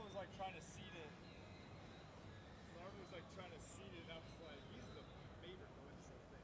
Marvin was like trying to seed it. Marvin was like trying to seed it, and I was like, he's the favorite to win this whole thing.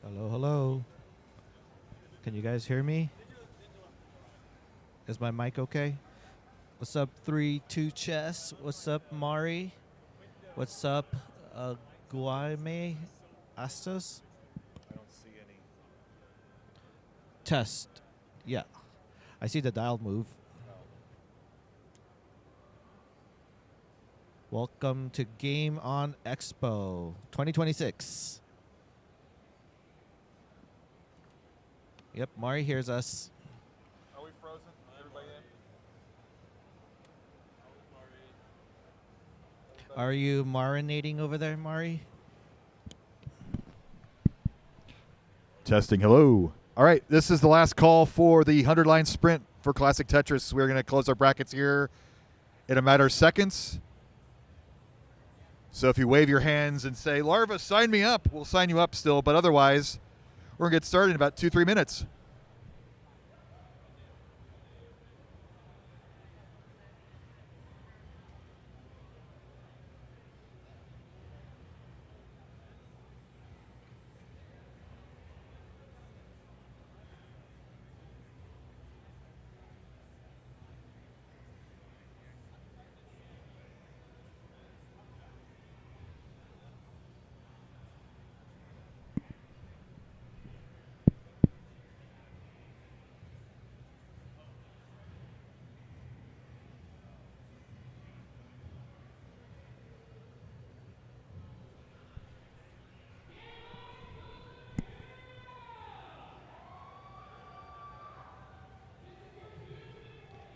Hello, hello. Can you guys hear me? Is my mic okay? What's up, 3-2 Chess? What's up, Mari? What's up, Guayme Astos? I don't see any. Test. Yeah. I see the dial move. Oh. Welcome to Game on Expo 2026. Yep, Mari hears us. Are we frozen? Everybody in? Are you marinating over there, Mari? Testing. Hello. All right. This is the last call for the 100-line sprint for Classic Tetris. We're going to close our brackets here in a matter of seconds. So if you wave your hands and say, Larva, sign me up, we'll sign you up still. But otherwise, we're going to get started in about 2-3 minutes.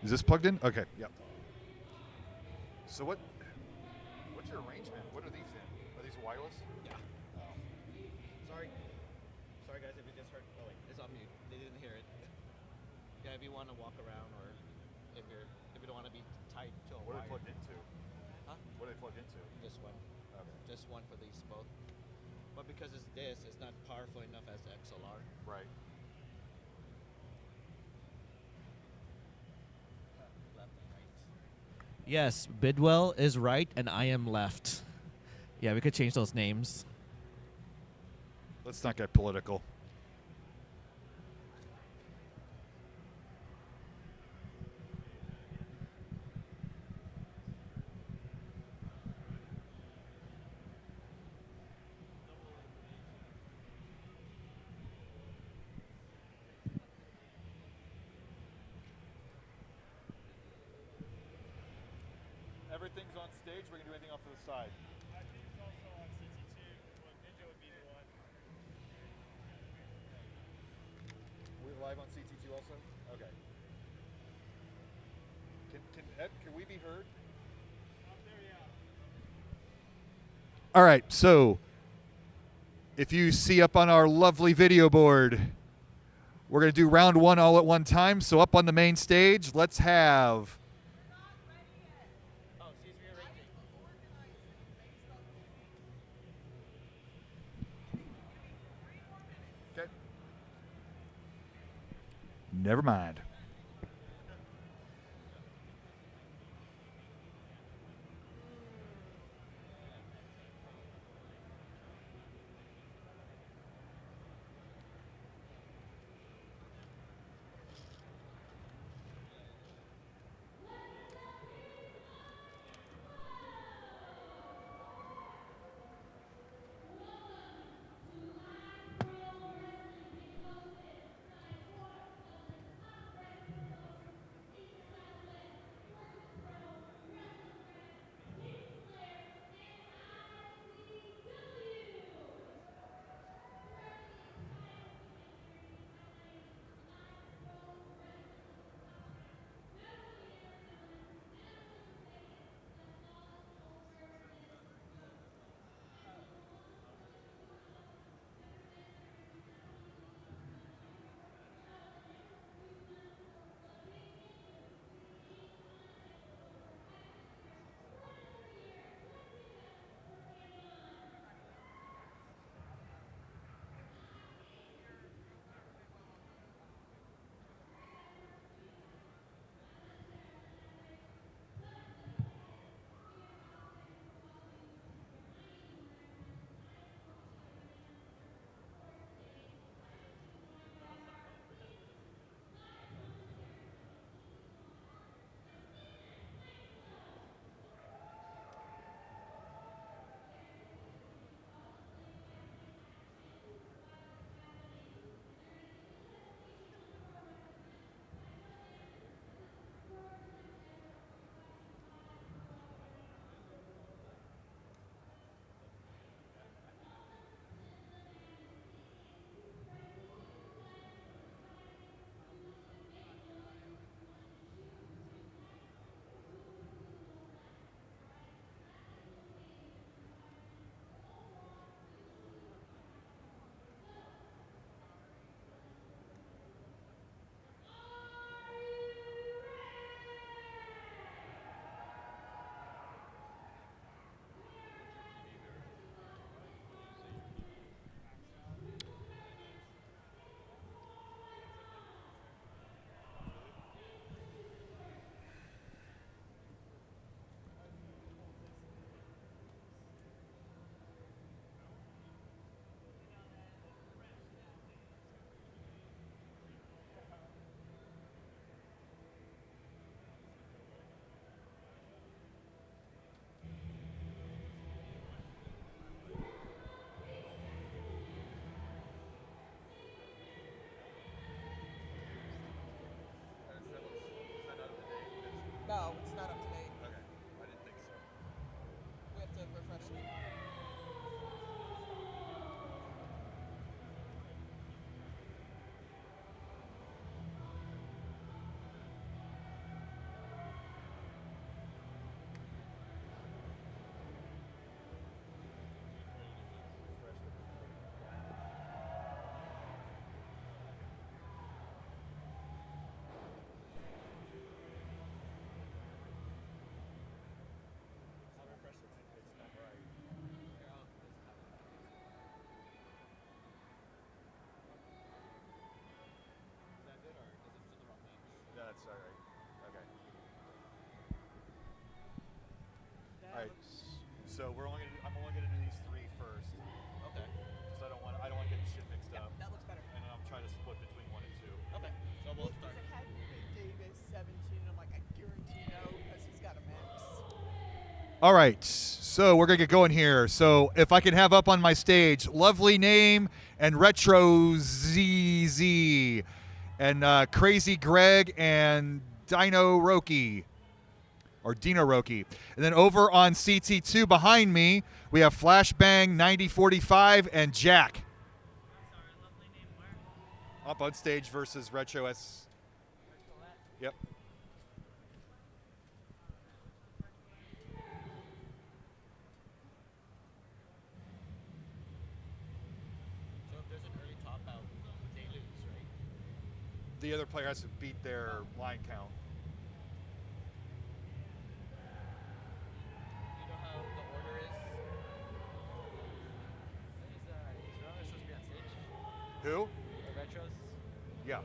Is this plugged in? Okay. Yep. So what's your arrangement? What are these in? Are these wireless? Yeah. Sorry. Sorry, guys, if you just heard. Oh, wait. It's on mute. They didn't hear it. Yeah, if you want to walk around or if you don't want to be tied to a What are wire. they plugged into? Huh? What are they plugged into? Just one. Okay. Just one for these both. But because it's this, it's not powerful enough as the XLR. Right. Yes, Bidwell is right and I am left. Yeah, we could change those names. Let's not get political. Everything's on stage. We're gonna do anything off to the side. I think it's also on CT2. Well, Ninja would be the one. We're live on CT2 also. Okay. Can we be heard? Up there, yeah. All right. So, if you see up on our lovely video board, we're gonna do round one all at one time. So up on the main stage, let's have. Oh, she's rearranging. Okay. Never mind. No, it's not up to date. Okay. I didn't think so. We have to refresh it. I'll refresh it if it's not right. Is that good or is it still the wrong names? That's all right. Okay. right. So I'm only gonna do these 3 first. Okay. So I don't want to get shit mixed Yeah, up. that looks better. And I'm trying to split between 1 and 2. Okay. So we'll start. Because I had you make Davis 17, and I'm like, I guarantee no, because he's got a max. All right, so we're gonna get going here. So if I can have up on my stage, lovely name and Retro ZZ, and Crazy Greg and Dino Roki, or Dino Roki, and then over on CT2 behind me we have Flashbang 9045 and Jack. Up on stage versus Retro S. Yep. So if there's an early top out, they lose, right? The other player has to beat their line count. Do you know how the order is? Is Runner supposed to be on stage? Who? The retros? Yeah.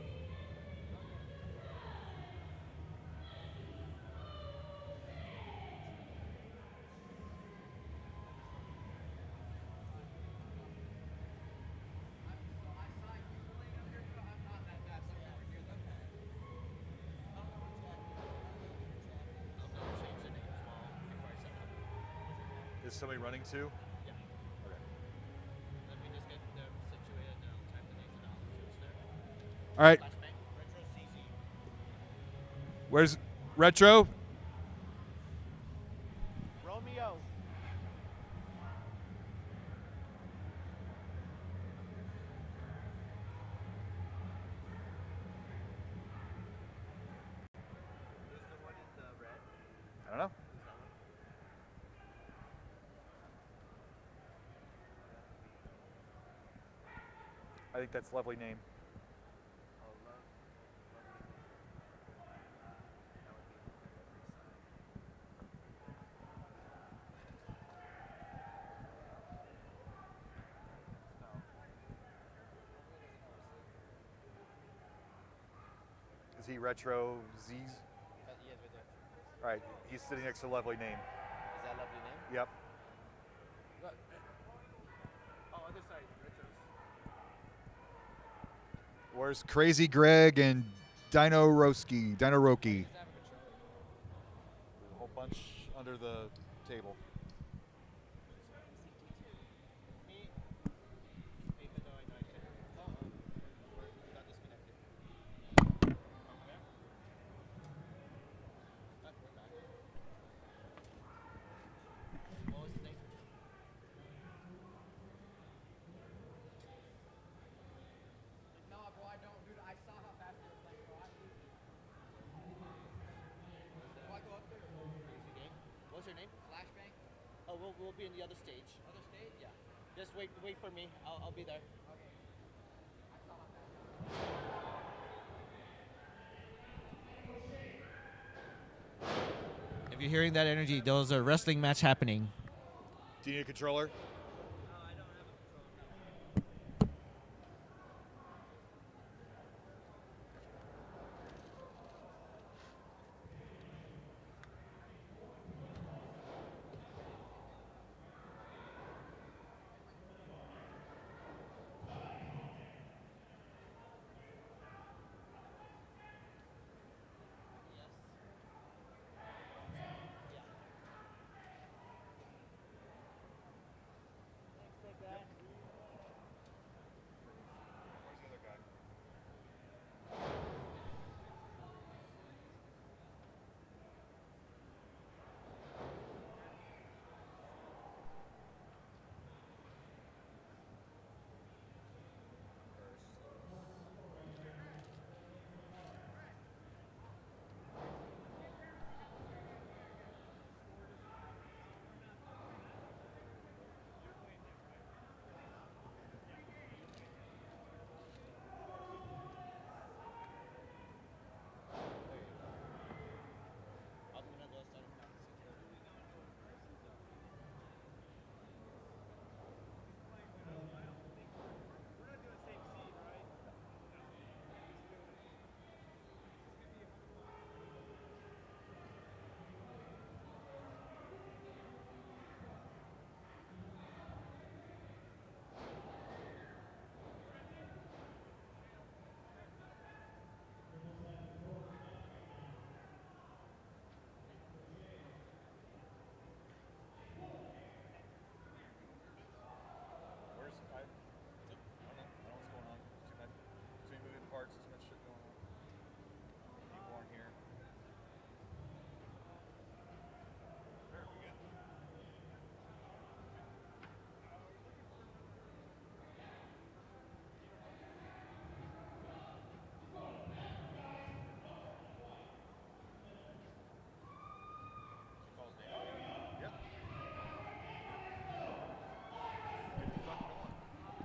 I'll go change the name small before I set up. Is somebody running too? Yeah. Okay. Let me just get them situated and I'll type the names and I'll switch there. All right. Flashbang, Retro CZ. Where's Retro? Romeo. Who's the one in the red? I don't know. Who's that one? I think that's lovely name. Oh, lovely name. That would be the delivery side. No. Is he Retro Z's? He is right there. All right. He's sitting next to lovely name. Is that lovely name? Yep. Oh, other side, retros. Where's Crazy Greg and Dino Roki? Does that have a controller? A whole bunch under the table. Me, even though I know I can. Oh, we got disconnected. Okay. We're back. What was his name? Nah, bro, I don't, dude. I saw how fast you were playing, bro. I hate it. Do I go up there? Crazy game. What's your name? Flashbang? Oh, we'll be in the other stage. Other stage? Yeah. Just wait for me. I'll be there. Okay. I saw how fast. If you're hearing that energy, those are wrestling match happening. Do you need a controller?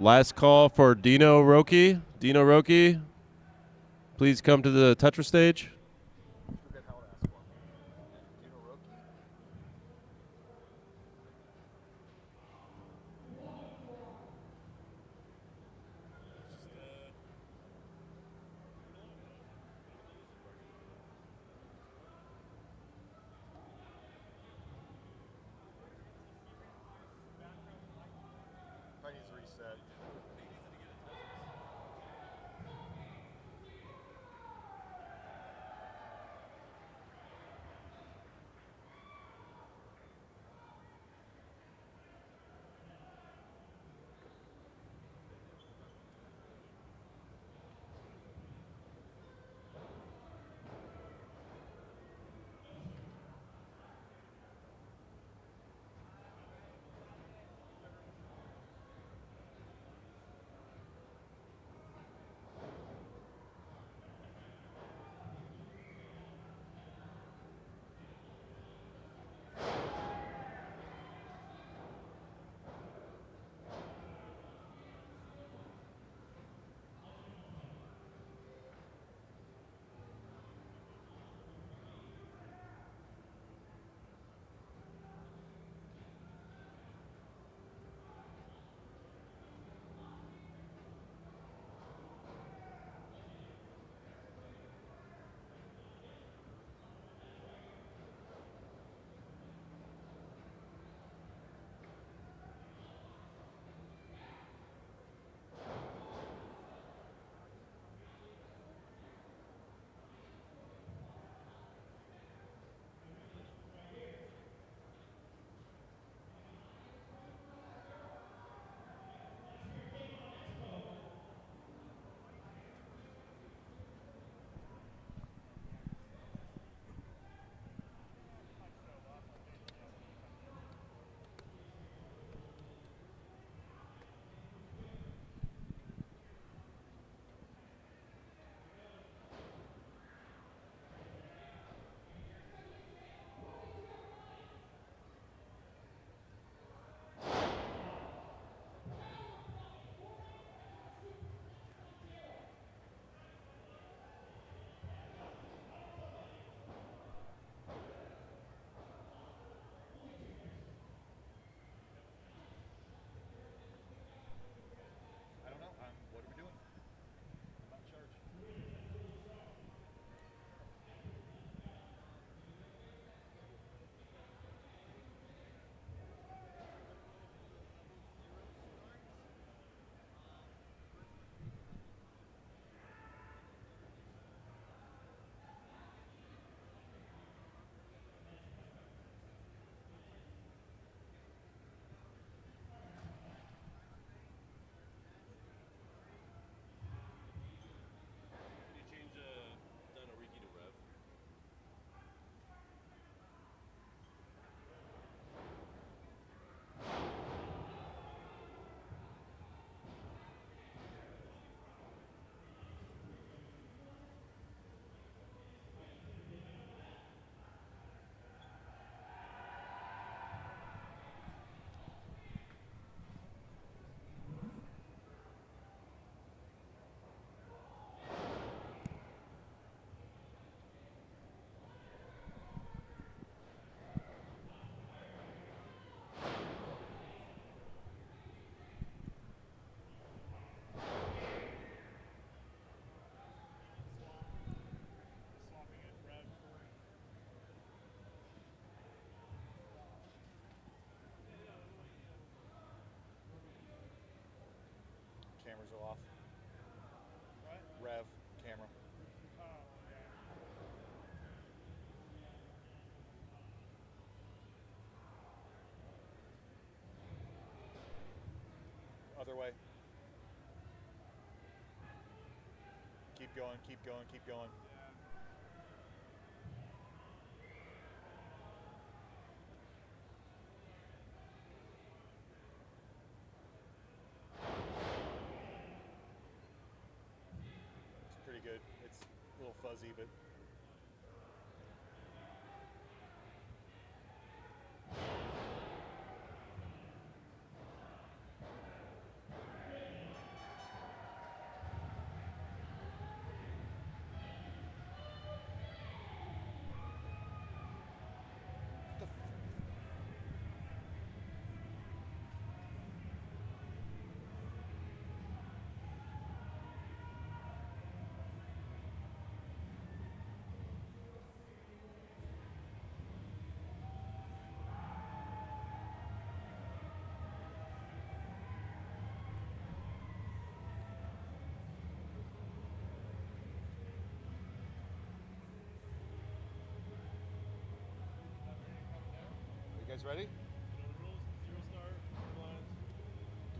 Last call for Dino Roki. Dino Roki, please come to the Tetra stage. Forget how to ask for him. Dino Roki? Probably needs to reset. I don't know. What are we doing? I'm not in charge. Can you change Dino Roki to Rev? Swapping it red for Cameras are off. what? Rev, camera. Oh, yeah. Other way. Keep going, keep going, keep going. Yeah. It's pretty good. It's a little fuzzy, but guys ready? You know the rules? 0 star, lines.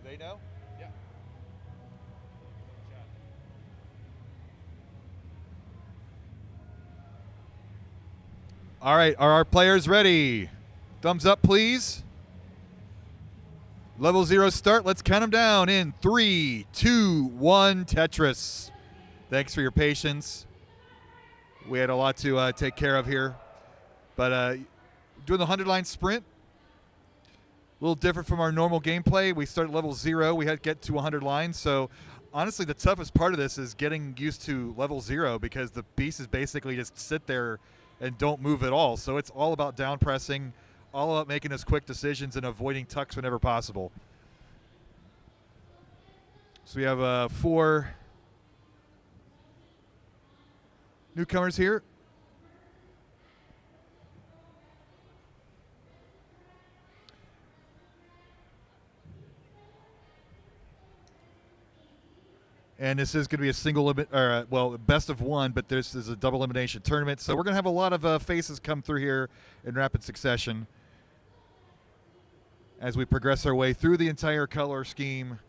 Do they know? Yeah. Chat. All right, are our players ready? Thumbs up, please. Level 0 start. Let's count them down in 3, 2, 1. Tetris. Thanks for your patience. We had a lot to take care of here. But doing the 100-line sprint, a little different from our normal gameplay. We start at level 0. We had to get to 100 lines. So honestly, the toughest part of this is getting used to level 0 because the pieces basically just sit there and don't move at all. So it's all about down pressing, all about making those quick decisions and avoiding tucks whenever possible. So we have 4 newcomers here. And this is going to be a single limit, or well, best of 1, but this is a double elimination tournament. So we're going to have a lot of faces come through here in rapid succession as we progress our way through the entire color scheme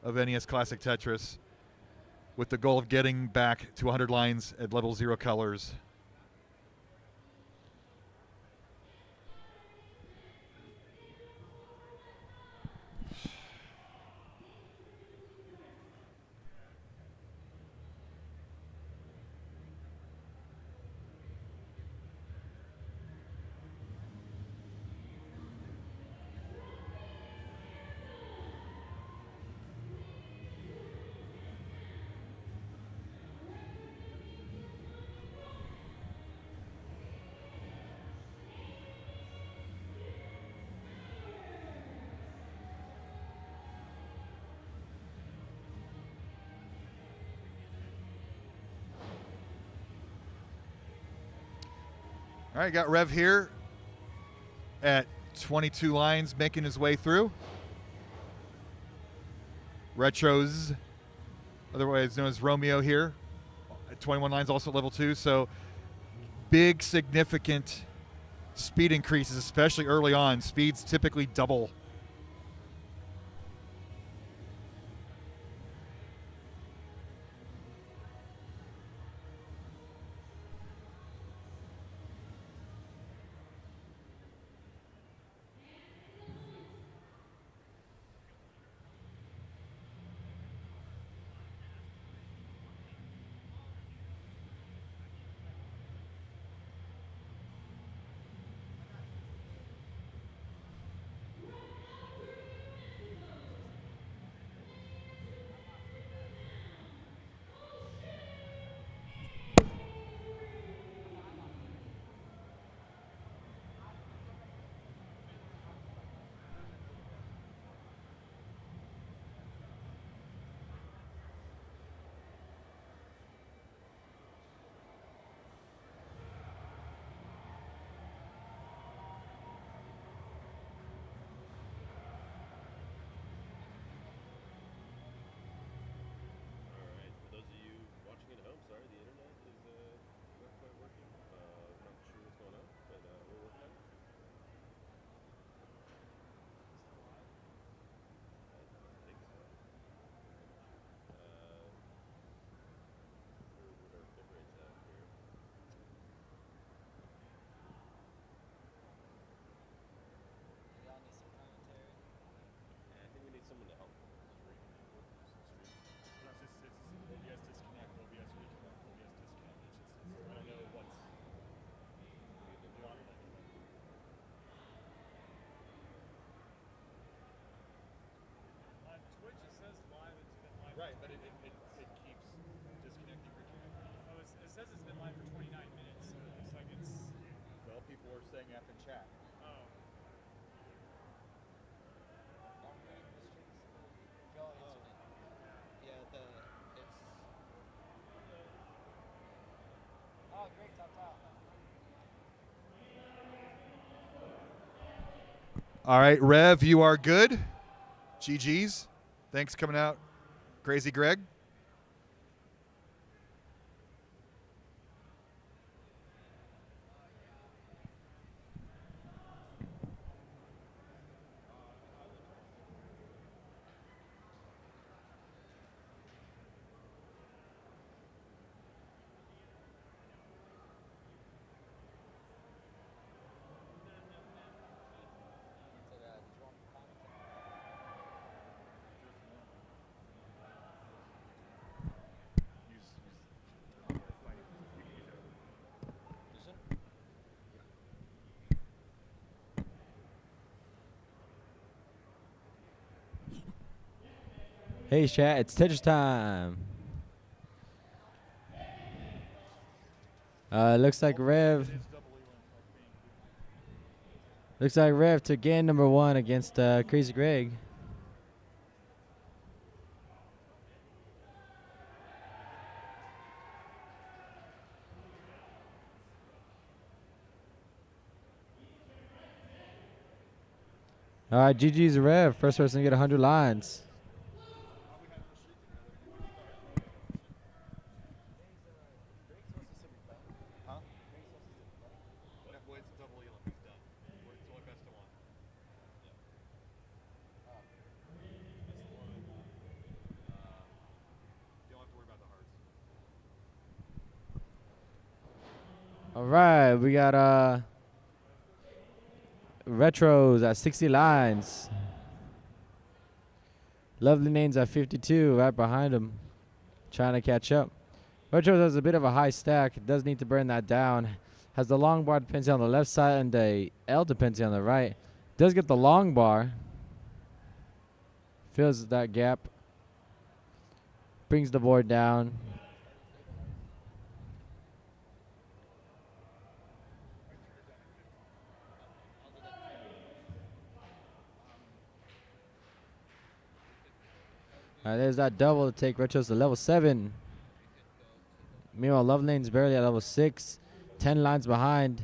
of NES Classic Tetris with the goal of getting back to 100 lines at level 0 colors. All right, got Rev here at 22 lines, making his way through. Retros, otherwise known as Romeo here, at 21 lines, also at level 2. So big, significant speed increases, especially early on. Speeds typically double. Alright, for those of you watching at home, sorry, the internet is not quite working. I'm not sure what's going on, but we'll work on it. I think so. What our bit rates at here? Y'all need some commentary. I think we need someone to help. OBS disconnect, OBS reconnect, OBS disconnect. I don't know what's the audio like. On Twitch it says live, it's been live. Right, but it keeps disconnecting, reconnecting. Oh, it says it's been live for 29 minutes, so it looks like it's. Well, people were saying that in chat. Oh. Don't read the streams. Go internet. Yeah, it's Oh, great top top. All right, Rev, you are good. GG's. Thanks coming out. Crazy Greg. Hey, chat, it's Tetris time. Looks like Rev. It is double Elam, like being- Looks like Rev took game number 1 against Crazy Greg. All right, GG's Rev. First person to get 100 lines. Huh? No, well, it's double Elam. He's done. It's only best of one. You don't have to worry about the hearts. All right, we got Retros at 60 lines. Lovely Names at 52, right behind him, trying to catch up. Retros has a bit of a high stack. Does need to burn that down. Has the long bar dependency on the left side and the L dependency on the right. Does get the long bar. Fills that gap. Brings the board down. All right, there's that double to take Retros to level 7. Meanwhile, Love Lane's barely at level 6. 10 lines behind.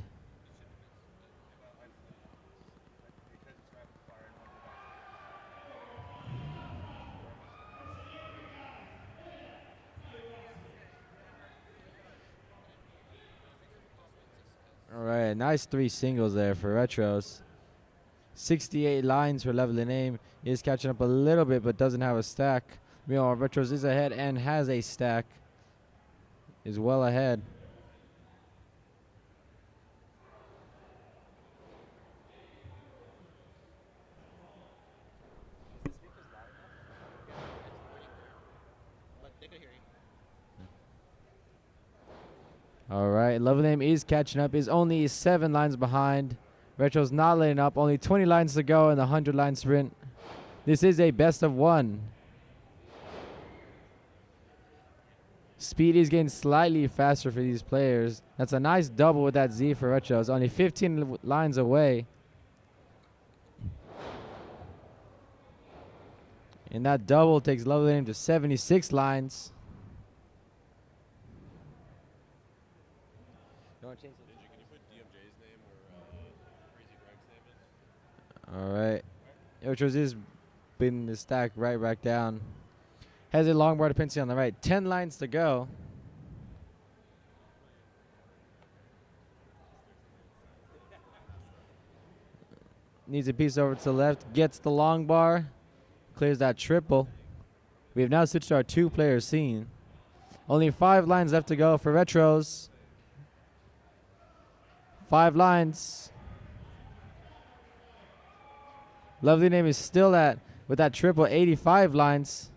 All right, nice 3 singles there for Retros. 68 lines for Lovely Name. He is catching up a little bit, but doesn't have a stack. Meanwhile, Retros is ahead and has a stack. Is well ahead. Is the speakers loud enough? Yeah, it's pretty clear. But they can hear you. All right, Lovely Name is catching up. Is only 7 lines behind. Retro's not letting up. Only 20 lines to go in the 100-line sprint. This is a best of 1. Speed is getting slightly faster for these players. That's a nice double with that Z for Retros. Only 15 lines away. And that double takes Lovely Name to 76 lines. You want to change it? Ninja, can you put DMJ's name where Crazy Greg's name is? All right. Retros is bringing the stack right back down. Has a long bar dependency on the right. 10 lines to go. Needs a piece over to the left. Gets the long bar. Clears that triple. We have now switched to our 2-player scene. Only 5 lines left to go for Retros. 5 lines. Lovely Name is still at, with that triple, 85 lines.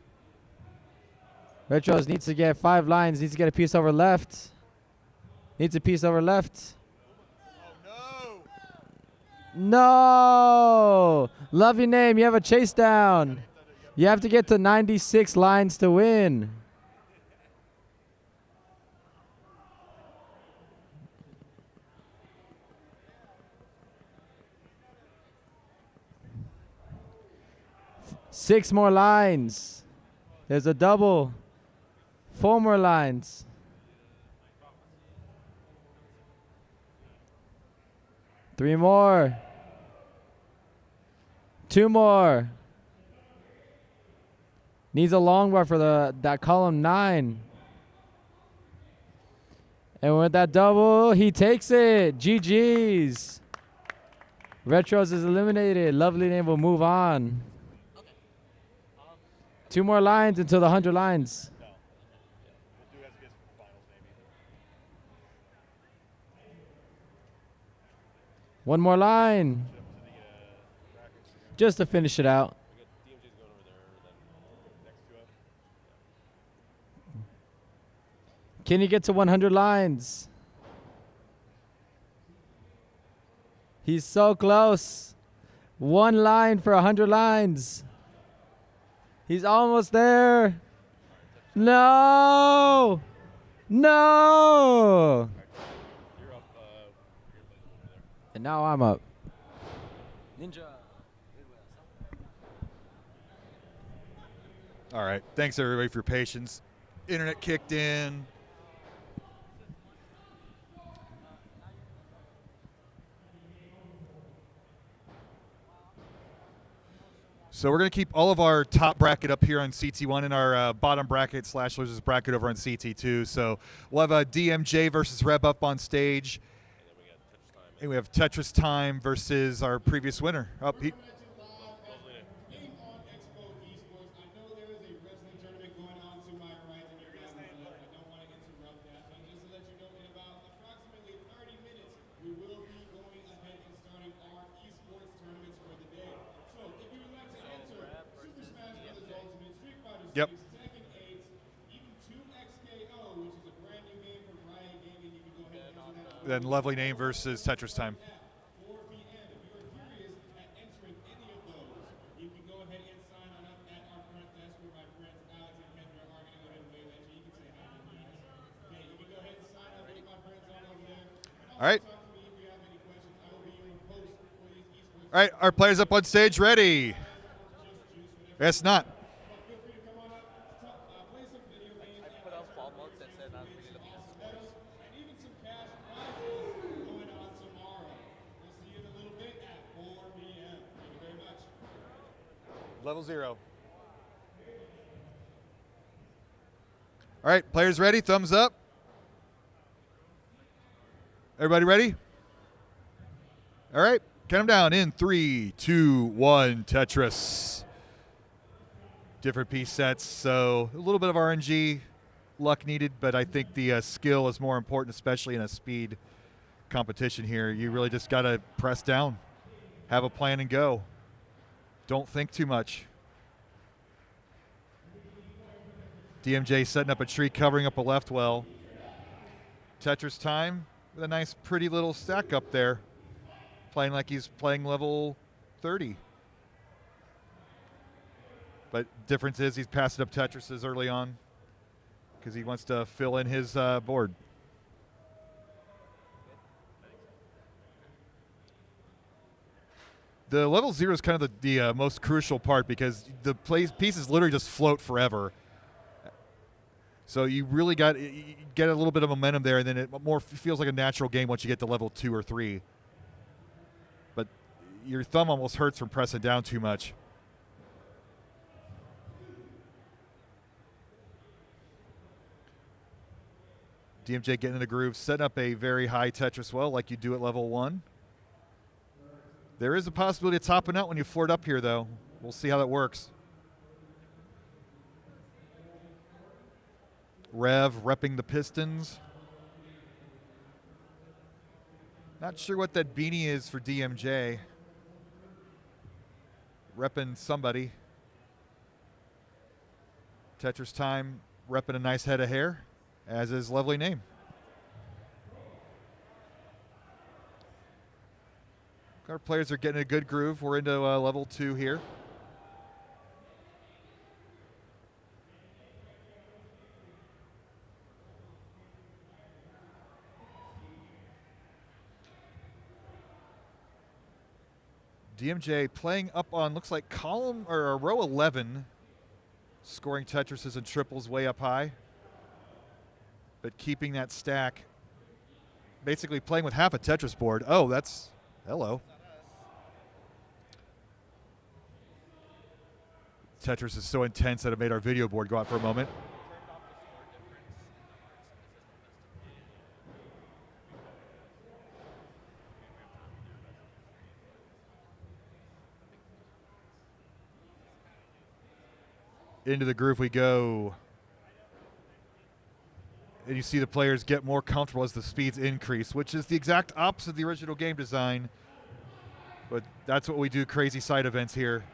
Retros needs to get 5 lines. Needs to get a piece over left. Needs a piece over left. Oh, No! Lovely Name, you have a chase down. You have to get to 96 lines to win. Six more lines. There's a double. 4 more lines. Three more. 2 more. Needs a long bar for that column 9. And with that double, he takes it. GG's. Retros is eliminated. Lovely Name will move on. 2 more lines until the 100 lines. no. We'll do as gets for finals, maybe. 1 more line. Just to finish it out. We got DMJ's going over there, then Next to it. Can you get to 100 lines? He's so close. 1 line for 100 lines. He's almost there. No. No. You're up. Your place over there. And now I'm up. Ninja. All right. Thanks, everybody, for your patience. Internet kicked in. So we're going to keep all of our top bracket up here on CT1 and our bottom bracket / losers bracket over on CT2. So we'll have a DMJ versus Reb up on stage. And then we got Tetris time. And we have Tetris Time versus our previous winner. Up. Lovely. Game on Expo Esports. I know there is a wrestling tournament going on to my right, and you're guys look. I don't want to interrupt that, but just to let you know, in about approximately 30 minutes, we will be going ahead and starting our esports tournaments for the day. So if you would like to enter Super Smash Bros. Ultimate, Street Fighter Yep. 6, Tekken 8, even 2XKO, which is a brand new game from Riot Gaming, you can go ahead and enter that. Then Lovely Name versus Tetris Time. 4 p.m. If you are curious at entering any of those, you can go ahead and sign on up at our front desk where my friends Alex and Kendra are going to go ahead and wave at you. You can say hi to me guys. Okay, you can go ahead and sign up with my friends on over there. And also All right. talk to me if you have any questions. I will be your host for these esports. All right. Our players up on stage. Ready? Yes, not. But feel free to come on up, play some video games, I put up fall months and said I'm really looking at medals, and even some cash prizes going on tomorrow. We'll see you in a little bit at 4 p.m. Thank you very much. Level 0. All right, players ready? Thumbs up. Everybody ready? All right, count them down in 3, 2, 1. Tetris. Different piece sets, so a little bit of RNG luck needed, but I think the skill is more important, especially in a speed competition here. You really just got to press down, have a plan, and go. Don't think too much. DMJ setting up a tree, covering up a left well. Tetris Time with a nice, pretty little stack up there, playing like he's playing level 30. But difference is he's passing up Tetrises early on because he wants to fill in his board. The level 0 is kind of the most crucial part because the pieces literally just float forever. So you really get a little bit of momentum there, and then it more feels like a natural game once you get to level 2 or 3. But your thumb almost hurts from pressing down too much. DMJ getting in the groove, setting up a very high Tetris well like you do at level 1. There is a possibility of topping out when you float up here, though. We'll see how that works. Rev repping the Pistons. Not sure what that beanie is for DMJ. Repping somebody. Tetris Time repping a nice head of hair, as is Lovely Name. Our players are getting a good groove. We're into level 2 here. DMJ playing up on, looks like column or row 11, scoring Tetrises and triples way up high, but keeping that stack, basically playing with half a Tetris board. Oh, that's, hello. Tetris is so intense that it made our video board go out for a moment. Into the groove we go. And you see the players get more comfortable as the speeds increase, which is the exact opposite of the original game design. But that's what we do, crazy side events here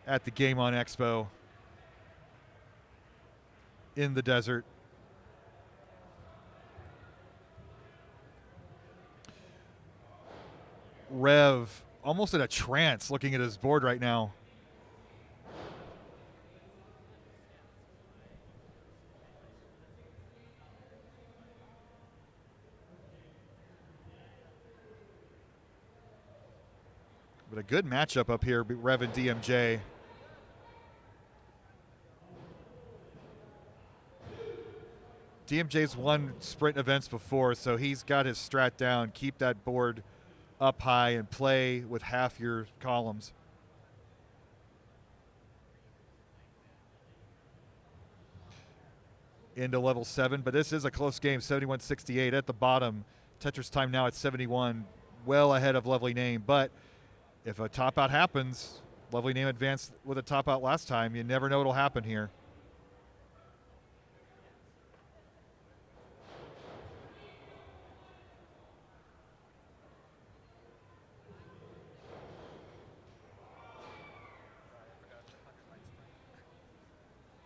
at the Game on Expo in the desert. Rev almost in a trance looking at his board right now. But a good matchup up here, Rev and DMJ. DMJ's won sprint events before, so he's got his strat down. Keep that board up high and play with half your columns. Into level 7, but this is a close game, 71-68 at the bottom. Tetris time now at 71, well ahead of Lovely Name. But if a top out happens, Lovely Name advanced with a top out last time. You never know what'll happen here.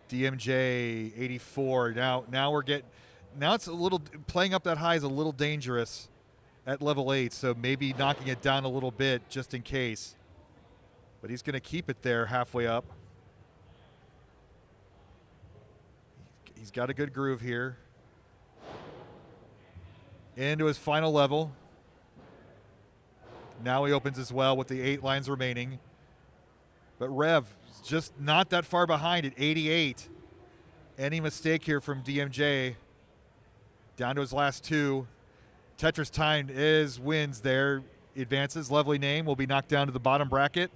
DMJ 84. Now we're getting. Now it's a little playing up that high is a little dangerous at level 8. So maybe knocking it down a little bit just in case. But he's going to keep it there halfway up. He's got a good groove here. Into his final level. Now he opens as well with the 8 lines remaining. But Rev just not that far behind at 88. Any mistake here from DMJ. Down to his last 2. Tetris time wins there. Advances. Lovely Name will be knocked down to the bottom bracket.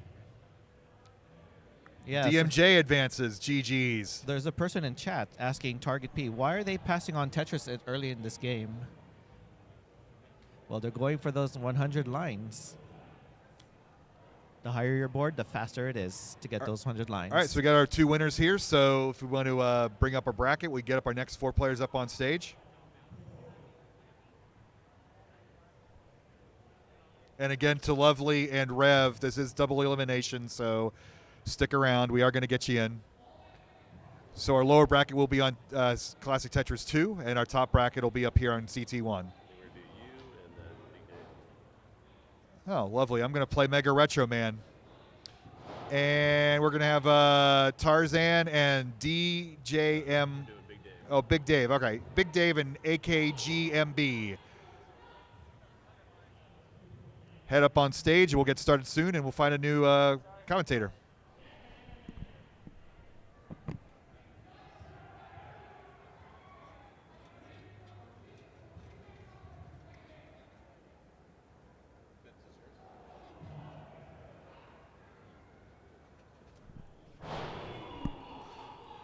Yeah. DMJ advances. GG's. There's a person in chat asking Target P, why are they passing on Tetris early in this game? Well, they're going for those 100 lines. The higher your board, the faster it is to get those 100 lines. All right, so we got our 2 winners here. So if we want to bring up our bracket, we get up our next 4 players up on stage. And again, to Lovely and Rev, this is double elimination, so stick around. We are going to get you in. So our lower bracket will be on Classic Tetris 2, and our top bracket will be up here on CT1. Oh, lovely. I'm going to play Mega Retro Man. And we're going to have Tarzan and DJM. Oh, Big Dave. Okay. Big Dave and AKGMB. Head up on stage, and we'll get started soon, and we'll find a new commentator.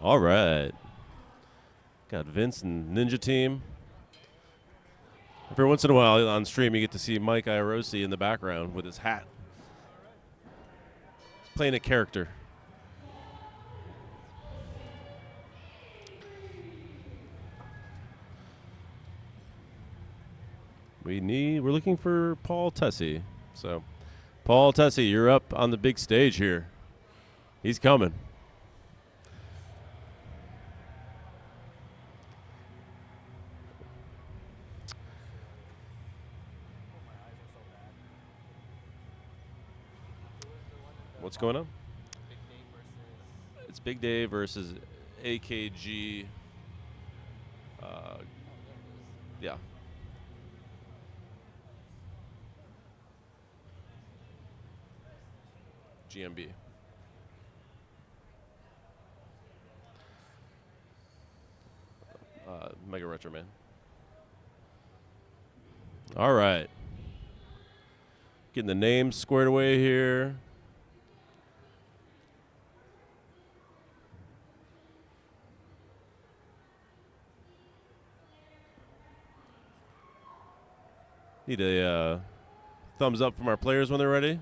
All right. Got Vince and Ninja Team. Every once in a while on stream, you get to see Mike Irosi in the background with his hat. He's playing a character. We're looking for Paul Tessie. So, Paul Tessie, you're up on the big stage here. He's coming. What's going on? It's Big Dave versus AKG. Yeah. GMB. Mega Retro Man. All right. Getting the names squared away here. Need a thumbs up from our players when they're ready.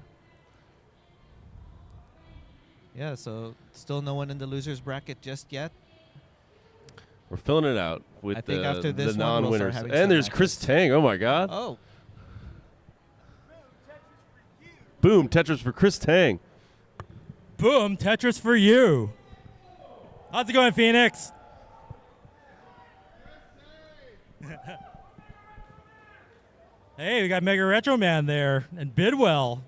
Yeah, so still no one in the losers bracket just yet. We're filling it out with I think after this the one, we'll start non-winners. having And some there's Chris matches. Tang. Oh, my God. Oh, Boom, Tetris for Chris Tang. Boom, Tetris for you. How's it going, Phoenix? Hey, we got Mega Retro Man there and Bidwell.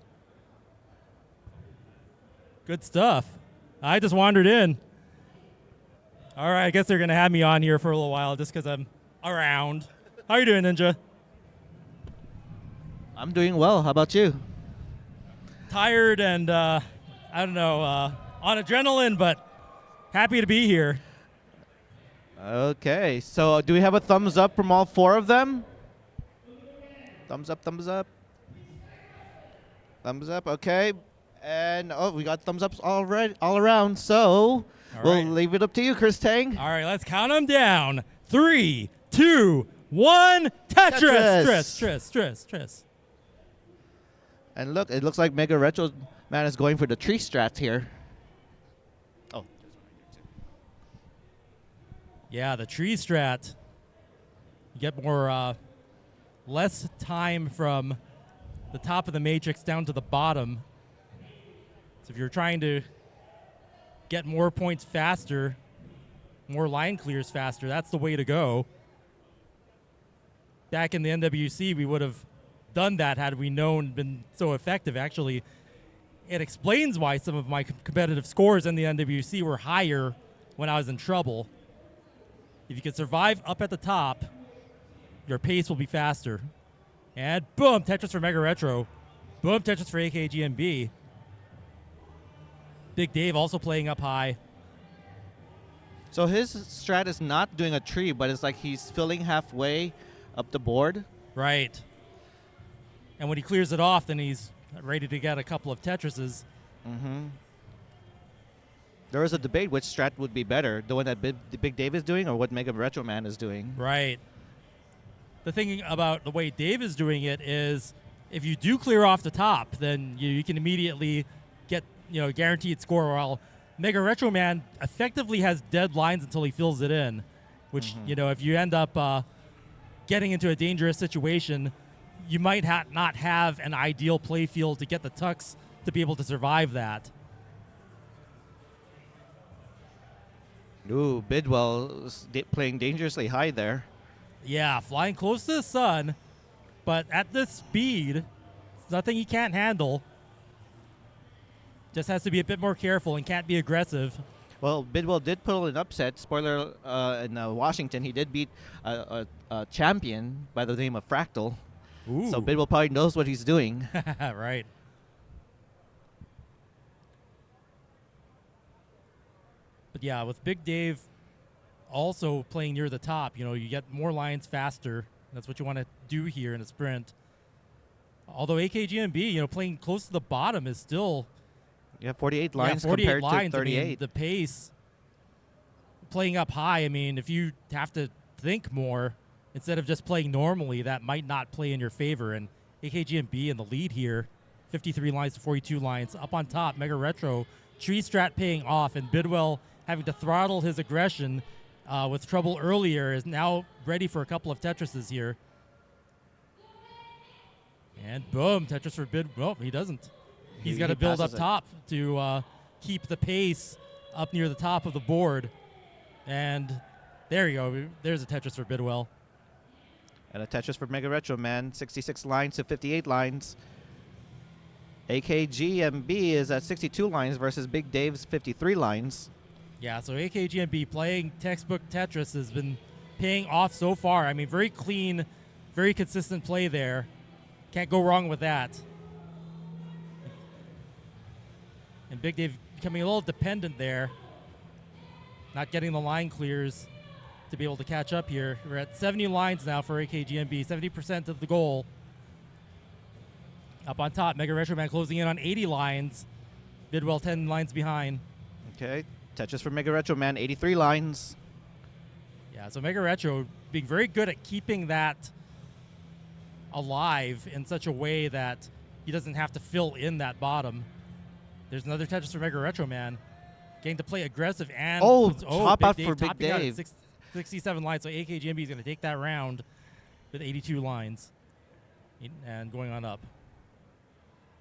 Good stuff. I just wandered in. All right, I guess they're going to have me on here for a little while just because I'm around. How you doing, Ninja? I'm doing well. How about you? tired and I don't know, on adrenaline, but happy to be here. Okay, so do we have a thumbs up from all 4 of them? Thumbs up, thumbs up. Thumbs up, okay. And we got thumbs ups all around. So All we'll right. leave it up to you, Chris Tang. All right, let's count them down. 3, 2, 1. Tetris. Tris. And look, it looks like Mega Retro Man is going for the tree strat here. Oh, Yeah, the tree strat. You get more, less time from the top of the matrix down to the bottom. So if you're trying to get more points faster, more line clears faster, that's the way to go. Back in the NWC, we would have done that had we been so effective. Actually, it explains why some of my competitive scores in the NWC were higher when I was in trouble. If you can survive up at the top, your pace will be faster. And boom, Tetris for Mega Retro. Boom, Tetris for AKGMB. Big Dave also playing up high. so his strat is not doing a tree, but it's like he's filling halfway up the board. Right. And when he clears it off, then he's ready to get a couple of Tetrises. Mm-hmm. There was a debate which strat would be better, the one that Big Dave is doing or what Mega Retro Man is doing. Right. The thing about the way Dave is doing it is if you do clear off the top, then you can immediately get guaranteed score, while Mega Retro Man effectively has dead lines until he fills it in, which, if you end up getting into a dangerous situation, you might not have an ideal play field to get the tucks to be able to survive that. Ooh, Bidwell is playing dangerously high there. Yeah, flying close to the sun, but at this speed, it's nothing he can't handle. Just has to be a bit more careful and can't be aggressive. Well, Bidwell did pull an upset. Spoiler, in Washington, he did beat a champion by the name of Fractal. Ooh. So Bidwell probably knows what he's doing. Right. But yeah, with Big Dave also playing near the top, you get more lines faster. That's what you want to do here in a sprint. Although AKGMB, playing close to the bottom is still 48 lines 48 compared lines. to 38. I mean, the pace, playing up high, if you have to think more instead of just playing normally, that might not play in your favor. And AKGMB in the lead here, 53 lines to 42 lines. Up on top, Mega Retro, tree strat paying off, and Bidwell having to throttle his aggression with trouble earlier is now ready for a couple of Tetrises here. And boom, Tetris for Bidwell. He doesn't. He's got to build up top to keep the pace up near the top of the board. And there you go. There's a Tetris for Bidwell. And a Tetris for Mega Retro Man, 66 lines to 58 lines. AKGMB is at 62 lines versus Big Dave's 53 lines. Yeah, so AKGMB playing textbook Tetris has been paying off so far. Very clean, very consistent play there. Can't go wrong with that. And Big Dave becoming a little dependent there. Not getting the line clears to be able to catch up here. We're at 70 lines now for AKGMB, 70% of the goal. Up on top, Mega Retro Man closing in on 80 lines. Bidwell 10 lines behind. Okay, Tetris for Mega Retro Man, 83 lines. Yeah, so Mega Retro being very good at keeping that alive in such a way that he doesn't have to fill in that bottom. There's another Tetris for Mega Retro Man. Getting to play aggressive and top out for Big topping out at Dave. 67 lines. So AKGMB is going to take that round with 82 lines and going on up.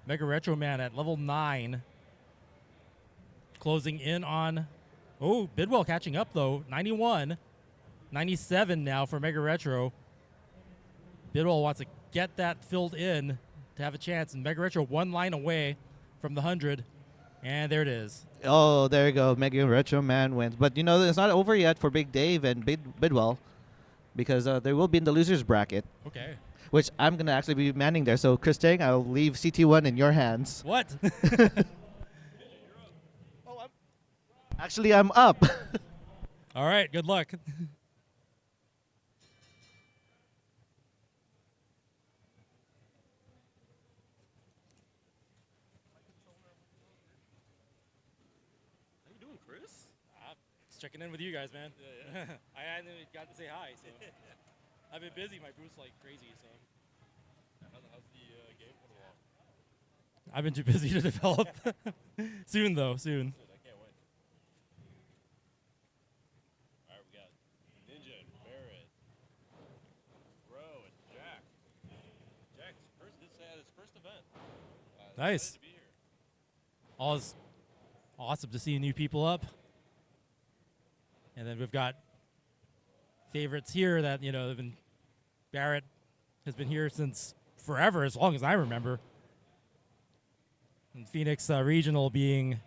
Mega Retro Man at level 9. Closing in on... Oh, Bidwell catching up, though. 91. 97 now for Mega Retro. Bidwell wants to get that filled in to have a chance. And Mega Retro 1 line away from the 100. And there it is. Oh, there you go. Mega Retro Man wins. But, it's not over yet for Big Dave and Bidwell because they will be in the loser's bracket. Okay. which I'm going to actually be manning there. So, Christine, I'll leave CT1 in your hands. What? Actually, I'm up. All right, good luck. How you doing, Chris? Just checking in with you guys, man. I hadn't even got to say hi, so I've been busy. My booth's like crazy, so How's the game coming along? I've been too busy to develop. Soon, though, soon. Good, I can't wait. All right, we got Ninja and Barrett, Bro and Jack. Jack's first. This his first event. Nice. Excited to be here. Always awesome to see new people up. And then we've got favorites here that, have been. Barrett has been here since forever, as long as I remember. And Phoenix Regional being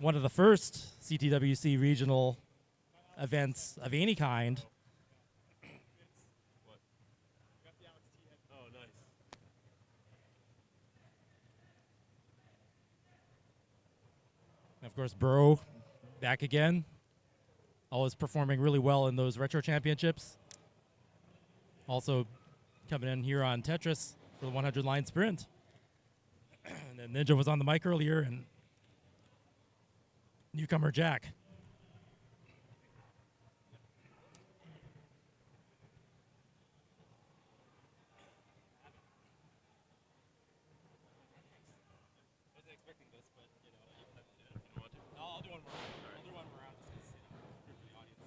one of the first CTWC regional events of any kind. Oh, nice. And of course, Bro back again. Always performing really well in those retro championships. Also coming in here on Tetris for the 100 line sprint. And then Ninja was on the mic earlier, and newcomer Jack. Wasn't expecting this, but I'll do one more. I'll do one more round just for the audience.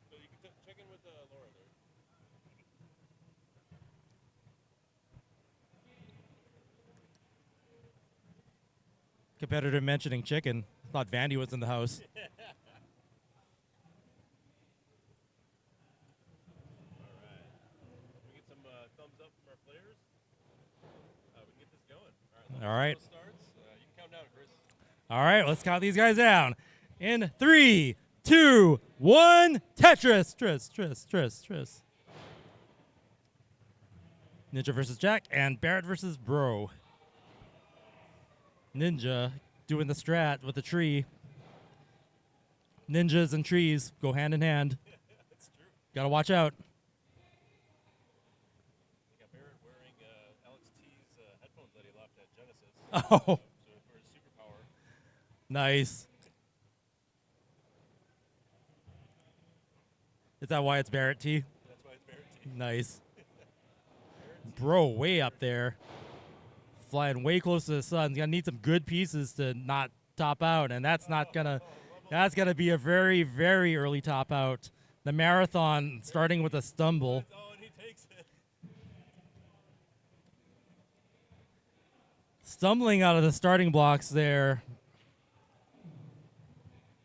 So you can check in with Laura there. Competitor mentioning chicken. Thought Vandy was in the house. All right. Can we get some thumbs up from our players? We can get this going. All right. Starts. You can count down, Chris. All right, let's count these guys down. In 3, 2, 1, Tetris. Tris. Ninja versus Jack and Barrett versus Bro. Ninja doing the strat with the tree. Ninjas and trees go hand in hand. That's true. Gotta watch out. We got Barrett wearing Alex T's headphones that he left at Genesis. Oh, So for his superpower. nice. Is that why it's Barrett T? That's why it's Barrett T. Nice. Bro, way up there. Flying way close to the sun. He's gonna need some good pieces to not top out, and that's gonna be a very, very early top out. The marathon starting with a stumble. Oh, and he takes it. Stumbling out of the starting blocks there.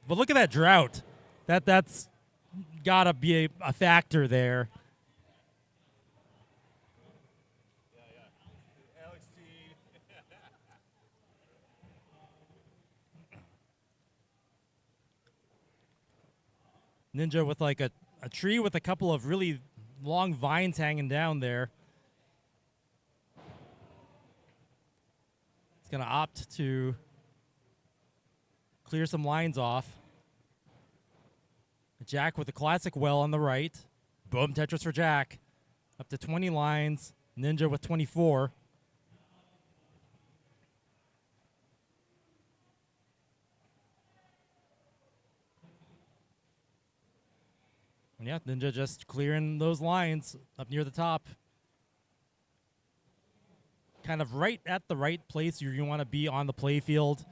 But look at that drought. That's gotta be a factor there. Alex T. Ninja with like a tree with a couple of really long vines hanging down there. He's going to opt to clear some lines off. Jack with a classic well on the right. Boom, Tetris for Jack. Up to 20 lines. Ninja with 24. And yeah, Ninja just clearing those lines up near the top. Kind of right at the right place you want to be on the play field,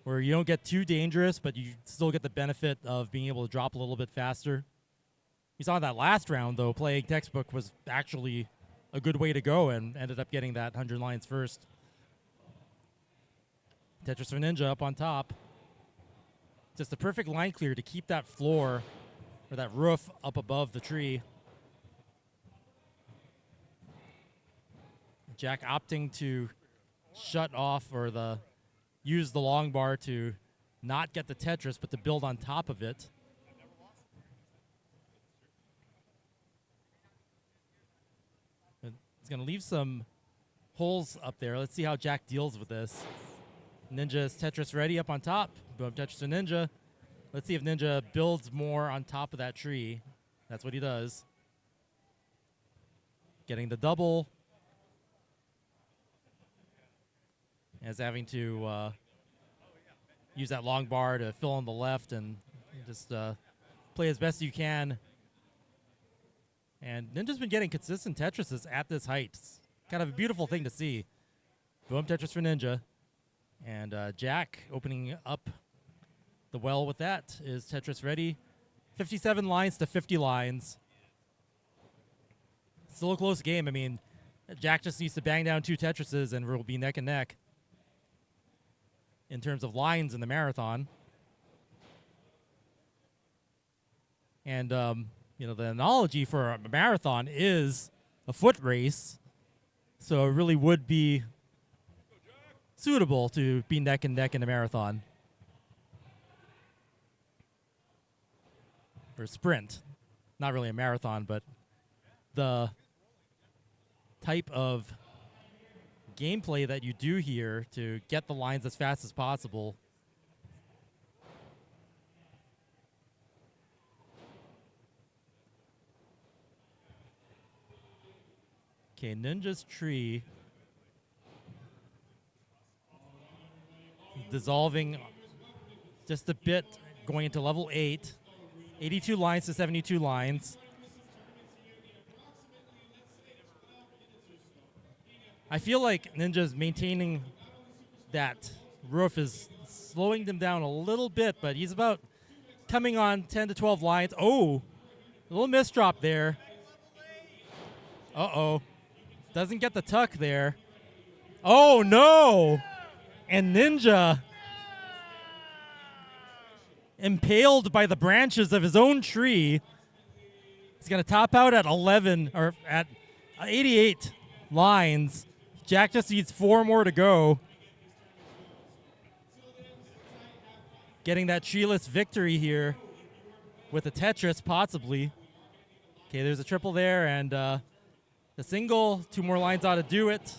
where you don't get too dangerous, but you still get the benefit of being able to drop a little bit faster. You saw that last round, though, playing textbook was actually a good way to go and ended up getting that 100 lines first. Tetris for Ninja up on top. Just a perfect line clear to keep that floor or that roof up above the tree. Jack opting to shut off or use the long bar to not get the Tetris, but to build on top of it. It's going to leave some holes up there. Let's see how Jack deals with this. Ninja's Tetris ready up on top. Boom, Tetris to Ninja. Let's see if Ninja builds more on top of that tree. That's what he does. Getting the double. As having to use that long bar to fill on the left and just play as best you can. And Ninja's been getting consistent Tetrises at this height. It's kind of a beautiful thing to see. Boom, Tetris for Ninja. And Jack opening up the well with that. Is Tetris ready? 57 lines to 50 lines. Still a close game. I mean, Jack just needs to bang down 2 Tetrises and we'll be neck and neck in terms of lines in the marathon. And, the analogy for a marathon is a foot race. So it really would be suitable to be neck and neck in a marathon. Or sprint. Not really a marathon, but the type of gameplay that you do here to get the lines as fast as possible. Okay, Ninja's tree dissolving just a bit, going into level 8. 82 lines to 72 lines. I feel like Ninja's maintaining that roof is slowing them down a little bit, but he's about coming on 10 to 12 lines. Oh, a little misdrop there. Uh-oh. Doesn't get the tuck there. Oh, no. And Ninja impaled by the branches of his own tree. He's going to top out at 11 or at 88 lines. Jack just needs 4 more to go. Getting that treeless victory here with a Tetris, possibly. Okay, there's a triple there, and the single. 2 more lines ought to do it.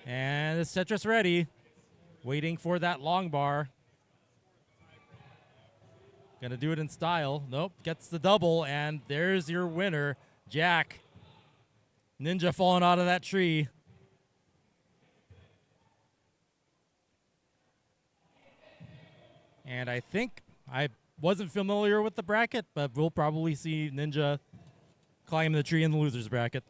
And this Tetris ready. Waiting for that long bar. Gonna do it in style. Nope, gets the double, and there's your winner, Jack. Ninja falling out of that tree. And I think I wasn't familiar with the bracket, but we'll probably see Ninja climb the tree in the loser's bracket.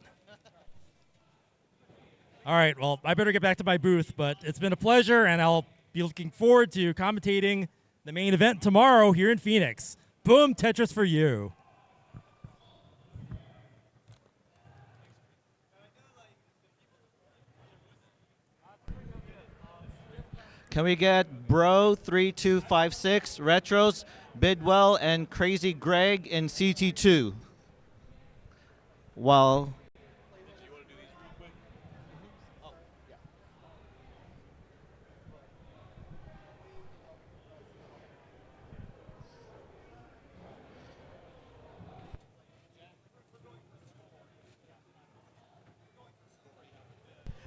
All right, well, I better get back to my booth, but it's been a pleasure, and I'll be looking forward to commentating the main event tomorrow here in Phoenix. Boom, Tetris for you. Can we get Bro3256, Retros, Bidwell, and Crazy Greg in CT2? Well,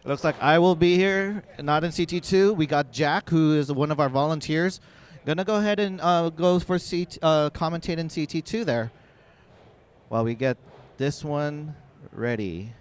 it looks like I will be here, not in CT2. We got Jack, who is one of our volunteers. Gonna go ahead and go for commentate in CT2 there while we get this one ready.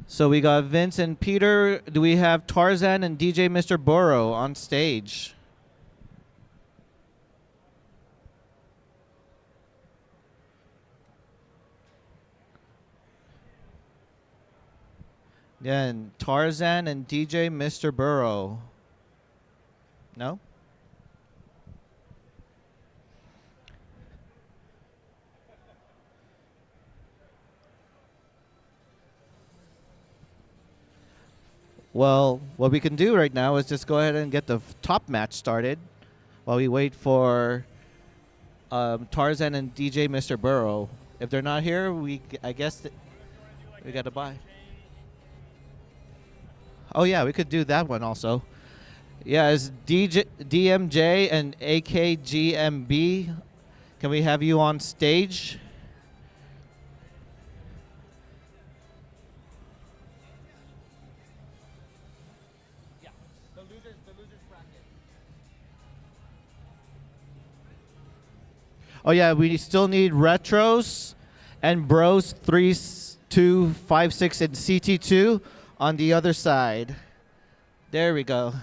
So we got Vince and Peter. Do we have Tarzan and DJ Mr. Burrow on stage? Then Tarzan and DJ Mr. Burrow. No? Well, what we can do right now is just go ahead and get the top match started while we wait for Tarzan and DJ Mr. Burrow. If they're not here, I guess we got to buy. Oh yeah, we could do that one also. Yeah, it's DMJ and AKGMB. Can we have you on stage? Yeah. The losers bracket. Oh yeah, we still need Retros and Bros 3, 2, 5, 6, and CT2 on the other side. There we go.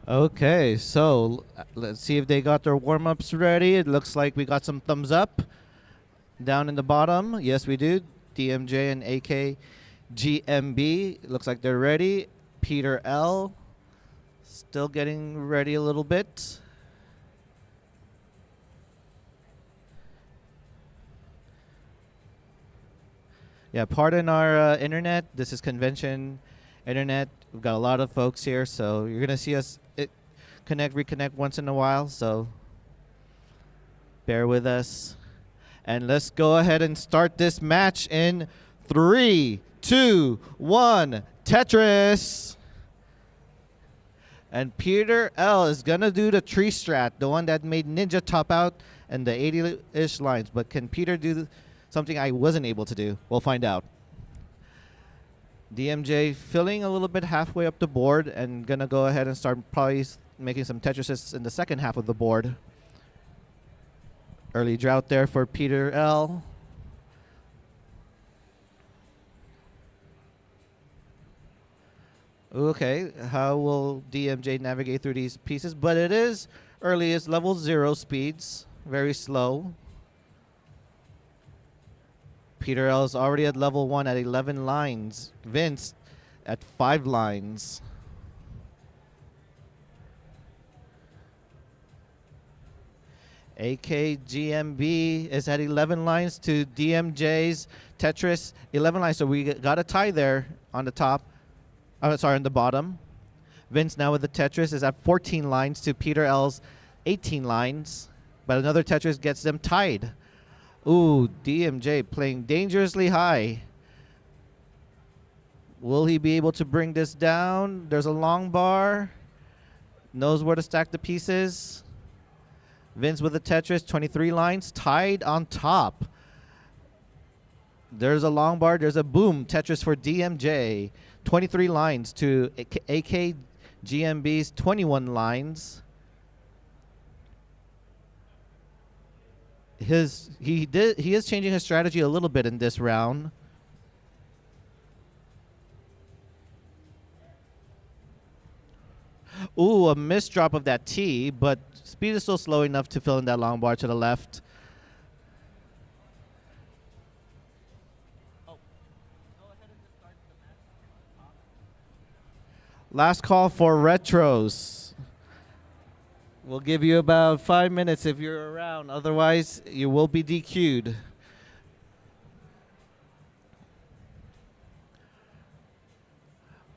Okay, so let's see if they got their warm-ups ready. It looks like we got some thumbs up down in the bottom. Yes, we do. DMJ and AKGMB. Looks like they're ready. Peter L. Still getting ready a little bit. Yeah, pardon our internet. This is convention internet. We've got a lot of folks here, so you're going to see us reconnect once in a while, so bear with us. And let's go ahead and start this match in 3, 2, 1, Tetris. And Peter L is going to do the tree strat, the one that made Ninja top out and the 80-ish lines. But can Peter do something I wasn't able to do? We'll find out. DMJ filling a little bit halfway up the board and going to go ahead and start probably making some Tetrises in the second half of the board. Early drought there for Peter L. Okay, how will DMJ navigate through these pieces? But it is early, it's level 0 speeds, very slow. Peter L is already at level 1 at 11 lines. Vince at 5 lines. AKGMB is at 11 lines to DMJ's Tetris 11 lines. So we got a tie there on the top. Sorry, on the bottom. Vince now with the Tetris is at 14 lines to Peter L's 18 lines. But another Tetris gets them tied. Ooh, DMJ playing dangerously high. Will he be able to bring this down? There's a long bar. Knows where to stack the pieces. Vince with the Tetris, 23 lines, tied on top. There's a long bar. There's a boom. Tetris for DMJ. 23 lines to AKGMB's 21 lines. He is changing his strategy a little bit in this round. Ooh, a missed drop of that T, but speed is still slow enough to fill in that long bar to the left Last call for retros. We'll give you about 5 minutes if you're around. Otherwise, you will be DQ'd.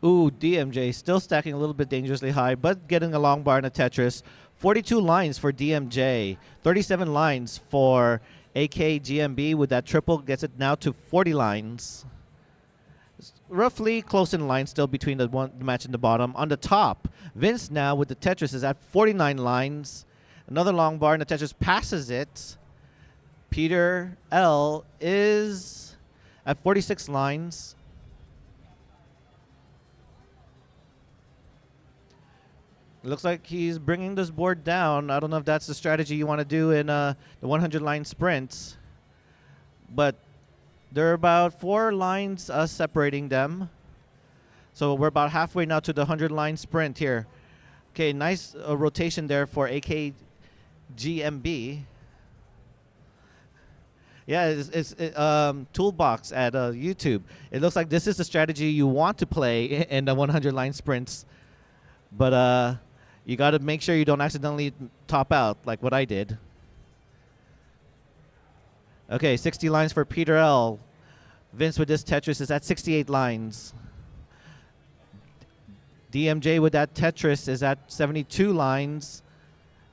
Ooh, DMJ still stacking a little bit dangerously high, but getting a long bar in a Tetris. 42 lines for DMJ. 37 lines for AKGMB. With that triple, gets it now to 40 lines. Roughly close in line still between the match in the bottom. On the top, Vince now with the Tetris is at 49 lines. Another long bar and the Tetris passes it. Peter L is at 46 lines. It looks like he's bringing this board down. I don't know if that's the strategy you want to do in the 100-line sprints. But there are about 4 lines separating them. So we're about halfway now to the 100-line sprint here. Okay, nice rotation there for AKGMB. Yeah, it's Toolbox at YouTube. It looks like this is the strategy you want to play in the 100-line sprints. But you got to make sure you don't accidentally top out like what I did. Okay, 60 lines for Peter L. Vince with this Tetris is at 68 lines. DMJ with that Tetris is at 72 lines.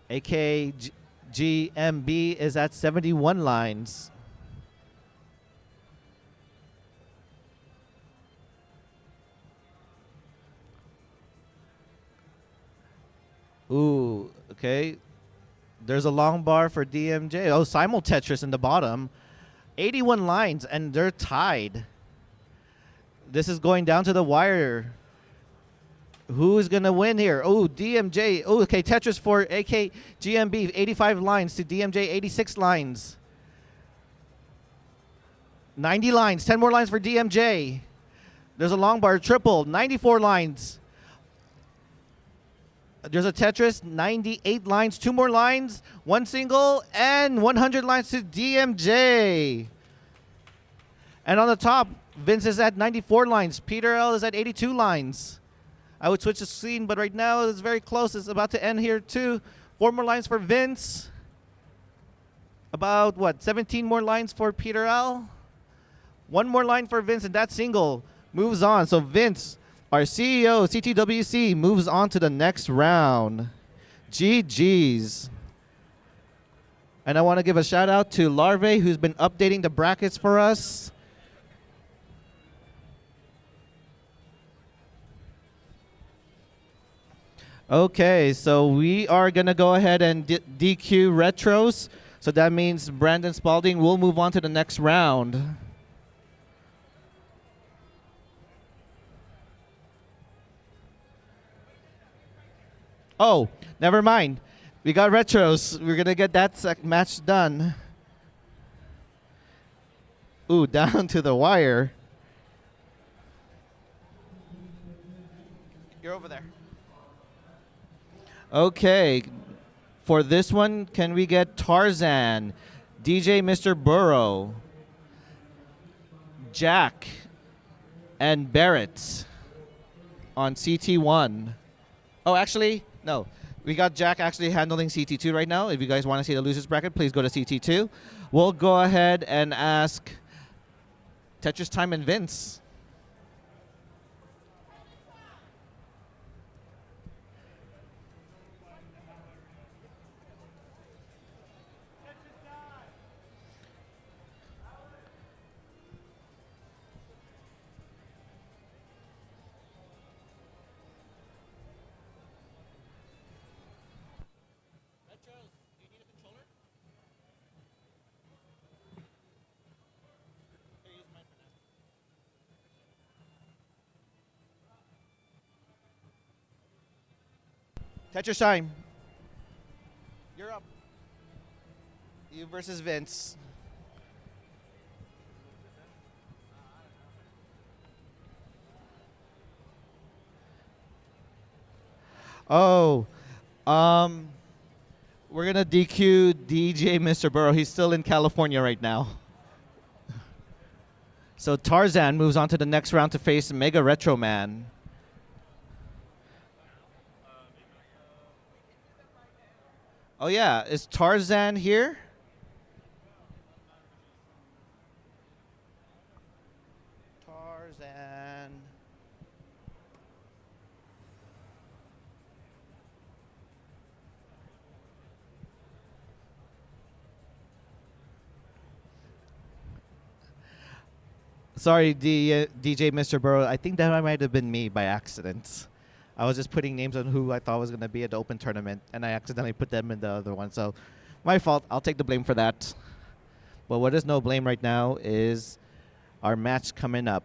AKGMB is at 71 lines. Ooh, okay. There's a long bar for DMJ. Oh, simul Tetris in the bottom. 81 lines, and they're tied. This is going down to the wire. Who is going to win here? Oh, DMJ. Oh, okay, Tetris for AKGMB, 85 lines to DMJ, 86 lines. 90 lines, 10 more lines for DMJ. There's a long bar, triple, 94 lines. There's a Tetris, 98 lines, 2 more lines, 1 single, and 100 lines to DMJ. And on the top, Vince is at 94 lines. Peter L is at 82 lines. I would switch the scene, but right now it's very close. It's about to end here too. 4 more lines for Vince. About, 17 more lines for Peter L? 1 more line for Vince, and that single moves on. So Vince, our CEO, CTWC, moves on to the next round. GG's. And I want to give a shout out to Larve, who's been updating the brackets for us. Okay, so we are going to go ahead and DQ retros. So that means Brandon Spalding will move on to the next round. Oh, never mind. We got retros. We're going to get that match done. Ooh, down to the wire. You're over there. Okay. For this one, can we get Tarzan, DJ Mr. Burrow, Jack, and Barrett on CT1? Oh, actually, no. We got Jack actually handling CT2 right now. If you guys want to see the losers bracket, please go to CT2. We'll go ahead and ask Tetris Time and Vince. Tetris time. You're up. You versus Vince. Oh, we're gonna DQ DJ Mr. Burrow. He's still in California right now. So Tarzan moves on to the next round to face Mega Retro Man. Oh yeah, is Tarzan here? Tarzan. Sorry, DJ Mr. Burrow. I think that might have been me by accident. I was just putting names on who I thought was going to be at the open tournament, and I accidentally put them in the other one. So, my fault. I'll take the blame for that. But what is no blame right now is our match coming up.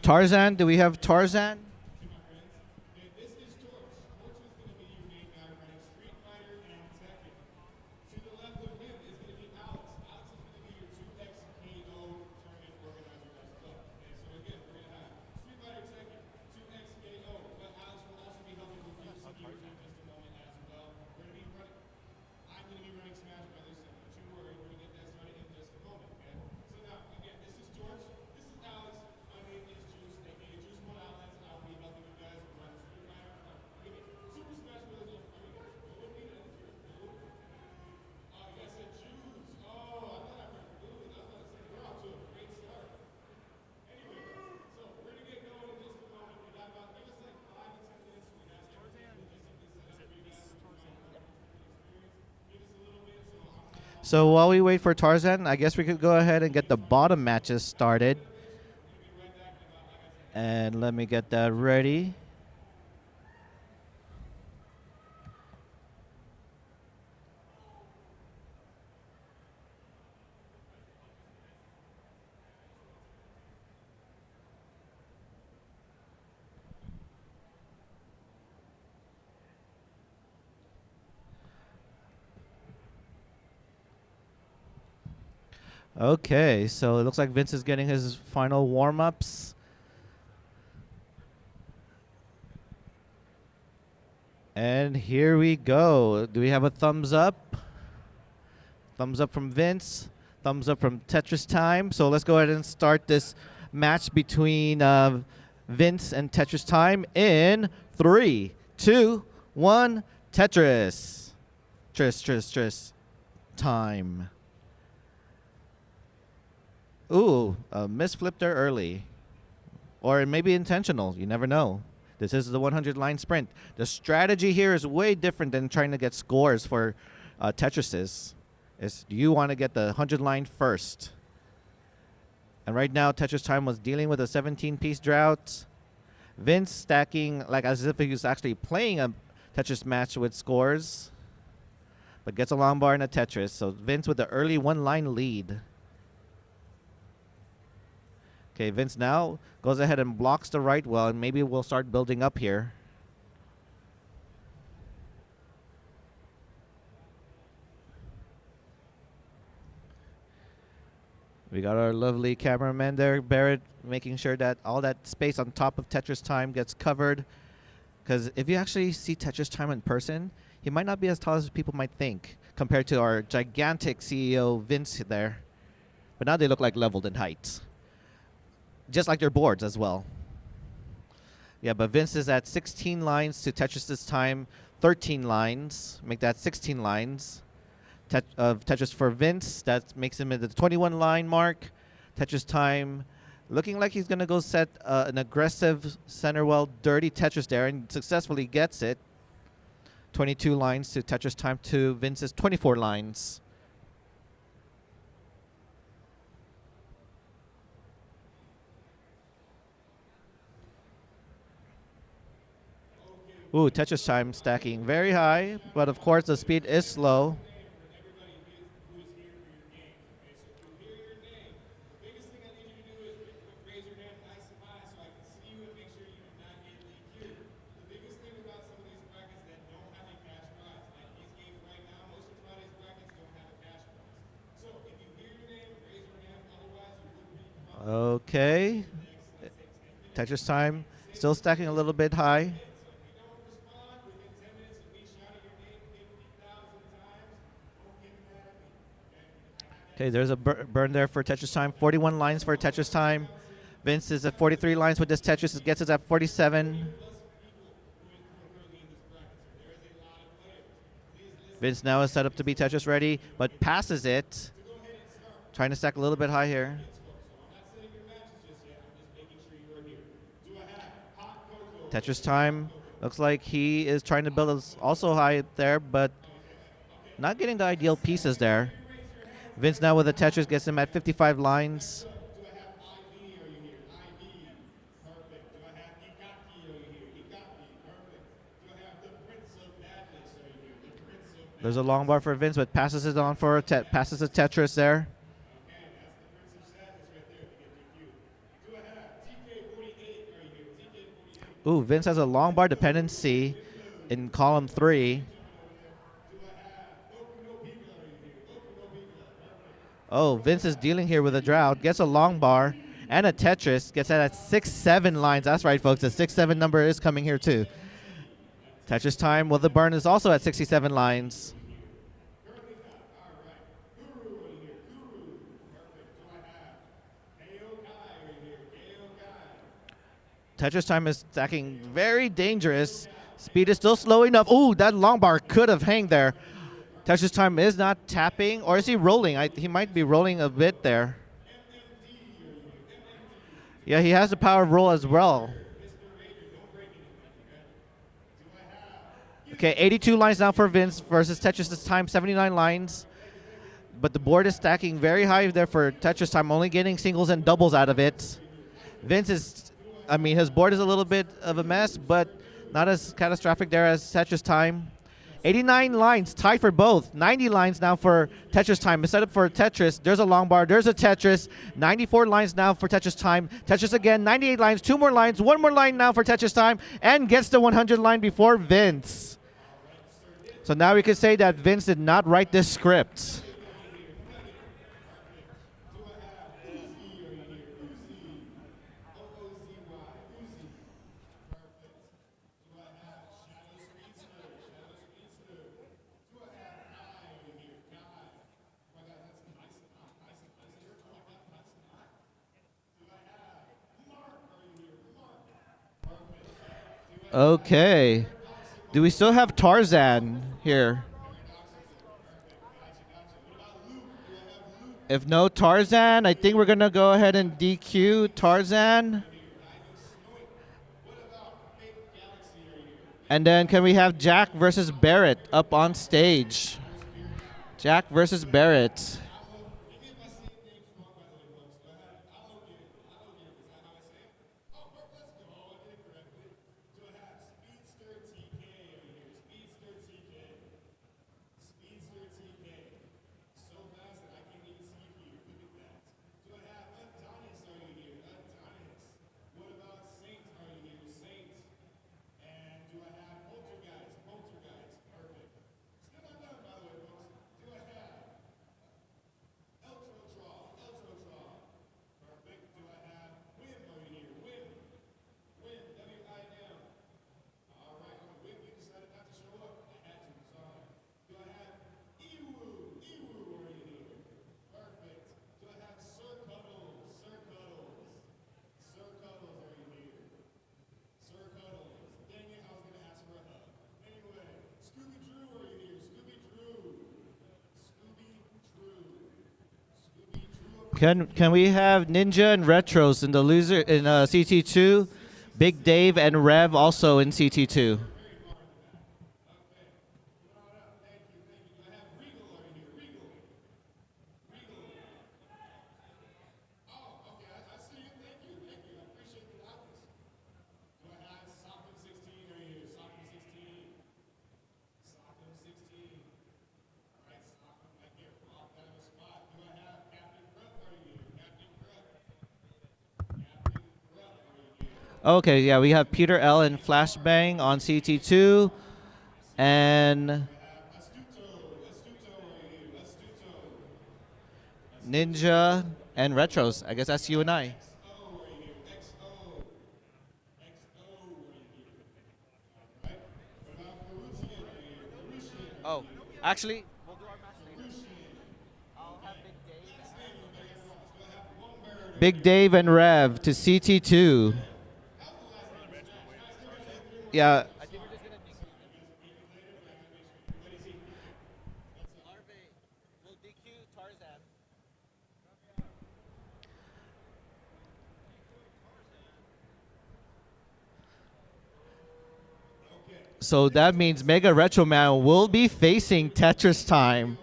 Tarzan, do we have Tarzan? So while we wait for Tarzan, I guess we could go ahead and get the bottom matches started. And let me get that ready. Okay, so it looks like Vince is getting his final warm-ups. And here we go. Do we have a thumbs up? Thumbs up from Vince. Thumbs up from Tetris Time. So let's go ahead and start this match between Vince and Tetris Time in 3, 2, 1, Tetris. Tris. Time. Ooh, misflipped there early. Or it may be intentional. You never know. This is the 100-line sprint. The strategy here is way different than trying to get scores for Tetrises. You want to get the 100-line first. And right now, Tetris Time was dealing with a 17-piece drought. Vince stacking like as if he was actually playing a Tetris match with scores. But gets a long bar and a Tetris. So Vince with the early one-line lead. Okay, Vince now goes ahead and blocks the right well, and maybe we'll start building up here. We got our lovely cameraman there, Barrett, making sure that all that space on top of Tetris Time gets covered. Because if you actually see Tetris Time in person, he might not be as tall as people might think, compared to our gigantic CEO, Vince, there. But now they look like leveled in height. Just like their boards as well. Yeah, but Vince is at 16 lines to Tetris' Time, 13 lines. Make that 16 lines. Tetris for Vince, that makes him at the 21-line mark. Tetris Time looking like he's going to go set an aggressive center well dirty Tetris there and successfully gets it. 22 lines to Tetris Time to Vince's 24 lines. Ooh, Tetris Time stacking very high, but of course the speed is slow. Okay. Tetris time. Still stacking a little bit high. Okay, there's a burn there for Tetris time. 41 lines for Tetris time. Vince is at 43 lines with this Tetris. It gets us at 47. Vince now is set up to be Tetris ready, but passes it. Trying to stack a little bit high here. Tetris time. Looks like he is trying to build us also high there, but not getting the ideal pieces there. Vince now with a Tetris gets him at 55 lines. There's a long bar for Vince, but passes it on for passes a Tetris there. Ooh, Vince has a long bar dependency in column 3. Oh, Vince is dealing here with a drought. Gets a long bar and a Tetris. Gets that at 6-7 lines. That's right, folks. The 6-7 number is coming here too. Tetris time. Well, the burn is also at 67 lines. Tetris time is stacking very dangerous. Speed is still slow enough. Ooh, that long bar could have hanged there. Tetris time is not tapping, or is he rolling? He might be rolling a bit there. Yeah, he has the power of roll as well. Okay, 82 lines now for Vince versus Tetris time, 79 lines. But the board is stacking very high there for Tetris time, only getting singles and doubles out of it. Vince is, I mean, his board is a little bit of a mess, but not as catastrophic there as Tetris time. 89 lines, tied for both. 90 lines now for Tetris time. It's set up for Tetris. There's a long bar. There's a Tetris. 94 lines now for Tetris time. Tetris again, 98 lines, 2 more lines, 1 more line now for Tetris time, and gets the 100 line before Vince. So now we can say that Vince did not write this script. Okay. Do we still have Tarzan here? If no Tarzan, I think we're going to go ahead and DQ Tarzan. And then can we have Jack versus Barrett up on stage? Jack versus Barrett. Can we have Ninja and Retros in the loser in CT2? Big Dave and Rev also in CT2. Okay, yeah, we have Peter L and Flashbang on CT2, and Ninja and Retros. I guess that's you and I. Oh, actually, Big Dave and Rev to CT2. Yeah. So that means Mega Retro Man will be facing Tetris time.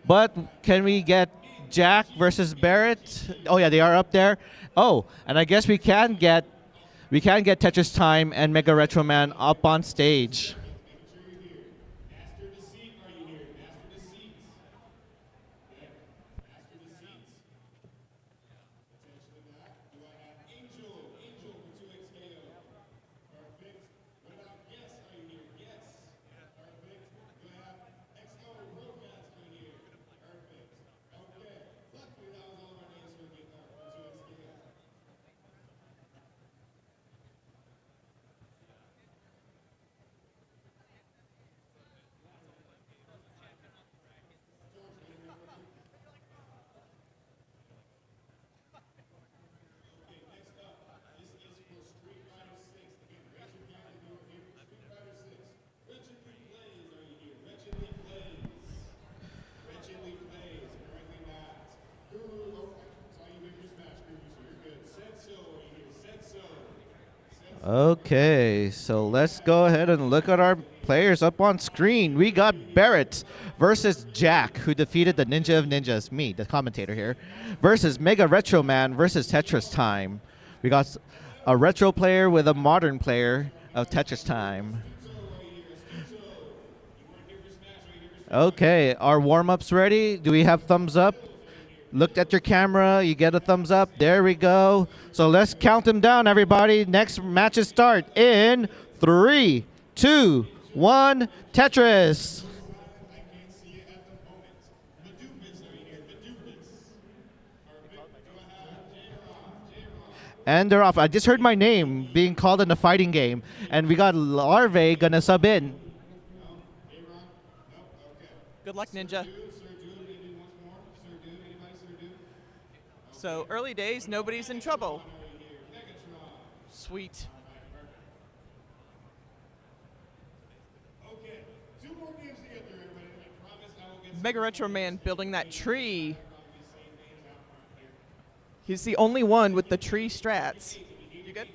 But can we get Jack versus Barrett? Oh yeah, they are up there. Oh, and I guess we can get Tetris time and Mega Retro Man up on stage. Master the seat, are you here? Master the seats. Okay. Master the seats. Attention to that. Do I have Angel? Angel for 2XKO. Perfect. What about Yes? Are you here? Yes. Perfect. Do I have XO Roadcast? Are you here? Perfect. Okay. Luckily, that was all of our names for 2XKO. Okay, next up, this is for Street Fighter 6. Again, raise your hand if you're here for Street Fighter 6. Wretchedly Plays, are you here? Wretchedly Plays. Wretchedly Plays, currently not. Guru, oh, I saw you make your smash, Guru, so you're good. Setso, are you here? Setso. Okay, so let's go ahead and look at our players up on screen. We got Barrett versus Jack, who defeated the Ninja of Ninjas, me, the commentator here, versus Mega Retro Man versus Tetris Time. We got a retro player with a modern player of Tetris Time. Okay, our warm-ups ready? Do we have thumbs up? Looked at your camera, you get a thumbs up. There we go. So let's count them down, everybody. Next matches start in 3, 2, 1, Tetris. I can't see it at the moment. Medumas, are you here? Medumas. Perfect. Do I have J-Rob? J-Rob. And they're off. I just heard my name being called in the fighting game. And we got Larvae gonna sub in. J-Rob? Nope, okay. Good luck, Ninja. Sir Dude, maybe once more. Sir Dude, anybody Sir Dude? So early days, nobody's in trouble. Are you here? Megatron. Sweet. Okay, two more games together, everybody. I promise I will get Mega Retro Man building that tree. He's the only one with the tree strats. You good?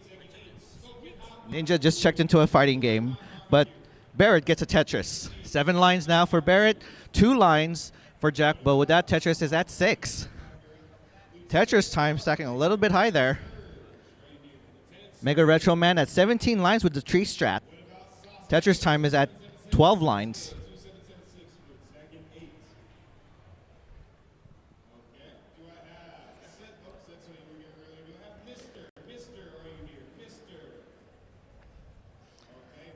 Ninja just checked into a fighting game. But Barrett gets a Tetris. 7 lines now for Barrett, 2 lines for Jack. But with that, Tetris is at 6. Tetris time stacking a little bit high there. Mega Retro Man at 17 lines with the tree strat. Tetris time is at 12 lines.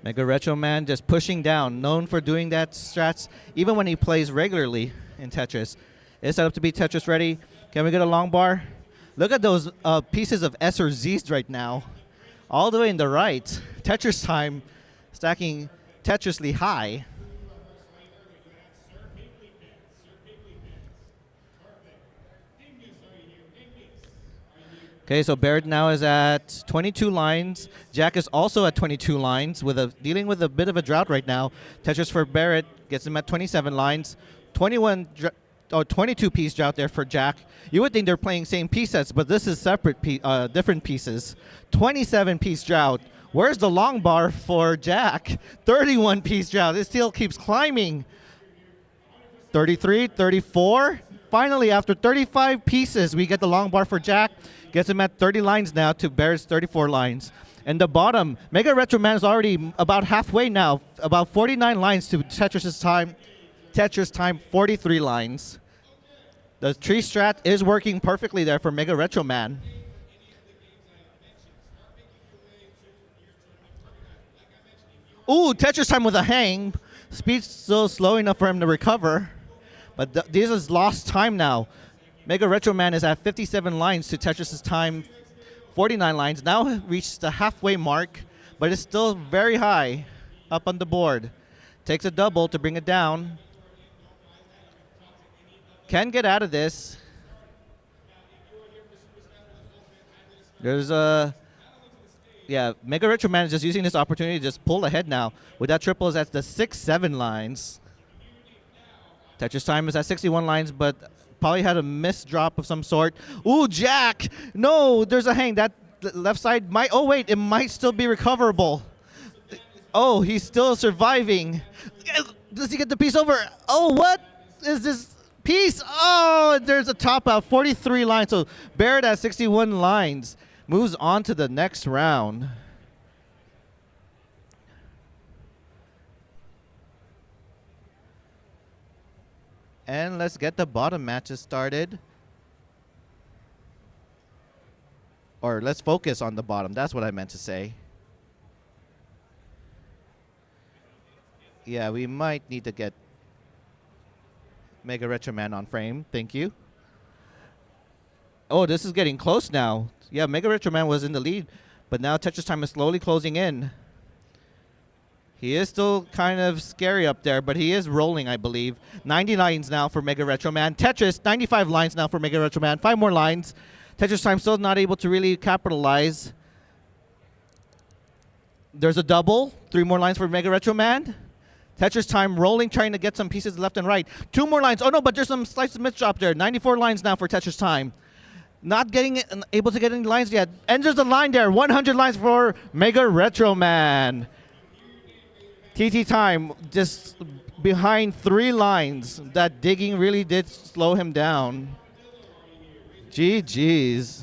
Mega Retro Man just pushing down, known for doing that strats even when he plays regularly in Tetris. It's set up to be Tetris ready. Can we get a long bar? Look at those pieces of S or Z's right now. All the way in the right. Tetris time stacking Tetrisly high. Okay, so Barrett now is at 22 lines. Jack is also at 22 lines, dealing with a bit of a drought right now. Tetris for Barrett gets him at 27 lines. 22 piece drought there for Jack. You would think they're playing same piece sets, but this is separate, different pieces. 27 piece drought. Where's the long bar for Jack? 31 piece drought. It still keeps climbing. 33, 34. Finally, after 35 pieces, we get the long bar for Jack. Gets him at 30 lines now to Barrett's 34 lines. And the bottom, Mega Retro Man is already about halfway now, about 49 lines to Tetris's time. Tetris time, 43 lines. The tree strat is working perfectly there for Mega Retro Man. Ooh, Tetris time with a hang. Speed's still slow enough for him to recover. But this is lost time now. Mega Retro Man is at 57 lines to Tetris's time, 49 lines. Now reached the halfway mark, but it's still very high up on the board. Takes a double to bring it down. Can get out of this. There's a... Yeah, Mega Retro Man is just using this opportunity to just pull ahead now. With that triple is at the 6-7 lines. Tetris time is at 61 lines, but probably had a missed drop of some sort. Ooh, Jack! No, there's a hang. That left side might... Oh, wait, it might still be recoverable. Oh, he's still surviving. Does he get the piece over? Oh, what is this piece? Oh, there's a top out, 43 lines. So Barrett at 61 lines moves on to the next round. And let's get the bottom matches started. Or let's focus on the bottom. That's what I meant to say. Yeah, we might need to get Mega Retro Man on frame. Thank you. Oh, this is getting close now. Yeah, Mega Retro Man was in the lead, but now Tetris time is slowly closing in. He is still kind of scary up there, but he is rolling, I believe. 90 lines now for Mega Retro Man. Tetris, 95 lines now for Mega Retro Man. 5 more lines. Tetris time still not able to really capitalize. There's a double. 3 more lines for Mega Retro Man. Tetris time rolling, trying to get some pieces left and right. 2 more lines. Oh, no, but there's some slight miss drop there. 94 lines now for Tetris time. Not getting it, able to get any lines yet. And there's a line there. 100 lines for Mega Retro Man. TT time just behind 3 lines. That digging really did slow him down. GG's.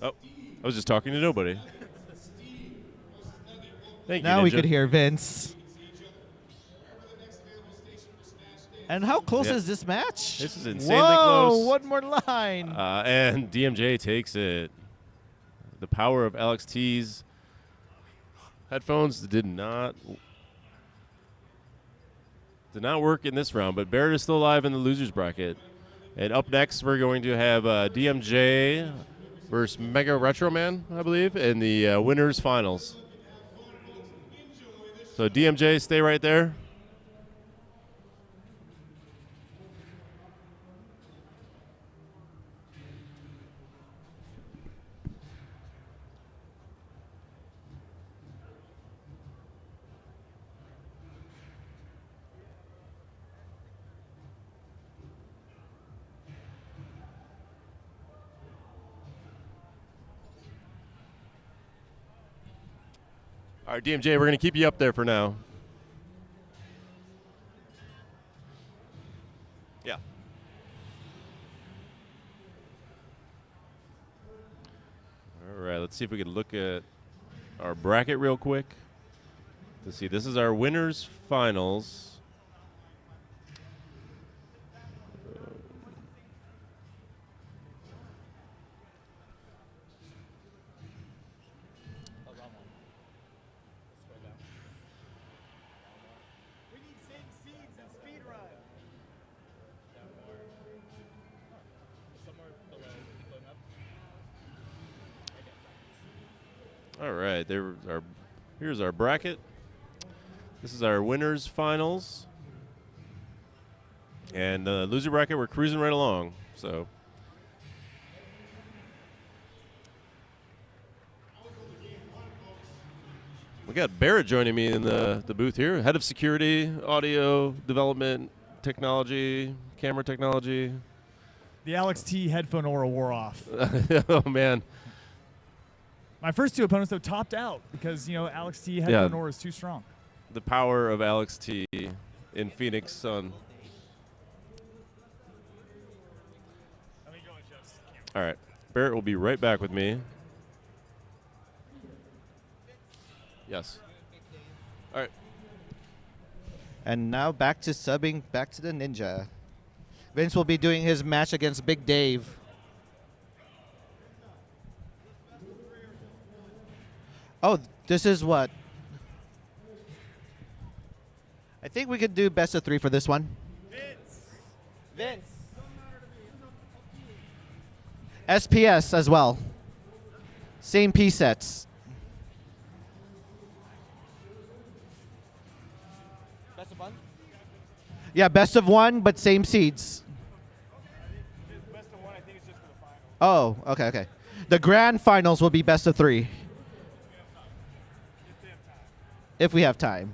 Oh, I was just talking to nobody. Thank you, Now we Ninja. could hear Vince. And how close Yeah. is this match? This is insanely Whoa, close. one more line. And DMJ takes it. The power of Alex T's headphones did not work in this round, but Barrett is still alive in the losers bracket. And up next, we're going to have DMJ versus Mega Retro Man, I believe, in the winners finals. So DMJ, stay right there. All right, DMJ, we're going to keep you up there for now. Yeah. All right, let's see if we can look at our bracket real quick. Let's see, this is our winners finals. We need same seeds and speed run. All right, here's our bracket. This is our winners finals. And the loser bracket, we're cruising right along. So we got Barrett joining me in the booth here, head of security, audio development, technology, camera technology. The Alex T headphone aura wore off. Oh man. My first two opponents though topped out because Alex T headphone aura is too strong. The power of Alex T in Phoenix Sun. All right, Barrett will be right back with me. Yes. All right. And now back to subbing, back to the Ninja. Vince will be doing his match against Big Dave. Oh, this is what? I think we could do best of 3 for this one. Vince. SPS as well. Same piece sets. Best of 1? Yeah, best of 1, but same seeds. Best of 1, I think, is just for the final. Oh, okay. The grand finals will be best of 3. If we have time.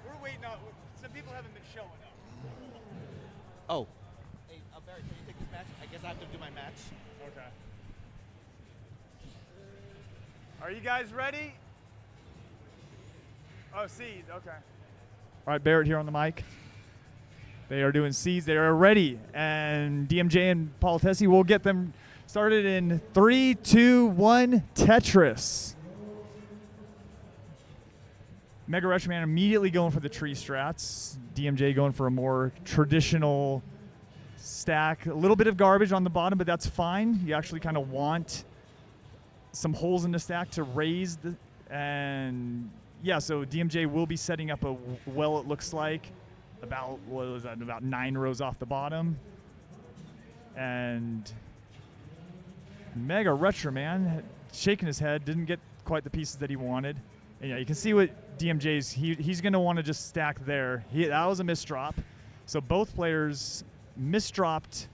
We're waiting on. Some people haven't been showing up. Oh. Hey, Barrett, can you take this match? I guess I have to do my match. Okay. Are you guys ready? Oh, seeds. Okay. All right, Barrett here on the mic. They are doing seeds. They are ready, and DMJ and Paul Tessie will get them started in 3, 2, 1. Tetris. Mega Retro Man immediately going for the tree strats. DMJ going for a more traditional stack. A little bit of garbage on the bottom, but that's fine. You actually kind of want some holes in the stack to raise the, and yeah, so DMJ will be setting up a well, it looks like, about, what was that, about 9 rows off the bottom. And Mega Retro Man shaking his head, didn't get quite the pieces that he wanted. And yeah, you can see what DMJ's, he's going to want to just stack there. That was a misdrop. So both players misdropped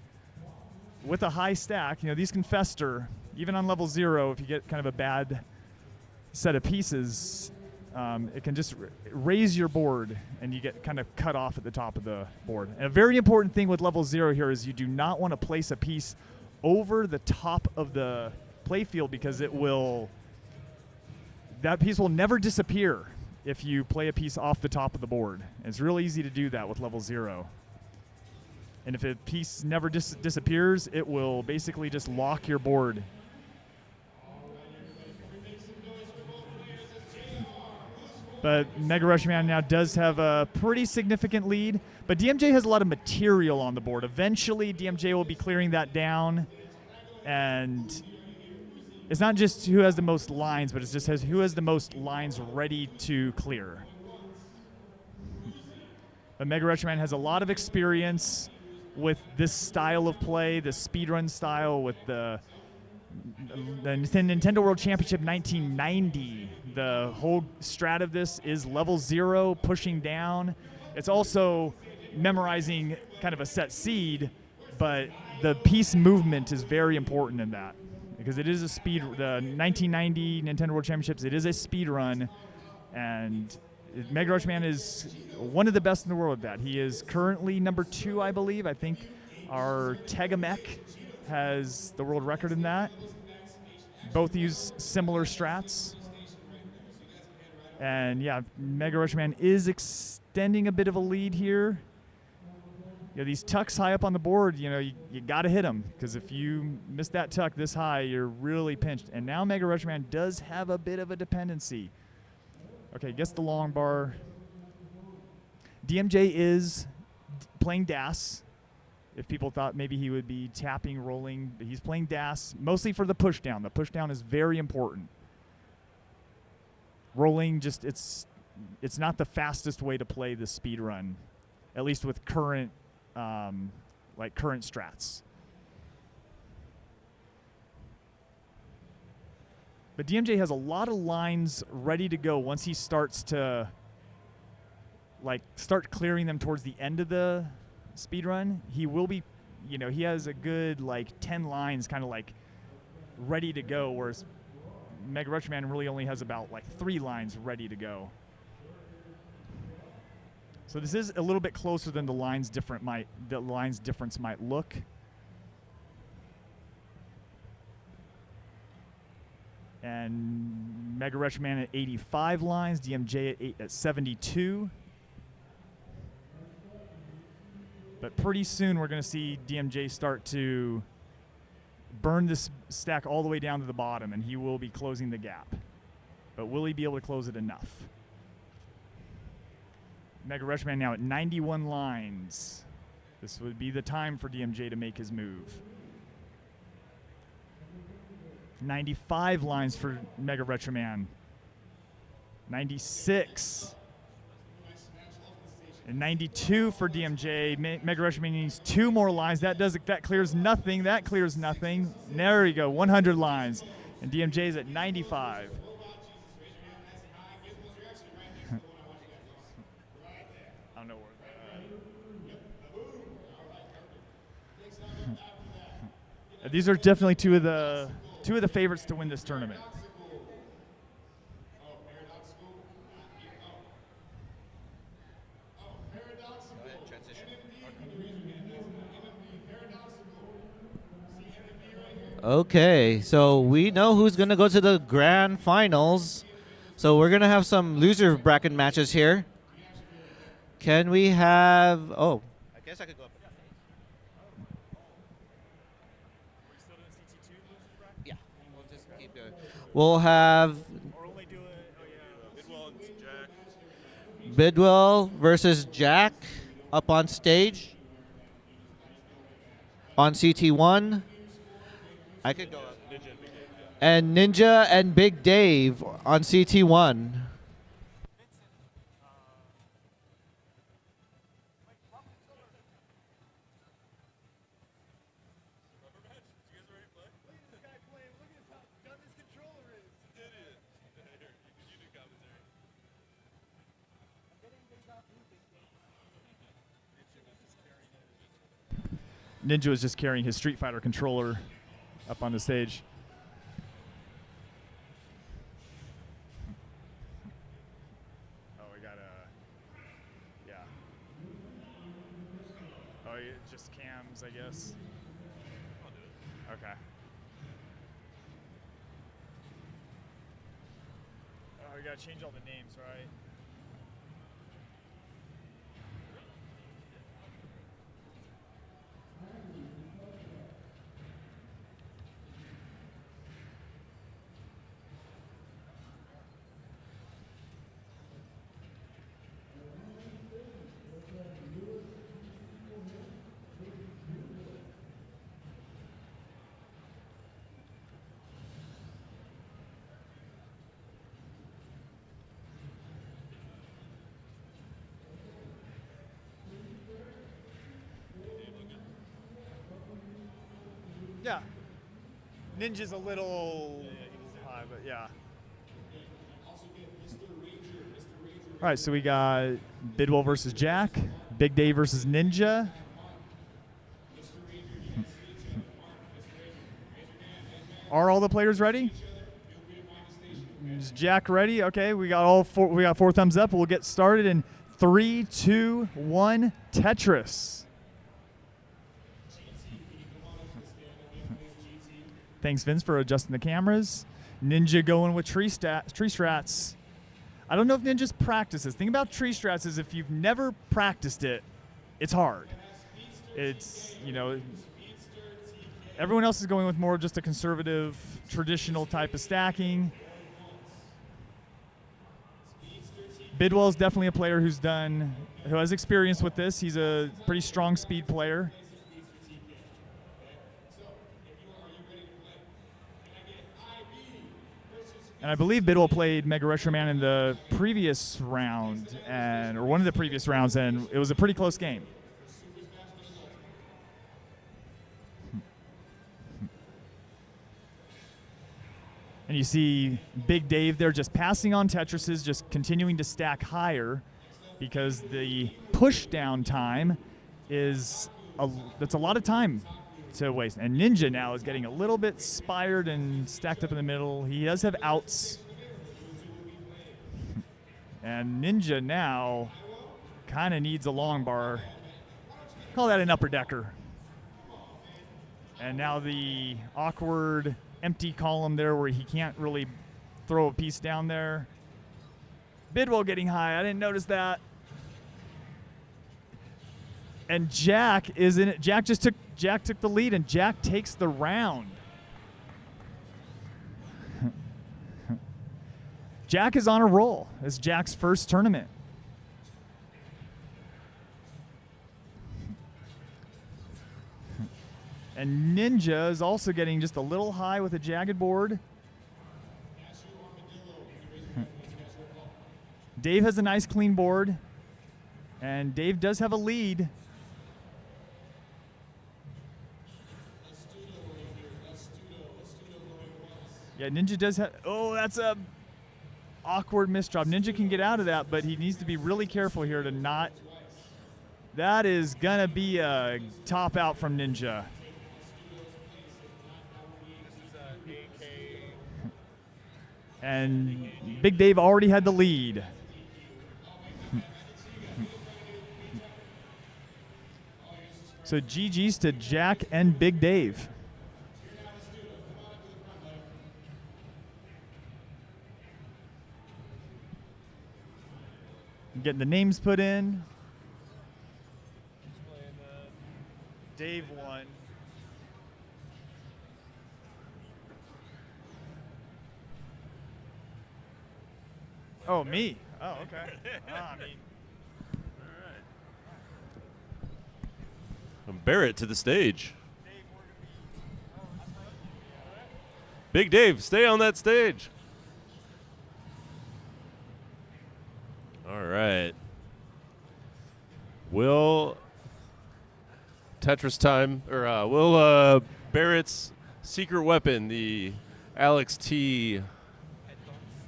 with a high stack. These can fester. Even on level 0, if you get kind of a bad set of pieces, it can just raise your board and you get kind of cut off at the top of the board. And a very important thing with level 0 here is you do not want to place a piece over the top of the playfield because that piece will never disappear if you play a piece off the top of the board. And it's real easy to do that with level 0. And if a piece never disappears, it will basically just lock your board But Mega Rushman now does have a pretty significant lead. But DMJ has a lot of material on the board. Eventually, DMJ will be clearing that down. And it's not just who has the most lines, but it just says who has the most lines ready to clear. But Mega Rushman has a lot of experience with this style of play, the speedrun style, with the Nintendo World Championship 1990. The whole strat of this is level 0, pushing down. It's also memorizing kind of a set seed, but the piece movement is very important in that because it is a speed. The 1990 Nintendo World Championships, it is a speed run, and Mega Rushman is one of the best in the world at that. He is currently number 2, I believe. I think our Tegamek has the world record in that. Both use similar strats. And yeah, Mega Rushman is extending a bit of a lead here. You know, these tucks high up on the board, you know, you got to hit them because if you miss that tuck this high, you're really pinched. And now Mega Rushman does have a bit of a dependency. Okay, gets the long bar. DMJ is playing DAS. If people thought maybe he would be tapping, rolling, but he's playing DAS mostly for the push down. The push down is very important. Rolling, just it's not the fastest way to play the speed run, at least with current current strats. But DMJ has a lot of lines ready to go once he starts to start clearing them towards the end of the speed run. He will be, you know, he has a good 10 lines kind of ready to go, whereas Mega Rushman really only has about 3 lines ready to go. So this is a little bit closer than the lines difference might look. And Mega Rushman at 85 lines, DMJ at 72. But pretty soon we're going to see DMJ start to burn this stack all the way down to the bottom, and he will be closing the gap. But will he be able to close it enough? Mega Rushman now at 91 lines. This would be the time for DMJ to make his move. 95 lines for Mega Retroman. 96. And 92 for DMJ. Mega Rushman needs 2 more lines. That clears nothing. That clears nothing. There you go, 100 lines. And DMJ is at 95. I don't know where that. These are definitely two of the favorites to win this tournament. Okay, so we know who's going to go to the grand finals. So we're going to have some loser bracket matches here. Can we have... Oh, I guess I could go up. Yeah, we'll just keep going. We'll have Bidwell versus Jack up on stage on CT1. I could go up. And Ninja and Big Dave on CT1. Ninja was just carrying his Street Fighter controller up on the stage. Oh, we got yeah. Oh, just cams, I guess. I'll do it. Okay. Oh, we gotta change all the names, right? Ninja's a little high, but yeah. All right, so we got Bidwell versus Jack, Big Dave versus Ninja. Are all the players ready? Is Jack ready? Okay, we got all four. We got 4 thumbs up. We'll get started in 3, 2, 1. Tetris. Thanks, Vince, for adjusting the cameras. Ninja going with tree strats. I don't know if Ninja's practices. Thing about tree strats is if you've never practiced it, it's hard. It's, you know, everyone else is going with more of just a conservative, traditional type of stacking. Bidwell is definitely a player who has experience with this. He's a pretty strong speed player. And I believe Bidwell played Mega Retro Man in the previous round, or one of the previous rounds, and it was a pretty close game. And you see Big Dave there just passing on Tetrises, just continuing to stack higher because the push down time that's a lot of time to waste. And Ninja now is getting a little bit spired and stacked up in the middle. He does have outs. And Ninja now kind of needs a long bar. Call that an upper decker. And now the awkward empty column there where he can't really throw a piece down there. Bidwell getting high. I didn't notice that. And Jack is in it. Jack took the lead, and Jack takes the round. Jack is on a roll. It's Jack's first tournament. And Ninja is also getting just a little high with a jagged board. Dave has a nice clean board. And Dave does have a lead. Yeah, Ninja does have, oh, that's a awkward misdrop. Ninja can get out of that, but he needs to be really careful here to not. That is gonna be a top out from Ninja. And Big Dave already had the lead. So GG's to Jack and Big Dave. Getting the names put in. Dave won. Oh, me. Oh, okay. I mean. And Barrett to the stage. Big Dave, stay on that stage. All right. Will Tetris time, or will Barrett's secret weapon, the Alex T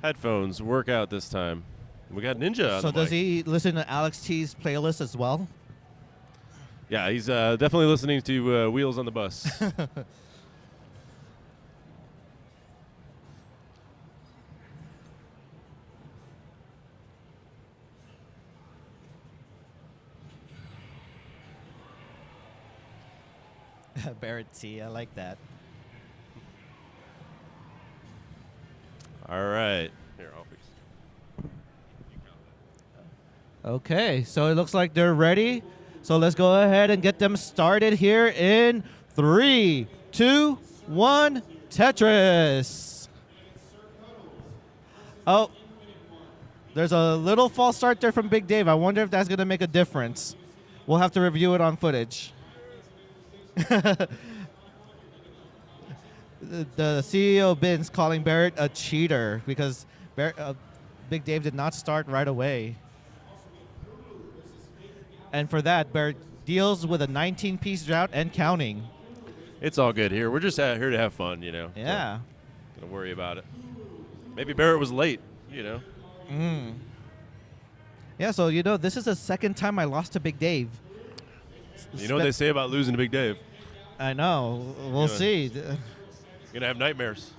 headphones, work out this time? We got Ninja on So the does mic. he listen to Alex T's playlist as well? Yeah, he's definitely listening to Wheels on the Bus. Barrett T, I like that. All right. Here, I'll fix it. Okay, so it looks like they're ready. So let's go ahead and get them started here in 3, 2, 1, Tetris. Oh, there's a little false start there from Big Dave. I wonder if that's going to make a difference. We'll have to review it on footage. The CEO Bin's calling Barrett a cheater because Big Dave did not start right away. And for that, Barrett deals with a 19-piece drought and counting. It's all good here. We're just here to have fun, you know. Yeah. So, don't worry about it. Maybe Barrett was late, you know. Yeah, so, this is the second time I lost to Big Dave. You know what they say about losing to Big Dave? I know. We'll Yeah. see. You're going to have nightmares.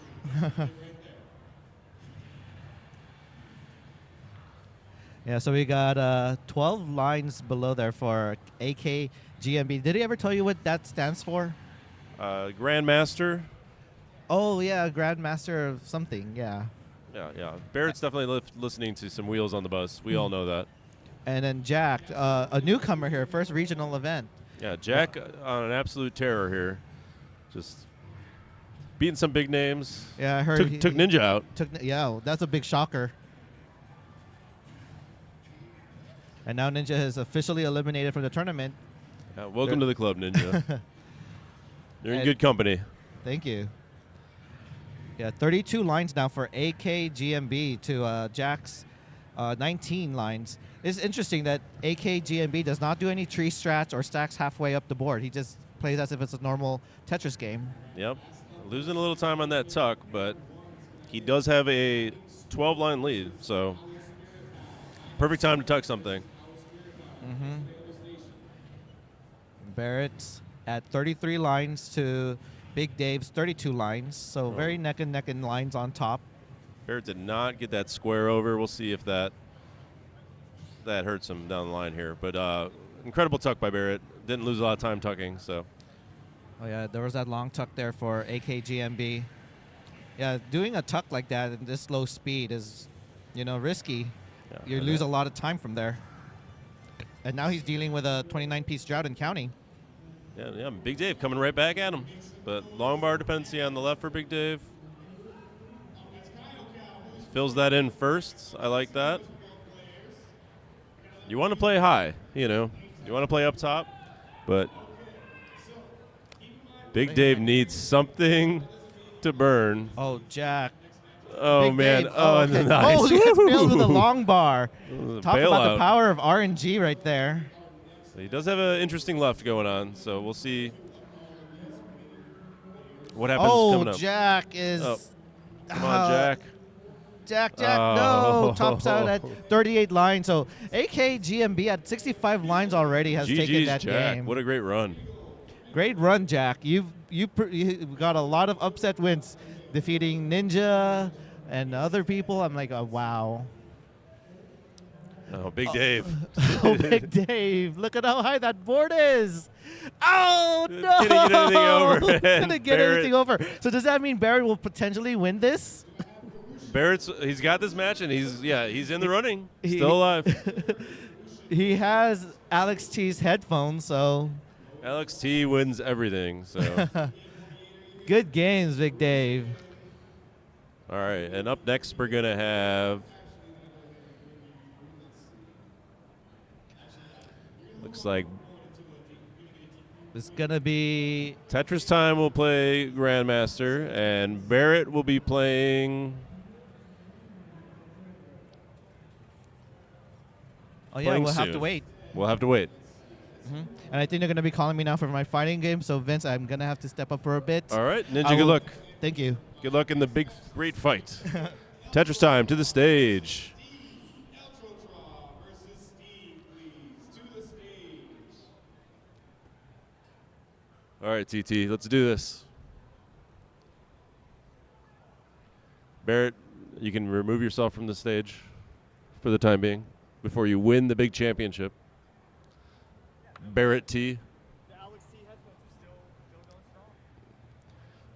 Yeah, so we got 12 lines below there for AKGMB. Did he ever tell you what that stands for? Grandmaster. Oh, yeah, Grandmaster of something, yeah. Yeah. Barrett's definitely listening to some wheels on the bus. We all know that. And then Jack, a newcomer here, first regional event. Yeah, Jack on an absolute terror here. Just beating some big names. Yeah, I heard Took Ninja out. Yeah, that's a big shocker. And now Ninja is officially eliminated from the tournament. Welcome to the club, Ninja. You're in good company. Thank you. Yeah, 32 lines now for AKGMB to Jack's 19 lines. It's interesting that AKGMB does not do any tree strats or stacks halfway up the board. He just plays as if it's a normal Tetris game. Yep. Losing a little time on that tuck, but he does have a 12-line lead, so perfect time to tuck something. Barrett at 33 lines to Big Dave's 32 lines, so very neck and neck in lines on top. Barrett did not get that square over. We'll see if that hurts him down the line here. But incredible tuck by Barrett. Didn't lose a lot of time tucking. So. Oh yeah, there was that long tuck there for AKGMB. Yeah, doing a tuck like that at this low speed is, risky. Yeah, you lose a lot of time from there. And now he's dealing with a 29-piece drought and counting. Yeah, Big Dave coming right back at him. But long bar dependency on the left for Big Dave. Fills that in first. I like that. You want to play high, You want to play up top. But Big Dave needs something to burn. Oh, Jack. Oh, Big man. Dave. Oh, Okay. nice. Oh, he gets nailed with a long bar. Talk about Bailout. the power of RNG right there. So he does have an interesting left going on, so we'll see what happens coming up. Jack is... Oh. Come on, Jack. Jack, no. Tops out at 38 lines. So AKGMB at 65 lines already has taken that Jack. game. What a great run. Great run, Jack. You've got a lot of upset wins, defeating Ninja and other people. I'm like, oh, wow. Oh, Big Dave. Oh, Big Dave. Look at how high that board is. Oh, no. Didn't get anything over. Didn't get anything over. So does that mean Barrett will potentially win this? He's got this match, and he's in the running. Still alive. He has Alex T's headphones, so... Alex T wins everything, so... Good games, Big Dave. All right, and up next we're going to have... Looks like... It's going to be... Tetris Time will play Grandmaster, and Barrett will be playing... Oh, yeah, we'll have to wait. We'll have to wait. And I think they're going to be calling me now for my fighting game, so Vince, I'm going to have to step up for a bit. All right, Ninja, good luck. Thank you. Good luck in the big, great fight. Tetris Time to the stage. All right, TT, let's do this. Barrett, you can remove yourself from the stage for the time being before you win the big championship. Barrett T.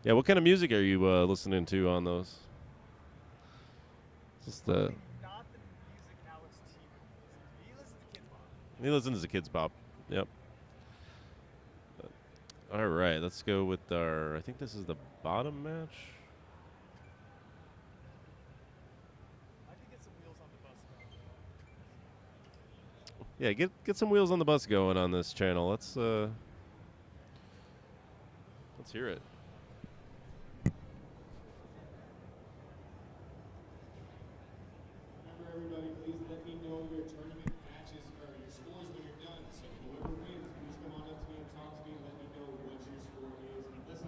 Yeah, what kind of music are you listening to on those? Just Not the music Alex T. He listens to Kids Bop. he listens to Kids Bop. Yep. All right, let's go with our. I think this is the bottom match. I can get some wheels on the bus. Yeah, get some wheels on the bus going on this channel. Let's hear it. Remember, everybody, please let me know your tournament matches or your scores when you're done. So whoever wins, please come on up to me and talk to me and let me know what your score is. And this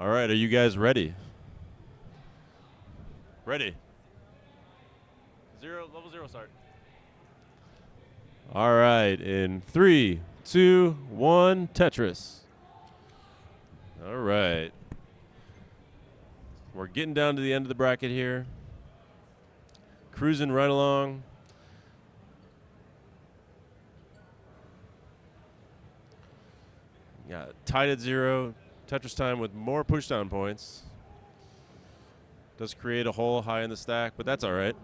All right, are you guys ready? Ready. Level 0 start. All right, in 3, 2, 1, Tetris. All right. We're getting down to the end of the bracket here. Cruising right along. Yeah, tied at 0. Tetris time with more pushdown points. Does create a hole high in the stack, but that's all right.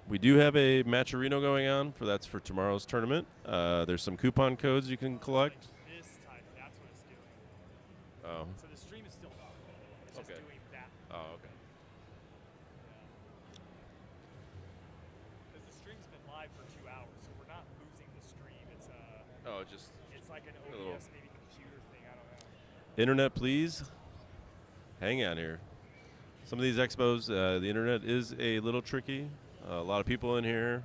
We do have a Matcherino going on that's for tomorrow's tournament. There's some coupon codes you can collect. This time, that's what it's doing. Oh. So the stream is still up. It's Okay. just doing that. Oh, okay. Because the stream's been live for 2 hours, so we're not losing the stream. It's it's like an a little OBS maybe computer thing. I don't know. Internet, please. Hang on here. Some of these expos, the internet is a little tricky. A lot of people in here.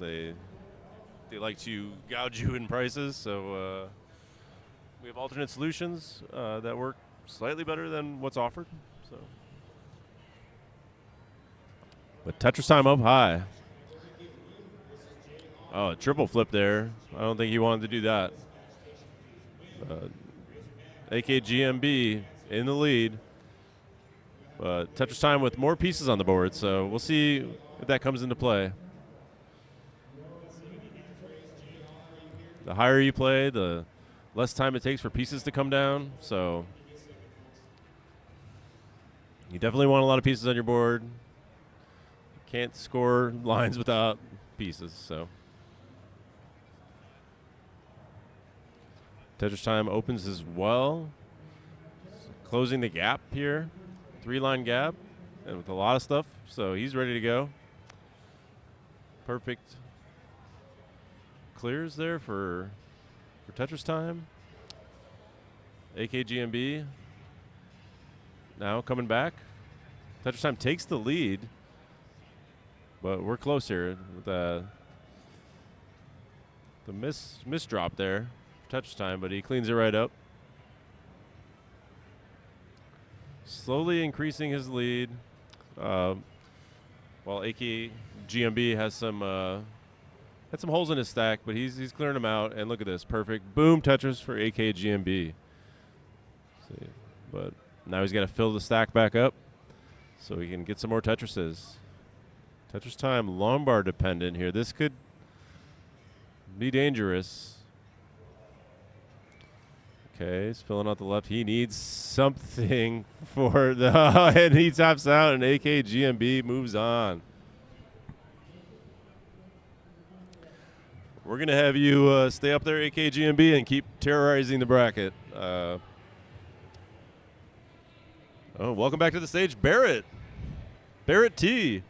They like to gouge you in prices, so we have alternate solutions that work slightly better than what's offered. So, but Tetris time up high. Oh, a triple flip there. I don't think he wanted to do that. AKGMB in the lead. Tetris time with more pieces on the board, so we'll see if that comes into play. The higher you play, the less time it takes for pieces to come down, so you definitely want a lot of pieces on your board. Can't score lines without pieces, so. Tetris time opens as well. Closing the gap here. 3-line gap and with a lot of stuff, so he's ready to go. Perfect clears there for Tetris time. AKGMB now coming back. Tetris time takes the lead, but we're close here with the miss drop there for Tetris time, but he cleans it right up. Slowly increasing his lead, while AKGMB has some holes in his stack, but he's clearing them out. And look at this, perfect boom Tetris for AKGMB. See, but now he's got to fill the stack back up so he can get some more Tetrises. Tetris time Lombard dependent here. This could be dangerous. Okay, he's filling out the left. He needs something for the and he taps out, and AKGMB moves on. We're going to have you stay up there, AKGMB, and keep terrorizing the bracket. Welcome back to the stage, Barrett. Barrett T.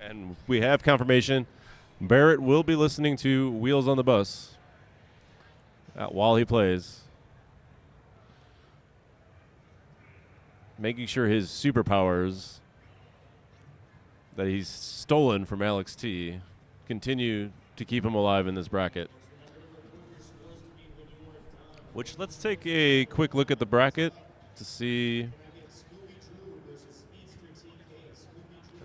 And we have confirmation. Barrett will be listening to Wheels on the Bus while he plays. Making sure his superpowers that he's stolen from Alex T continue to keep him alive in this bracket. Which, let's take a quick look at the bracket to see.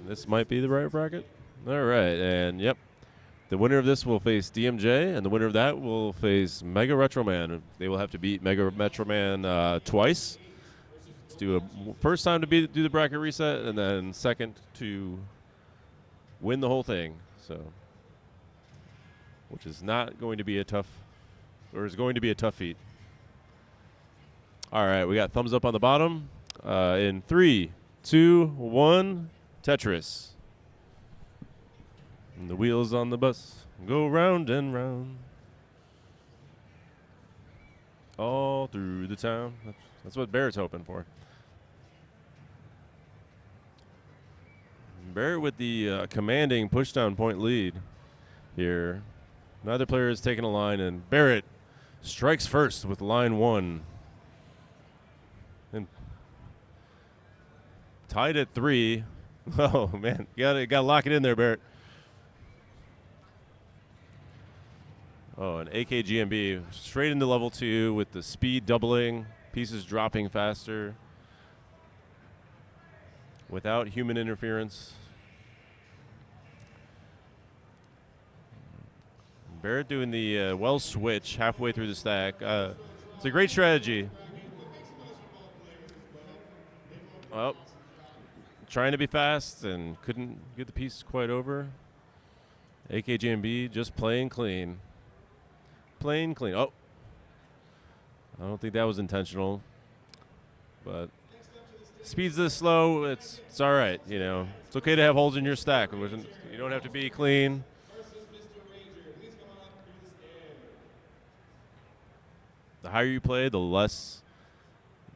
This might be the right bracket. All right, and yep. The winner of this will face DMJ, and the winner of that will face Mega Retro Man. They will have to beat Mega Retro Man twice. Let's do a first time to do the bracket reset, and then second to win the whole thing. So, which is not going to be a tough, or is going to be a tough feat. All right, we got thumbs up on the bottom. In 3, 2, 1, Tetris. And the wheels on the bus go round and round. All through the town. That's what Barrett's hoping for. Barrett with the commanding pushdown point lead here. Neither player has taken a line, and Barrett strikes first with line 1. And tied at 3. Oh, man. You gotta lock it in there, Barrett. Oh, and AKGMB straight into level 2 with the speed doubling, pieces dropping faster without human interference. Barrett doing the well switch halfway through the stack. It's a great strategy. Well, trying to be fast and couldn't get the piece quite over. AKGMB just playing clean. Playing clean. Oh, I don't think that was intentional, but speed's this slow. It's all right. You know, it's okay to have holes in your stack. You don't have to be clean. The higher you play, the less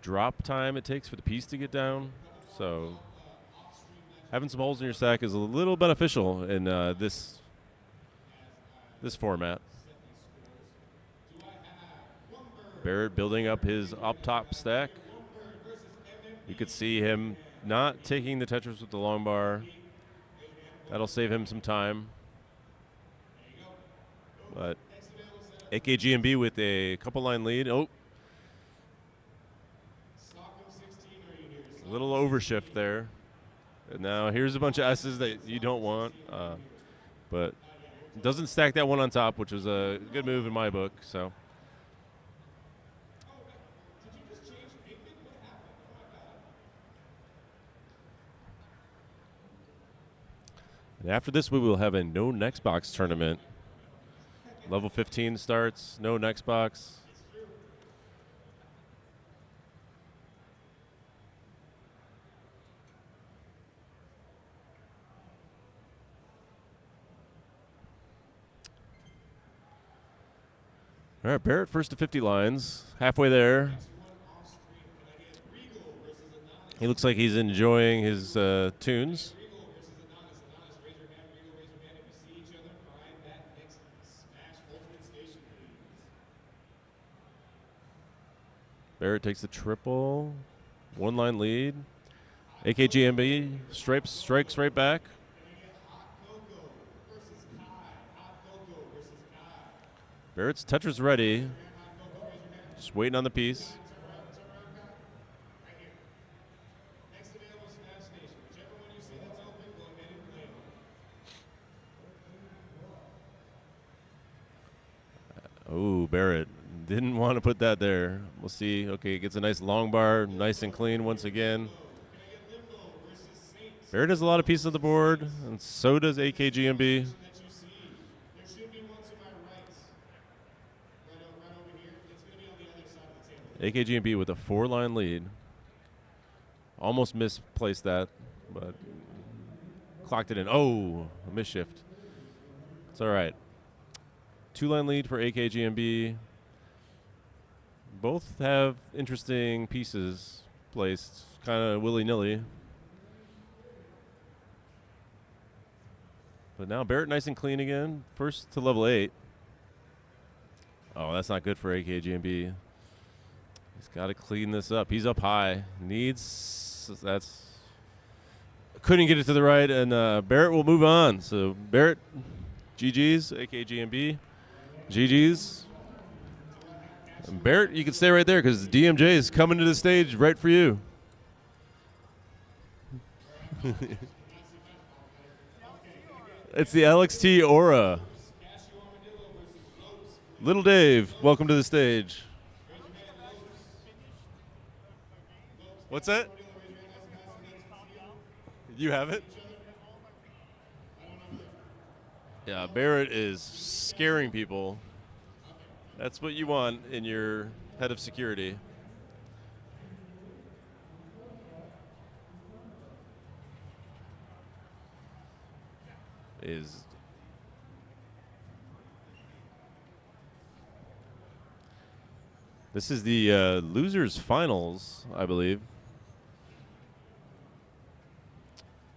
drop time it takes for the piece to get down. So having some holes in your stack is a little beneficial in this format. Barrett building up his up top stack. You could see him not taking the Tetris with the long bar. That'll save him some time. But AKGMB with a couple line lead. Oh. A little overshift there. And now here's a bunch of S's that you don't want. But doesn't stack that one on top, which was a good move in my book. So. And after this, we will have a no next box tournament. Level 15 starts, no next box. All right, Barrett first to 50 lines, halfway there. He looks like he's enjoying his tunes. Barrett takes the triple, 1 line lead. AKGMB strikes right back. Barrett's Tetris ready. Just waiting on the piece. Oh, Barrett didn't want to put that there. We'll see. Okay, gets a nice long bar, nice and clean once again. Barrett has a lot of pieces of the board, and so does AKGMB. AKGMB with a 4-line lead. Almost misplaced that, but clocked it in. Oh, a misshift. It's all right. 2-line lead for AKGMB. Both have interesting pieces placed kind of willy-nilly. But now Barrett nice and clean again. First to level 8. Oh, that's not good for AKGMB. He's got to clean this up. He's up high. Couldn't get it to the right, and Barrett will move on. So Barrett, GG's, AKGMB, GG's. And Barrett, you can stay right there because DMJ is coming to the stage right for you. It's the LXT Aura. Little Dave, welcome to the stage. What's that? You have it? Yeah, Barrett is scaring people. That's what you want in your head of security. is this is the losers finals, I believe.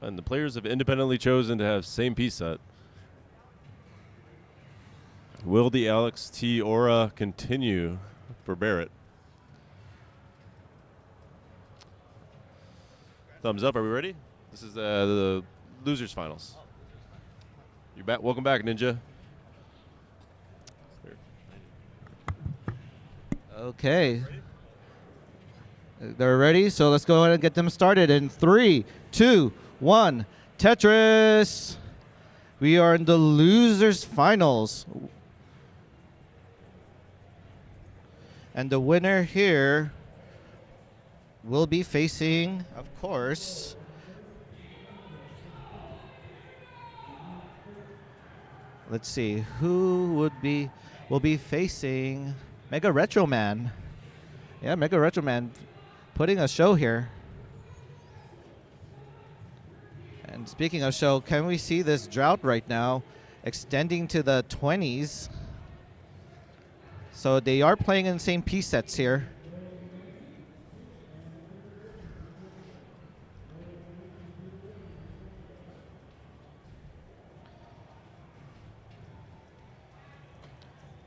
And the players have independently chosen to have same piece set. Will the Alex T aura continue for Barrett? Thumbs up. Are we ready? This is the losers finals. You back? Welcome back, Ninja. Okay. They're ready, so let's go ahead and get them started in 3, 2, 1. Tetris. We are in the losers finals. And the winner here will be facing, of course, let's see, who will be facing Mega Retro Man. Yeah, Mega Retro Man putting a show here. And speaking of show, can we see this drought right now extending to the 20s? So they are playing in the same piece sets here.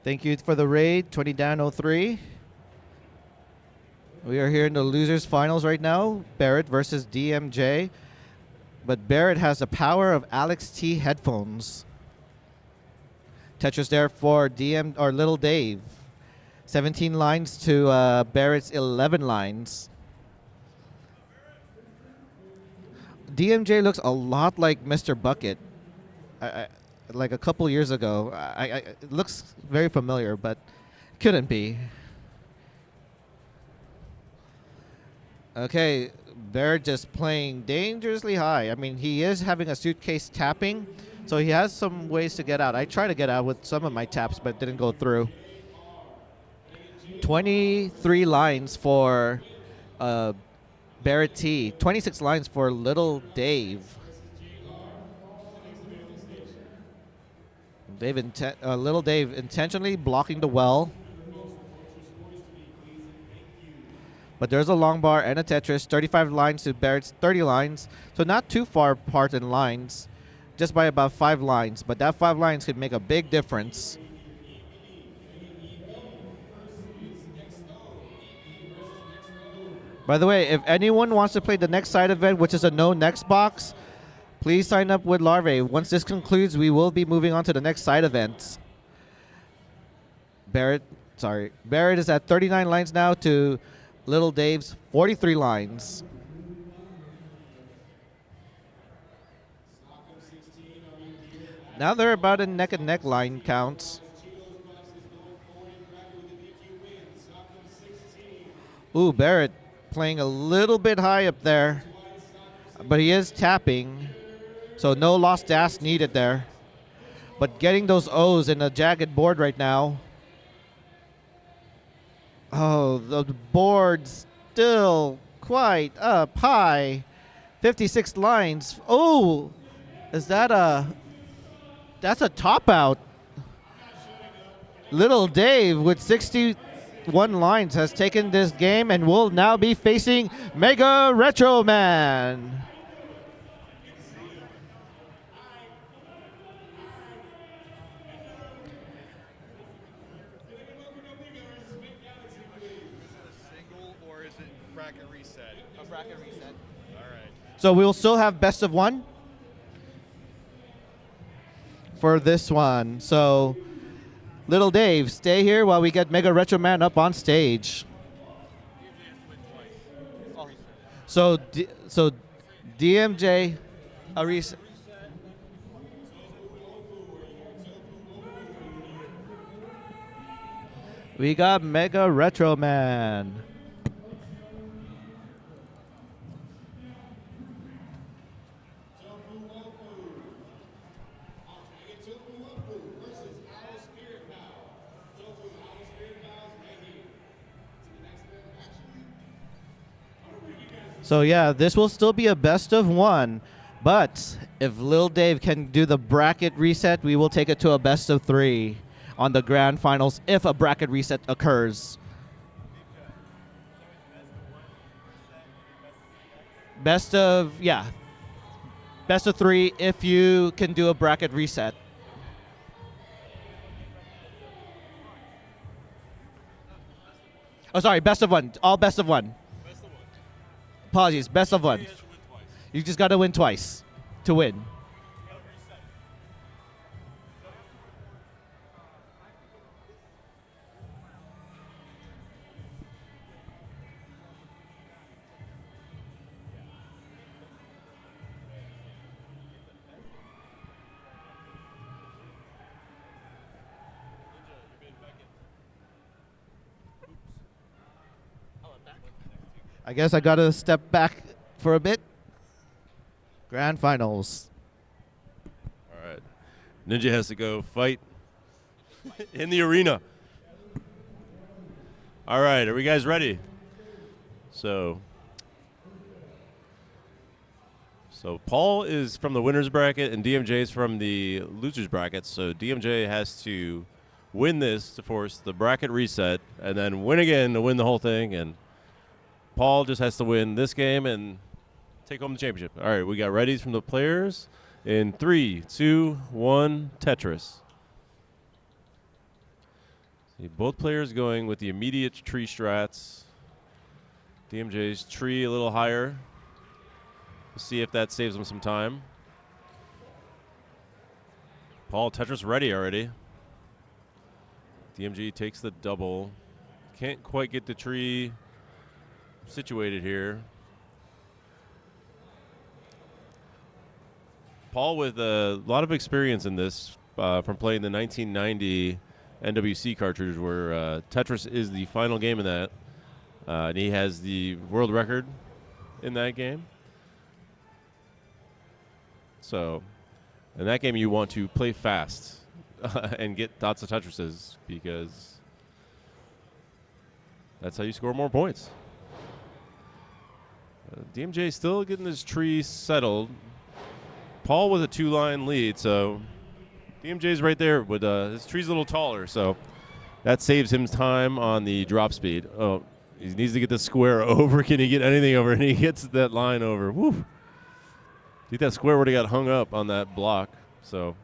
Thank you for the raid, 20Dan03. We are here in the losers finals right now. Barrett versus DMJ. But Barrett has the power of Alex T headphones. Tetris there for Little Dave. 17 lines to Barrett's 11 lines. DMJ looks a lot like Mr. Bucket. Like a couple years ago. It looks very familiar, but couldn't be. Okay, Barrett just playing dangerously high. I mean, he is having a suitcase tapping, so he has some ways to get out. I tried to get out with some of my taps, but didn't go through. 23 lines for Barrett T. 26 lines for Little Dave. Little Dave intentionally blocking the well. But there's a long bar and a Tetris. 35 lines to Barrett's 30 lines. So not too far apart in lines. Just by about 5 lines. But that 5 lines could make a big difference. By the way, if anyone wants to play the next side event, which is a no next box, please sign up with Larvae. Once this concludes, we will be moving on to the next side event. Barrett is at 39 lines now to Little Dave's 43 lines. Now they're about in neck and neck line counts. Ooh, Barrett playing a little bit high up there, but he is tapping, so no lost gas needed there. But getting those O's in a jagged board right now. Oh, the board's still quite up high. 56 lines. Oh, is that that's a top out. Little Dave with 61 lines has taken this game and will now be facing Mega Retro Man. So we'll still have best of one for this one. So Little Dave, stay here while we get Mega Retro Man up on stage. So DMJ, a reset. We got Mega Retro Man. So yeah, this will still be a best of one. But if Lil Dave can do the bracket reset, we will take it to a best of 3 on the grand finals if a bracket reset occurs. Best of 3 if you can do a bracket reset. Oh, sorry, best of 1. All best of 1. Apologies, best of 1. You just got to win twice to win. I guess I got to step back for a bit. Grand finals. All right. Ninja has to go fight in the arena. All right, are we guys ready? So Paul is from the winner's bracket and DMJ is from the loser's bracket. So DMJ has to win this to force the bracket reset and then win again to win the whole thing. And Paul just has to win this game and take home the championship. All right, we got readies from the players in 3, 2, 1, Tetris. See, both players going with the immediate tree strats. DMJ's tree a little higher. We'll see if that saves him some time. Paul, Tetris ready already. DMG takes the double. Can't quite get the tree situated here. Paul with a lot of experience in this from playing the 1990 NWC cartridge where Tetris is the final game in that. And he has the world record in that game. So in that game you want to play fast and get lots of Tetrises because that's how you score more points. DMJ still getting his tree settled. Paul with a 2-line lead, so DMJ's right there with his tree's a little taller, so that saves him time on the drop speed. Oh, he needs to get the square over. Can he get anything over? And he gets that line over. Woo! I think that square would have got hung up on that block. So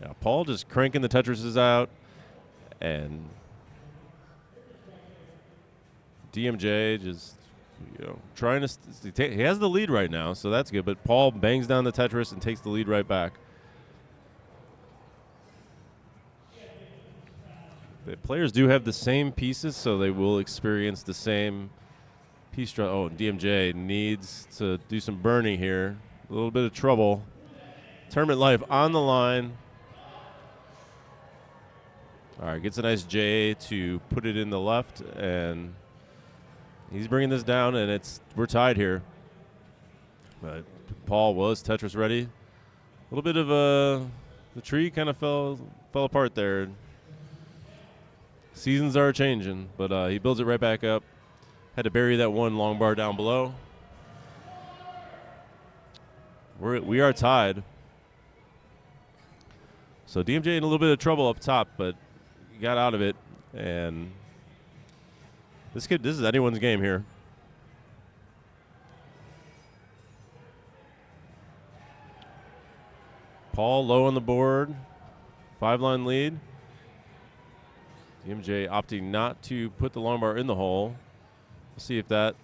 yeah, Paul just cranking the Tetrises out, and DMJ just, trying to he has the lead right now, so that's good. But Paul bangs down the Tetris and takes the lead right back. The players do have the same pieces, so they will experience the same piece. Oh, DMJ needs to do some burning here. A little bit of trouble. Tournament life on the line. All right, gets a nice J to put it in the left, and he's bringing this down, and we're tied here. But Paul was Tetris ready. A little bit of the tree kind of fell apart there. Seasons are changing, but he builds it right back up. Had to bury that one long bar down below. We are tied. So DMJ in a little bit of trouble up top, but he got out of it, and this is anyone's game here. Paul low on the board, 5-line lead. DMJ opting not to put the long bar in the hole. We'll see if that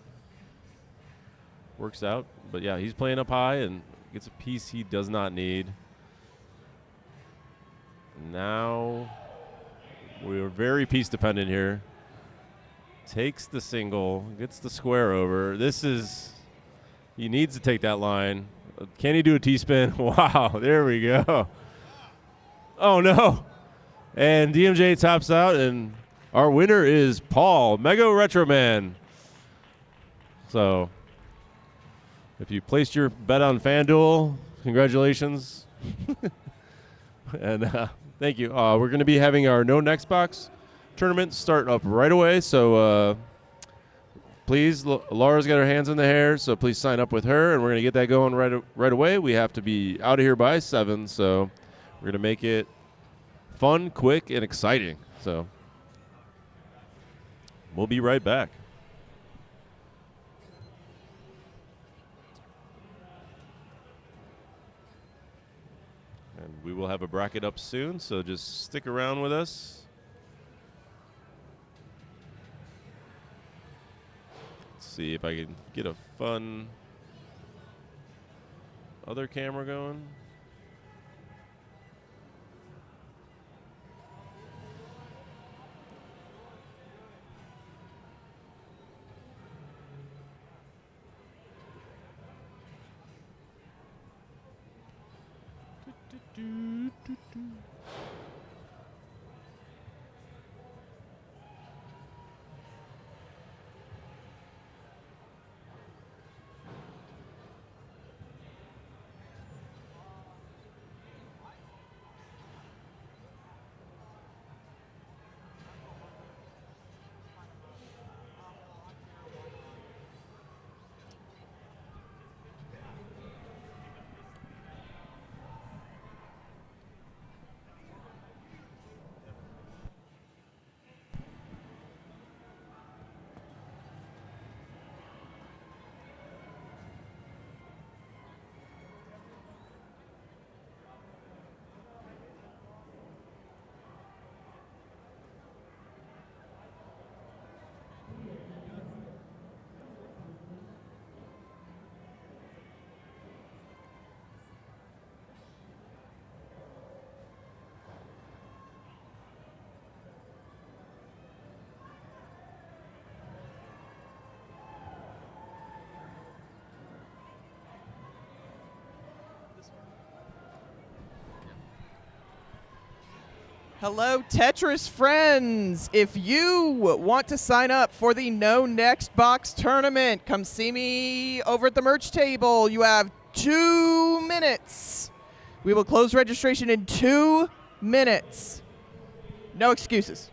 works out. But yeah, he's playing up high and gets a piece he does not need. Now we're very piece dependent here. Takes the single, gets the square over. He needs to take that line. Can he do a T-spin? Wow, there we go. Oh, no. And DMJ tops out, and our winner is Paul, Mega Retro Man. So if you placed your bet on FanDuel, congratulations. And thank you. We're going to be having our No Next Box tournament start up right away, so please, Laura's got her hands in the hair, so please sign up with her, and we're going to get that going right away. We have to be out of here by 7, so we're going to make it fun, quick, and exciting. So we'll be right back. And we will have a bracket up soon, so just stick around with us. See if I can get a fun other camera going. Hello, Tetris friends. If you want to sign up for the No Next Box tournament, come see me over at the merch table. You have 2 minutes. We will close registration in 2 minutes. No excuses.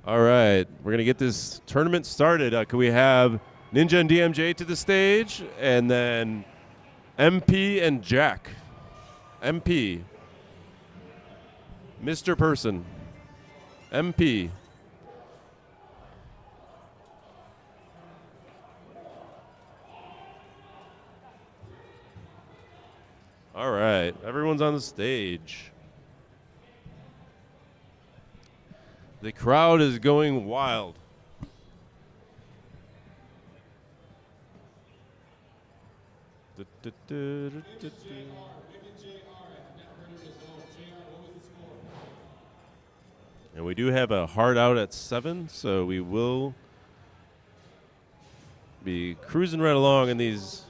All right, we're gonna get this tournament started. Can we have Ninja and DMJ to the stage, and then MP and Jack. MP, Mr. Person, MP. All right, everyone's on the stage. The crowd is going wild. And we do have a hard out at 7, so we will be cruising right along in these.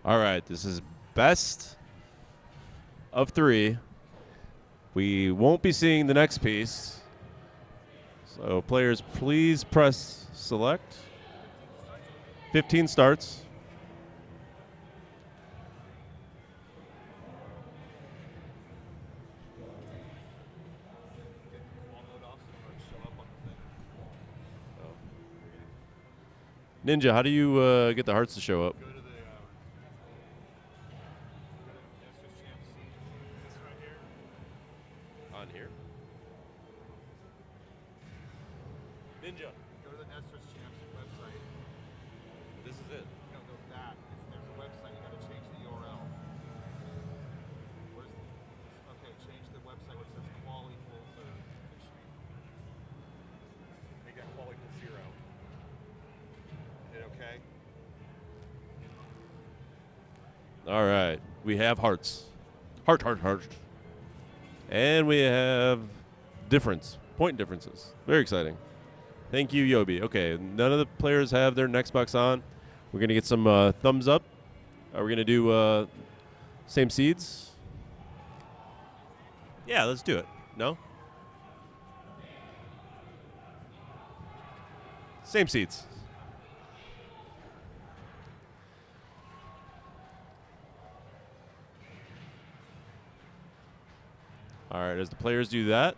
All right, this is best of 3. We won't be seeing the next piece. So players, please press select. 15 starts. Ninja, how do you get the hearts to show up? On here? Ninja. Go to the Nestor's Champs website. This is it. No, go that. There's a website. You got to change the URL. Okay, change the website where it says qual equals history. Make that qual equals 0. Is it okay? All right. We have hearts. Heart. And we have point differences. Very exciting. Thank you, Yobi. Okay, none of the players have their next box on. We're going to get some thumbs up. Are we going to do same seeds? Yeah, let's do it. No? Same seeds. All right, as the players do that,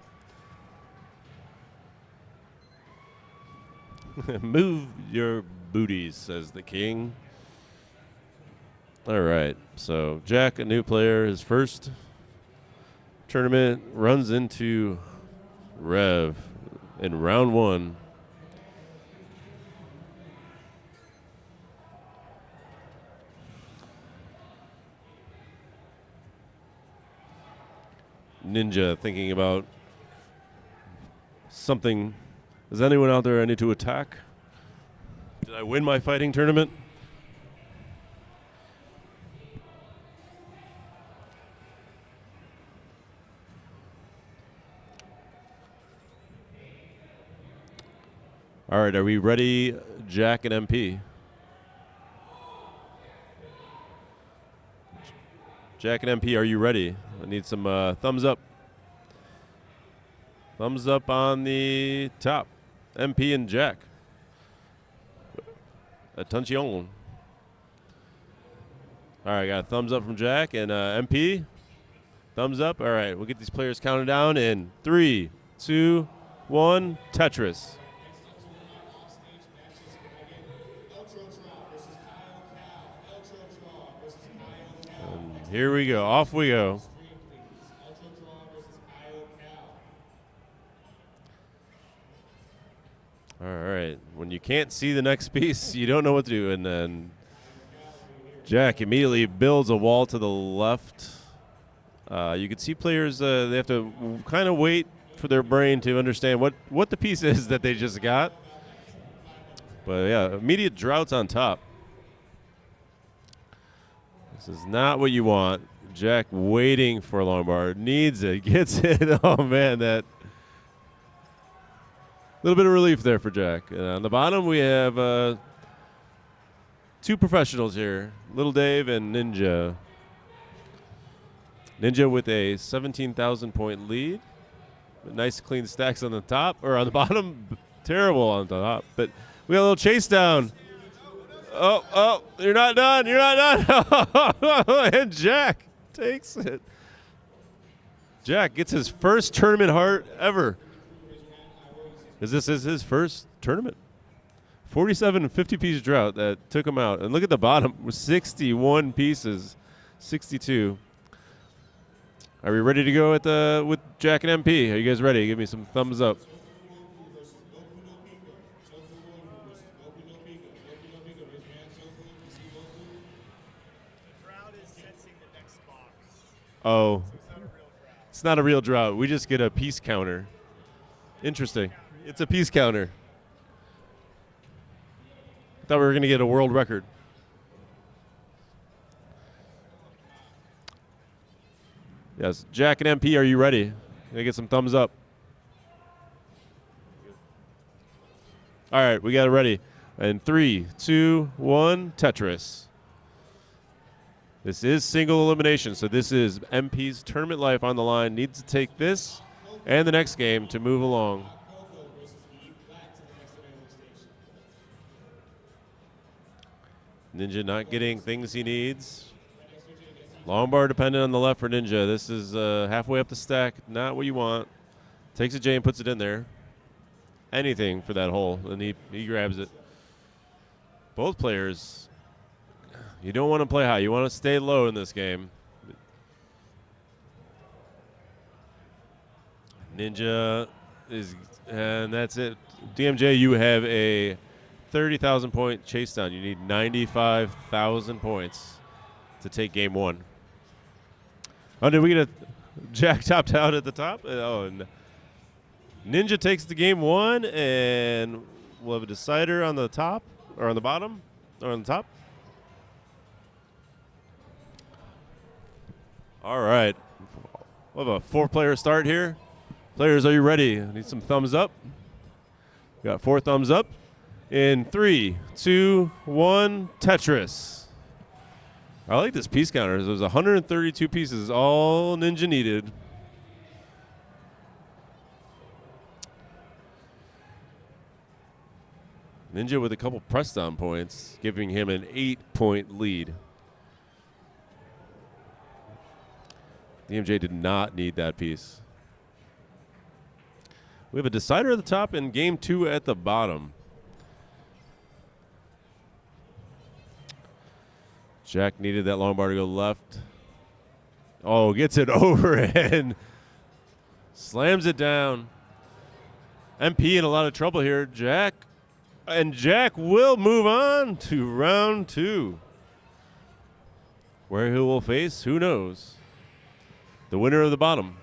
move your booties, says the king. All right, so Jack, a new player, his first tournament, runs into Rev in round 1. Ninja thinking about something. Is anyone out there I need to attack? Did I win my fighting tournament? All right, are we ready, Jack and MP? Jack and MP, are you ready? I need some thumbs up. Thumbs up on the top. MP and Jack. Attention. All right, got a thumbs up from Jack and MP. Thumbs up. All right, we'll get these players counted down in 3, 2, 1. Tetris. And here we go. Off we go. All right. When you can't see the next piece, you don't know what to do. And then Jack immediately builds a wall to the left. You can see players, they have to kind of wait for their brain to understand what the piece is that they just got. But, yeah, immediate droughts on top. This is not what you want. Jack waiting for a long bar. Needs it. Gets it. Oh, man, that little bit of relief there for Jack. And on the bottom, we have 2 professionals here, Little Dave and Ninja. Ninja with a 17,000 point lead. Nice clean stacks on the top, or on the bottom. terrible on the top. But we got a little chase down. Oh, you're not done. You're not done. And Jack takes it. Jack gets his first tournament heart ever. Because this is his first tournament. 47 50-piece drought that took him out. And look at the bottom, 61 pieces, 62. Are we ready to go with Jack and MP? Are you guys ready? Give me some thumbs up. Oh, it's not a real drought. We just get a piece counter. Interesting. It's a piece counter. Thought we were going to get a world record. Yes, Jack and MP, are you ready? Can I get some thumbs up? All right, we got it ready. And 3, 2, 1, Tetris. This is single elimination, so this is MP's tournament life on the line. Needs to take this and the next game to move along. Ninja not getting things he needs. Long bar dependent on the left for Ninja. This is halfway up the stack, not what you want. Takes a J and puts it in there. Anything for that hole, and he grabs it. Both players, you don't want to play high. You want to stay low in this game. Ninja is, and that's it. DMJ, you have a 30,000 point chase down. You need 95,000 points to take game one. Oh, did we get a Jack topped out at the top? Oh, and Ninja takes the game one, and we'll have a decider on the top, or on the bottom, or on the top. All right. We'll have a 4-player start here. Players, are you ready? I need some thumbs up. Got 4 thumbs up. In 3, 2, 1, Tetris. I like this piece counter. There's 132 pieces, all Ninja needed. Ninja with a couple press down points, giving him an 8-point lead. DMJ did not need that piece. We have a decider at the top and game 2 at the bottom. Jack needed that long bar to go left. Oh, gets it over and slams it down. MP in a lot of trouble here. Jack will move on to round 2. Where he will face, who knows? The winner of the bottom.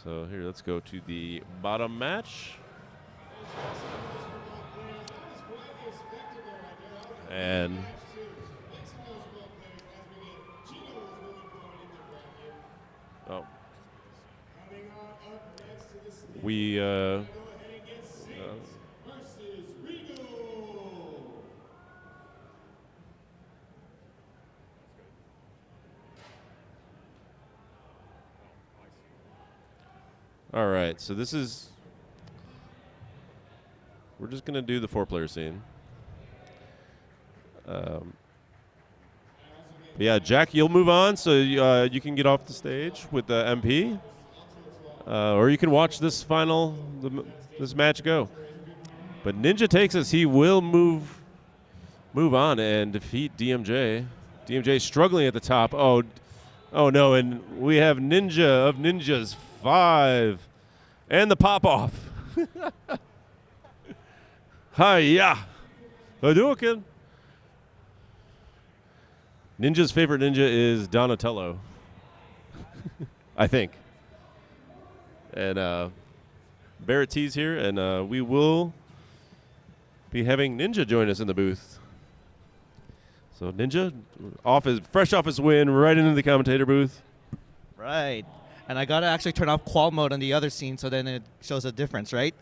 So here, let's go to the bottom match. And we all right, so this is, we're just going to do the 4-player scene. Yeah, Jack, you'll move on, so you can get off the stage with the MP, or you can watch this this match go. But Ninja takes us. He will move on and defeat DMJ. DMJ struggling at the top. Oh no, and we have Ninja of Ninjas 5 and the pop off. Hi-ya. Hadouken. Ninja's favorite ninja is Donatello, I think. And Barrett T's here, and we will be having Ninja join us in the booth. So Ninja, fresh off his win, right into the commentator booth. Right. And I got to actually turn off qual mode on the other scene so then it shows a difference, right?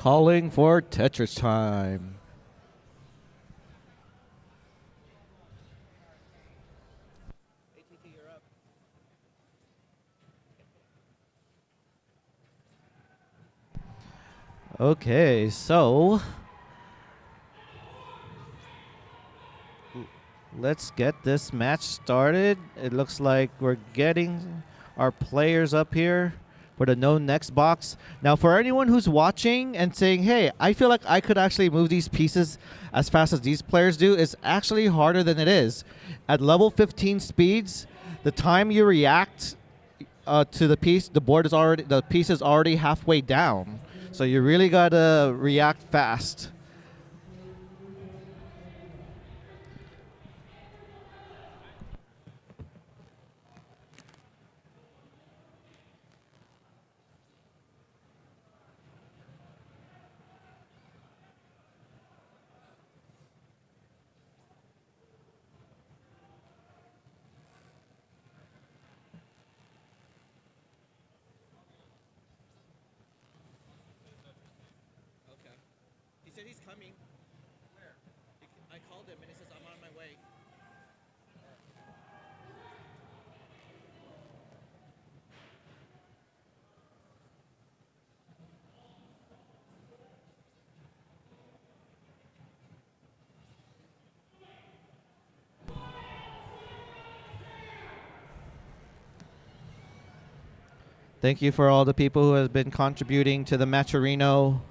Calling for Tetris time. Okay, so let's get this match started. It looks like we're getting our players up here for the no next box. Now, for anyone who's watching and saying, hey, I feel like I could actually move these pieces as fast as these players do, it's actually harder than it is. At level 15 speeds, the time you react to the piece, the piece is already halfway down. So you really gotta react fast. Okay. He said he's coming. Where? I called him and he says I'm on my way. Thank you for all the people who have been contributing to the Matcherino.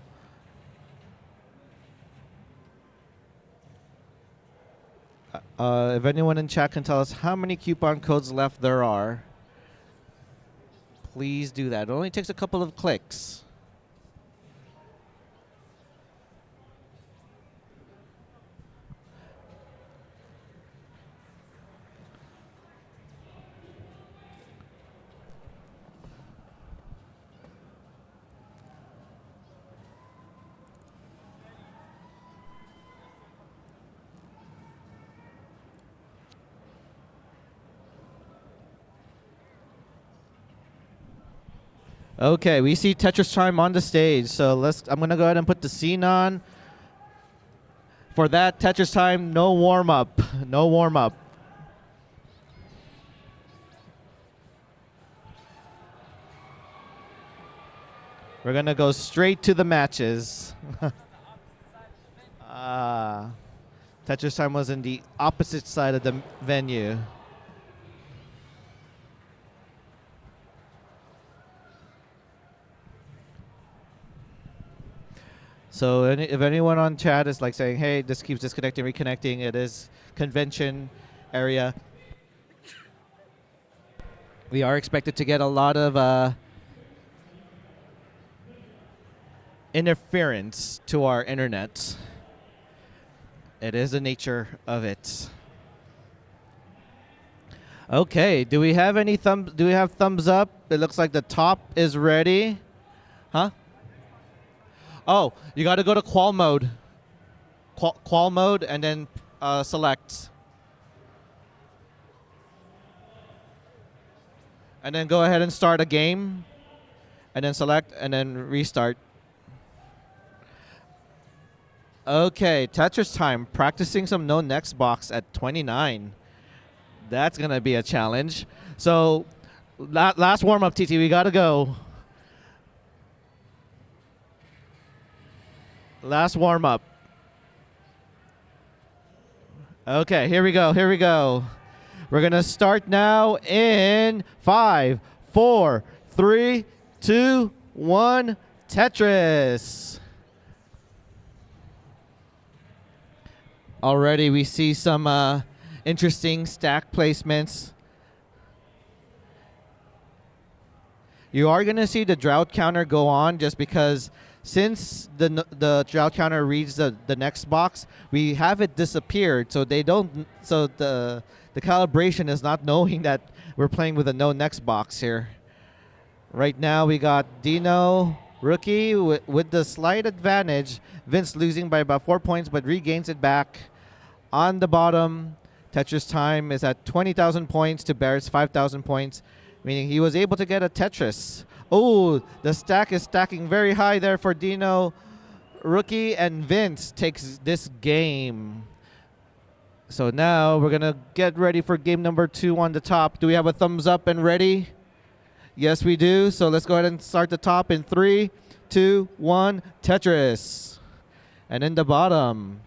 If anyone in chat can tell us how many coupon codes left there are, please do that. It only takes a couple of clicks. Okay, we see Tetris Time on the stage, so I'm gonna go ahead and put the scene on. For that, Tetris Time, no warm up, no warm up. We're gonna go straight to the matches. Tetris Time was in the opposite side of the venue. So if anyone on chat is like saying, hey, this keeps disconnecting, reconnecting, it is convention area. We are expected to get a lot of interference to our internet. It is the nature of it. Okay, do we have any thumbs up? It looks like the top is ready. Huh? Oh, you got to go to qual mode. Qual mode and then select. And then go ahead and start a game. And then select and then restart. Okay, Tetris Time. Practicing some no next box at 29. That's going to be a challenge. So last warm-up, TT. We got to go. Last warm-up. Okay, here we go. Here we go. We're going to start now in 5, 4, 3, 2, 1. Tetris. Already we see some interesting stack placements. You are going to see the drought counter go on just because since the drought counter reads the next box, we have it disappeared. So they don't. So the calibration is not knowing that we're playing with a no next box here. Right now we got Dino rookie with the slight advantage. Vince losing by about 4 points, but regains it back. On the bottom, Tetris Time is at 20,000 points to Barrett's 5,000 points, meaning he was able to get a Tetris. Oh, the stack is stacking very high there for Dino. Rookie and Vince takes this game. So now we're going to get ready for game number 2 on the top. Do we have a thumbs up and ready? Yes, we do. So let's go ahead and start the top in 3, 2, 1, Tetris. And in the bottom,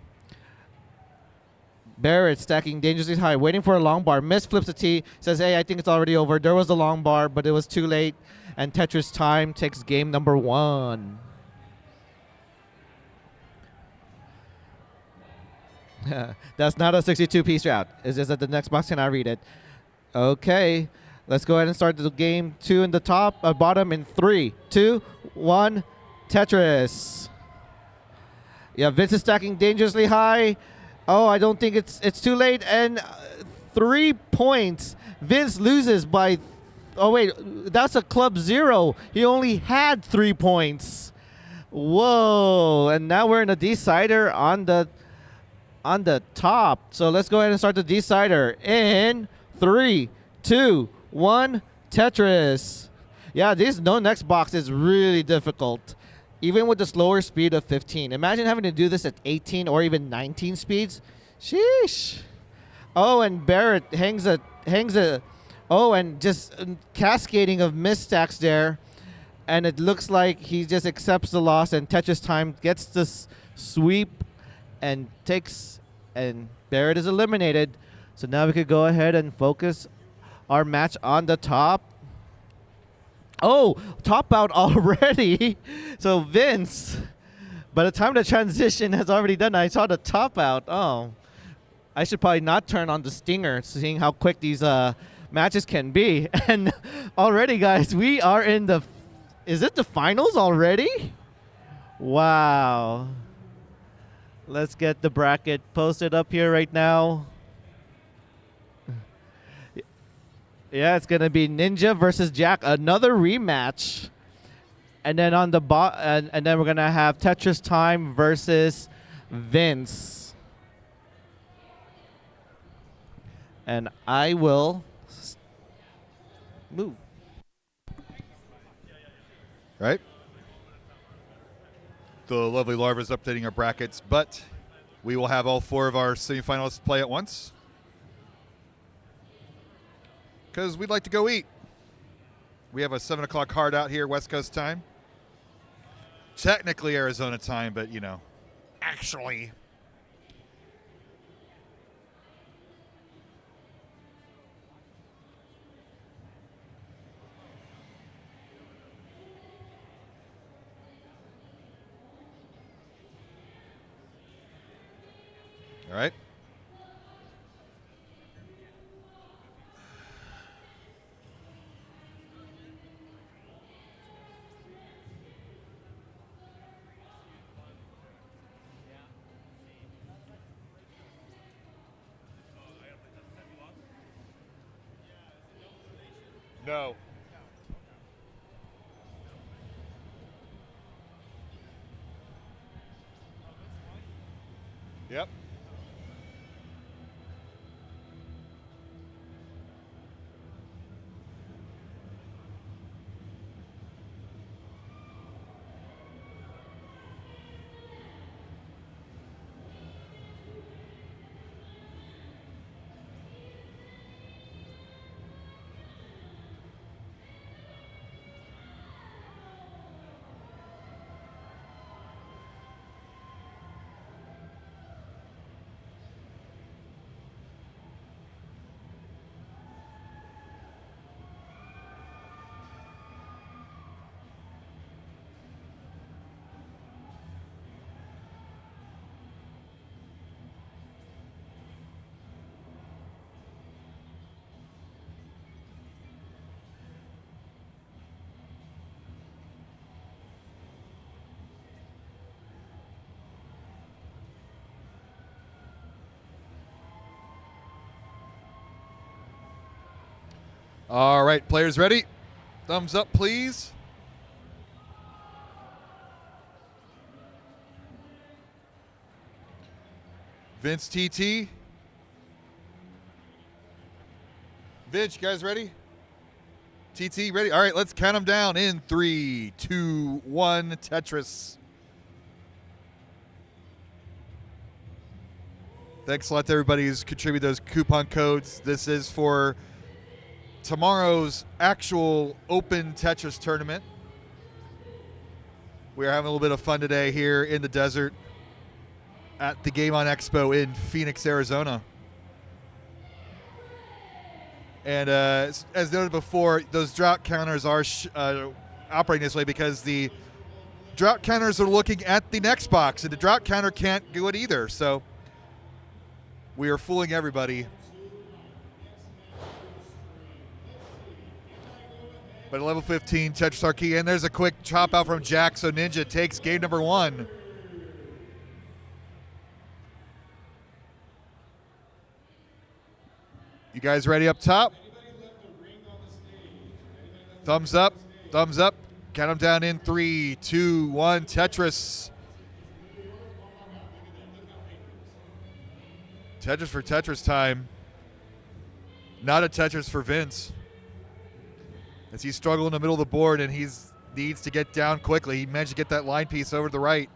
Barrett stacking dangerously high, waiting for a long bar. Miss flips a T, says, hey, I think it's already over. There was a long bar, but it was too late. And Tetris Time takes game number 1. That's not a 62-piece route. It's just that the next box cannot read it. Okay. Let's go ahead and start the game 2 in the top, bottom in 3, 2, 1, Tetris. Yeah, Vince is stacking dangerously high. Oh, I don't think it's too late. And 3 points. Vince loses by, oh wait, that's a club 0. He only had 3 points. Whoa, and now we're in a decider on the top. So let's go ahead and start the decider in 3, 2, 1, Tetris. Yeah, this no next box is really difficult. Even with the slower speed of 15. Imagine having to do this at 18 or even 19 speeds. Sheesh. Oh, and Barrett hangs a, oh, and just cascading of misstacks there. And it looks like he just accepts the loss, and Tetris Time gets this sweep and takes, and Barrett is eliminated. So now we could go ahead and focus our match on the top. Oh, top out already. So Vince, by the time the transition has already done, I saw the top out. Oh, I should probably not turn on the stinger, seeing how quick these matches can be. And already, guys, we are in the, is it the finals already? Wow. Let's get the bracket posted up here right now. Yeah, it's gonna be Ninja versus Jack, another rematch, and then on the and then we're gonna have Tetris Time versus Vince, and I will move. Right. The lovely Larva is updating our brackets, but we will have all 4 of our semifinalists play at once, because we'd like to go eat. We have a 7 o'clock hard out here, West Coast time. Technically Arizona time, but, you know, actually. All right. No. Yep. All right, players ready? Thumbs up, please. Vince TT. Vince, you guys ready? TT, ready? All right, let's count them down in 3, 2, 1, Tetris. Thanks a lot to everybody who's contributed those coupon codes. This is for tomorrow's actual open Tetris tournament. We are having a little bit of fun today here in the desert at the Game On Expo in Phoenix, Arizona. And as noted before, those drought counters are operating this way because the drought counters are looking at the next box, and the drought counter can't do it either. So we are fooling everybody. But at level 15, Tetris Arcade, and there's a quick chop out from Jack, so Ninja takes game number 1. You guys ready up top? Thumbs up, thumbs up. Count them down in 3, 2, 1, Tetris. Tetris for Tetris time. Not a Tetris for Vince. As he's struggling in the middle of the board and he needs to get down quickly. He managed to get that line piece over to the right.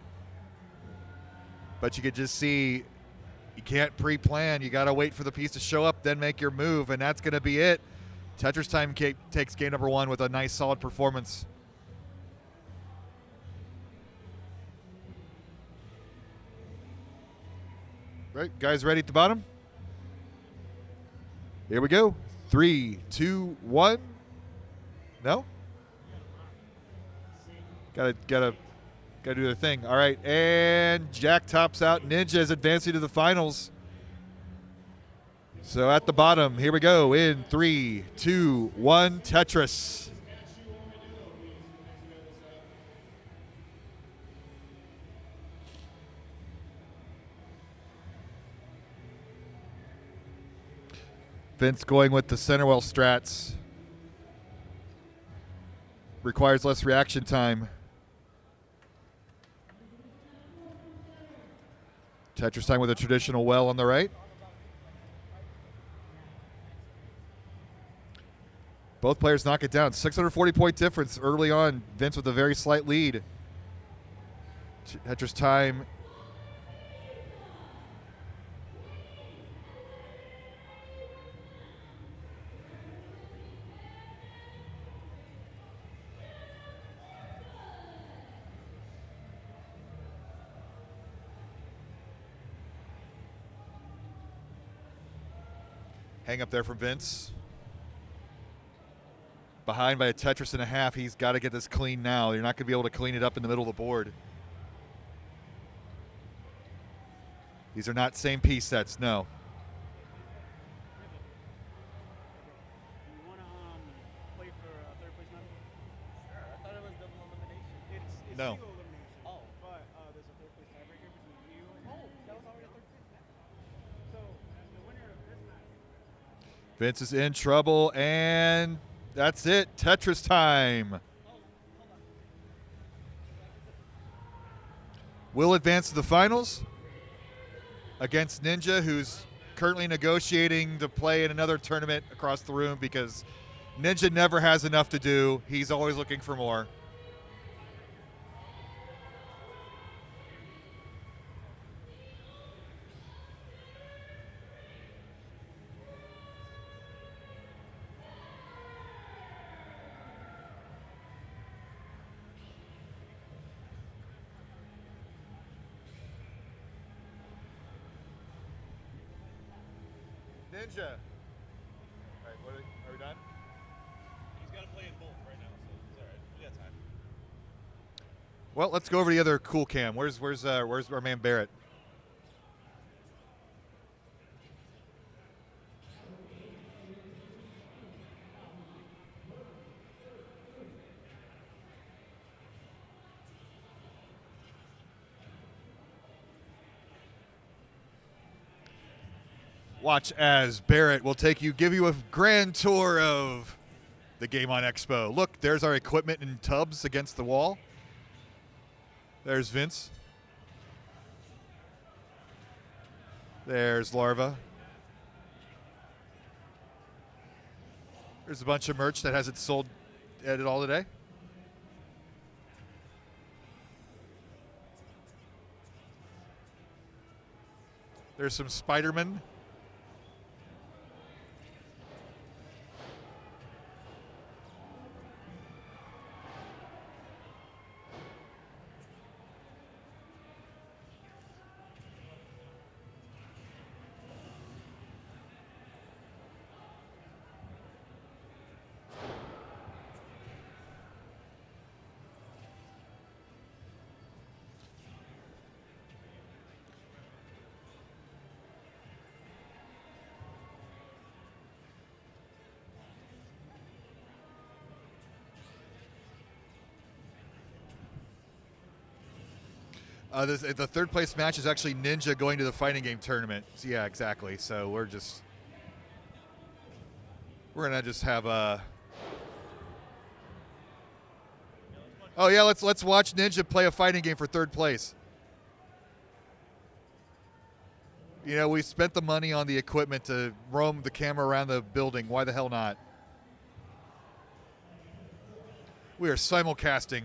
But you could just see you can't pre-plan. You got to wait for the piece to show up, then make your move, and that's going to be it. Tetris time takes game number 1 with a nice, solid performance. Right, guys ready at the bottom? Here we go. 3, 2, 1. No? Gotta do their thing. All right, and Jack tops out. Ninja is advancing to the finals. So at the bottom, here we go. In 3, 2, 1, Tetris. Vince going with the Centerwell strats. Requires less reaction time. Tetris time with a traditional well on the right. Both players knock it down. 640-point difference early on. Vince with a very slight lead. Tetris time. Hang up there from Vince. Behind by a Tetris and a half. He's got to get this clean now. You're not going to be able to clean it up in the middle of the board. These are not same piece sets, no. You want to play for third place member? Sure. I thought it was double elimination. It's No. single elimination. Oh. But there's a third place tiebreaker between you and That was already a third place match. So the winner of this match. Vince is in trouble, and that's it. Tetris time. Will advance to the finals against Ninja, who's currently negotiating to play in another tournament across the room because Ninja never has enough to do. He's always looking for more. Ninja. All right, are we done? He's got to play in both right now, so it's all right. We got time. Well, let's go over to the other cool cam. Where's our man Barrett? Watch as Barrett will give you a grand tour of the Game On Expo. Look, there's our equipment in tubs against the wall. There's Vince. There's Larva. There's a bunch of merch that hasn't sold at all today. There's some Spider-Man. The third place match is actually Ninja going to the fighting game tournament. So yeah, exactly. So we're gonna just have a. Oh yeah, let's watch Ninja play a fighting game for third place. You know, we spent the money on the equipment to roam the camera around the building. Why the hell not? We are simulcasting.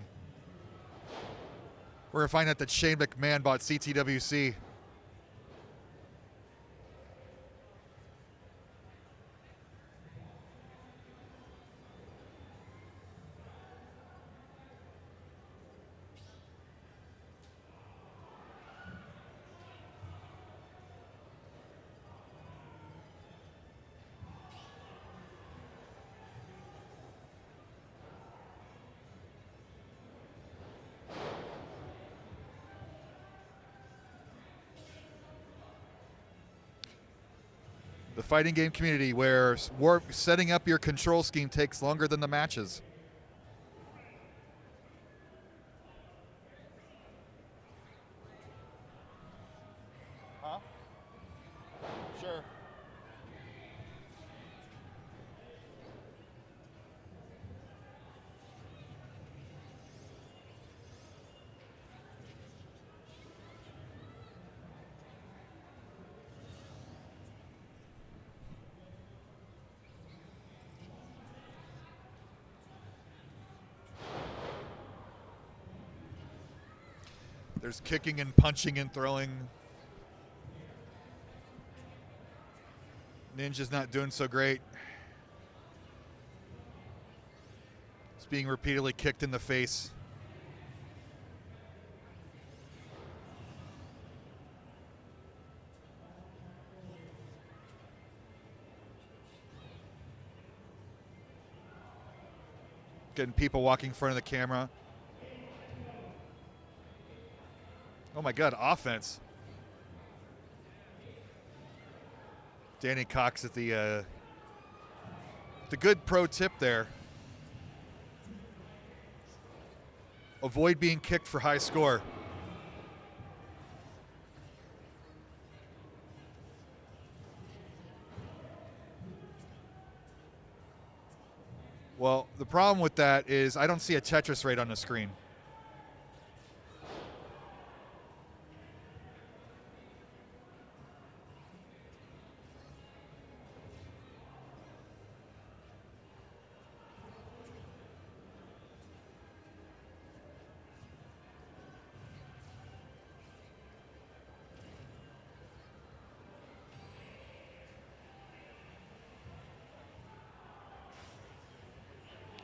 We're going to find out that Shane McMahon bought CTWC. The fighting game community where setting up your control scheme takes longer than the matches. Huh? Sure. There's kicking and punching and throwing. Ninja's not doing so great. He's being repeatedly kicked in the face. Getting people walking in front of the camera. Oh my God, offense. Danny Cox at the good pro tip there. Avoid being kicked for high score. Well, the problem with that is I don't see a Tetris rate on the screen.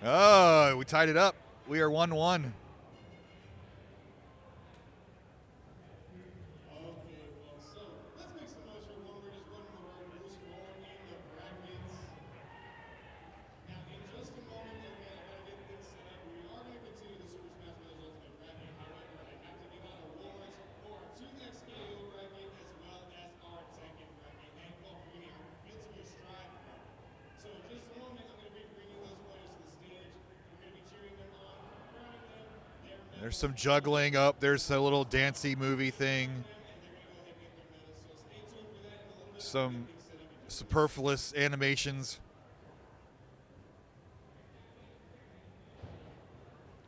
Oh, we tied it up. We are 1-1. Okay, well, so let's make some noise for one. We're just running the right loose form in the brackets. Now, in just a moment, okay, I gotta get things set up. We are gonna continue the Super Smash Bros. Ultimate bracket. However, I have to give out awards for our 2X KO bracket as well as our Tekken bracket, and well, for our Guilty Gear Strive bracket. So in just a moment, I'm gonna be bringing those players to the stage. We're gonna be cheering them on, crowning them. There's some juggling up. There's a little dancey movie thing. Some superfluous animations.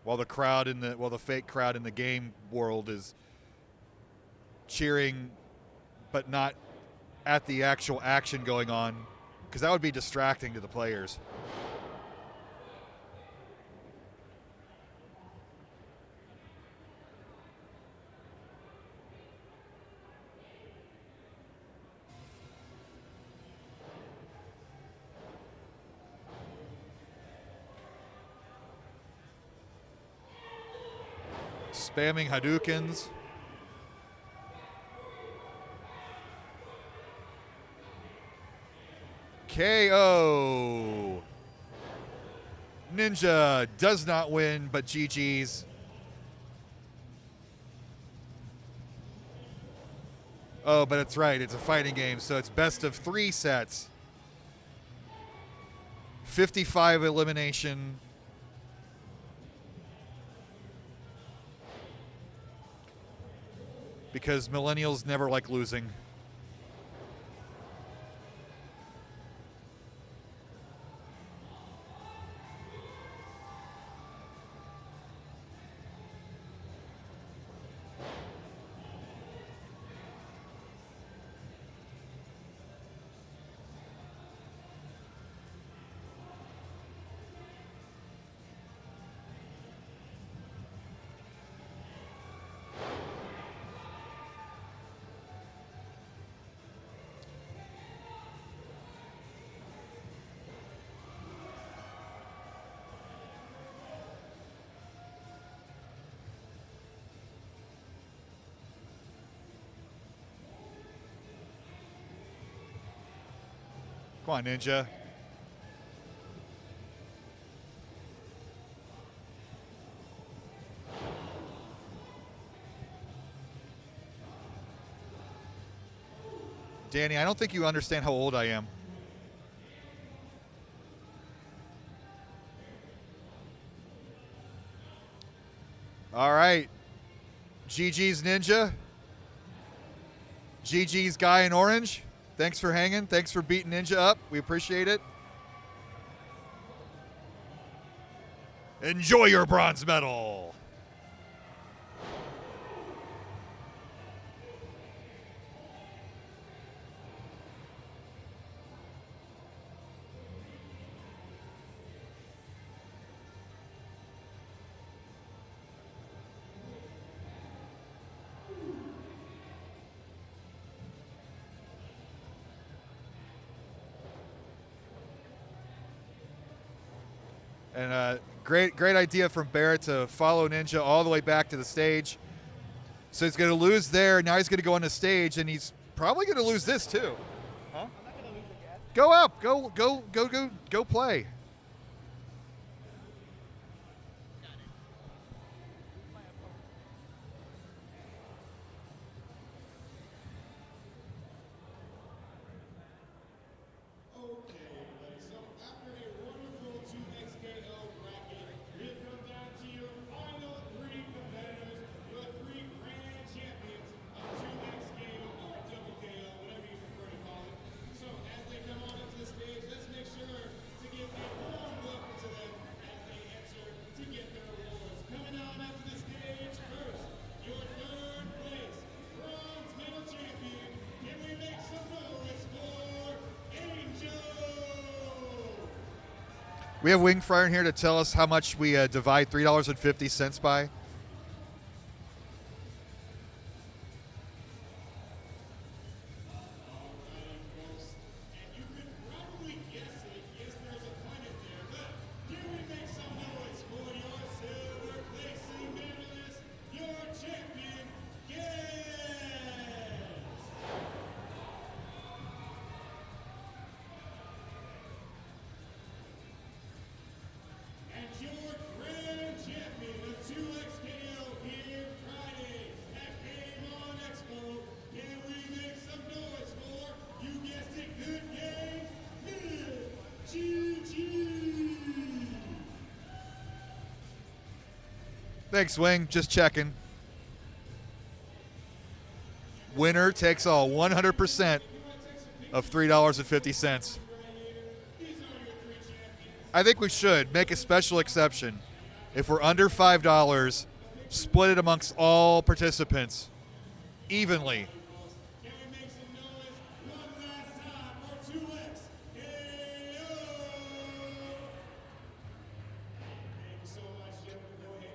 While the fake crowd in the game world is cheering, but not at the actual action going on, because that would be distracting to the players. Spamming Hadoukens. KO. Ninja does not win, but GG's. Oh, but it's right. It's a fighting game, so it's best of 3 sets. 55 elimination. Because millennials never like losing. Come on, Ninja. Danny, I don't think you understand how old I am. All right. GG's Ninja. GG's Guy in Orange. Thanks for hanging. Thanks for beating Ninja up. We appreciate it. Enjoy your bronze medal. And great idea from Barrett to follow Ninja all the way back to the stage. So he's going to lose there. Now he's going to go on the stage, and he's probably going to lose this too. Huh? I'm not gonna lose again. Go up. Go play. We have Wing Fryer in here to tell us how much we divide $3.50 by. Thanks, Wing. Just checking. Winner takes all, 100% of $3.50. I think we should make a special exception. If we're under $5, split it amongst all participants evenly.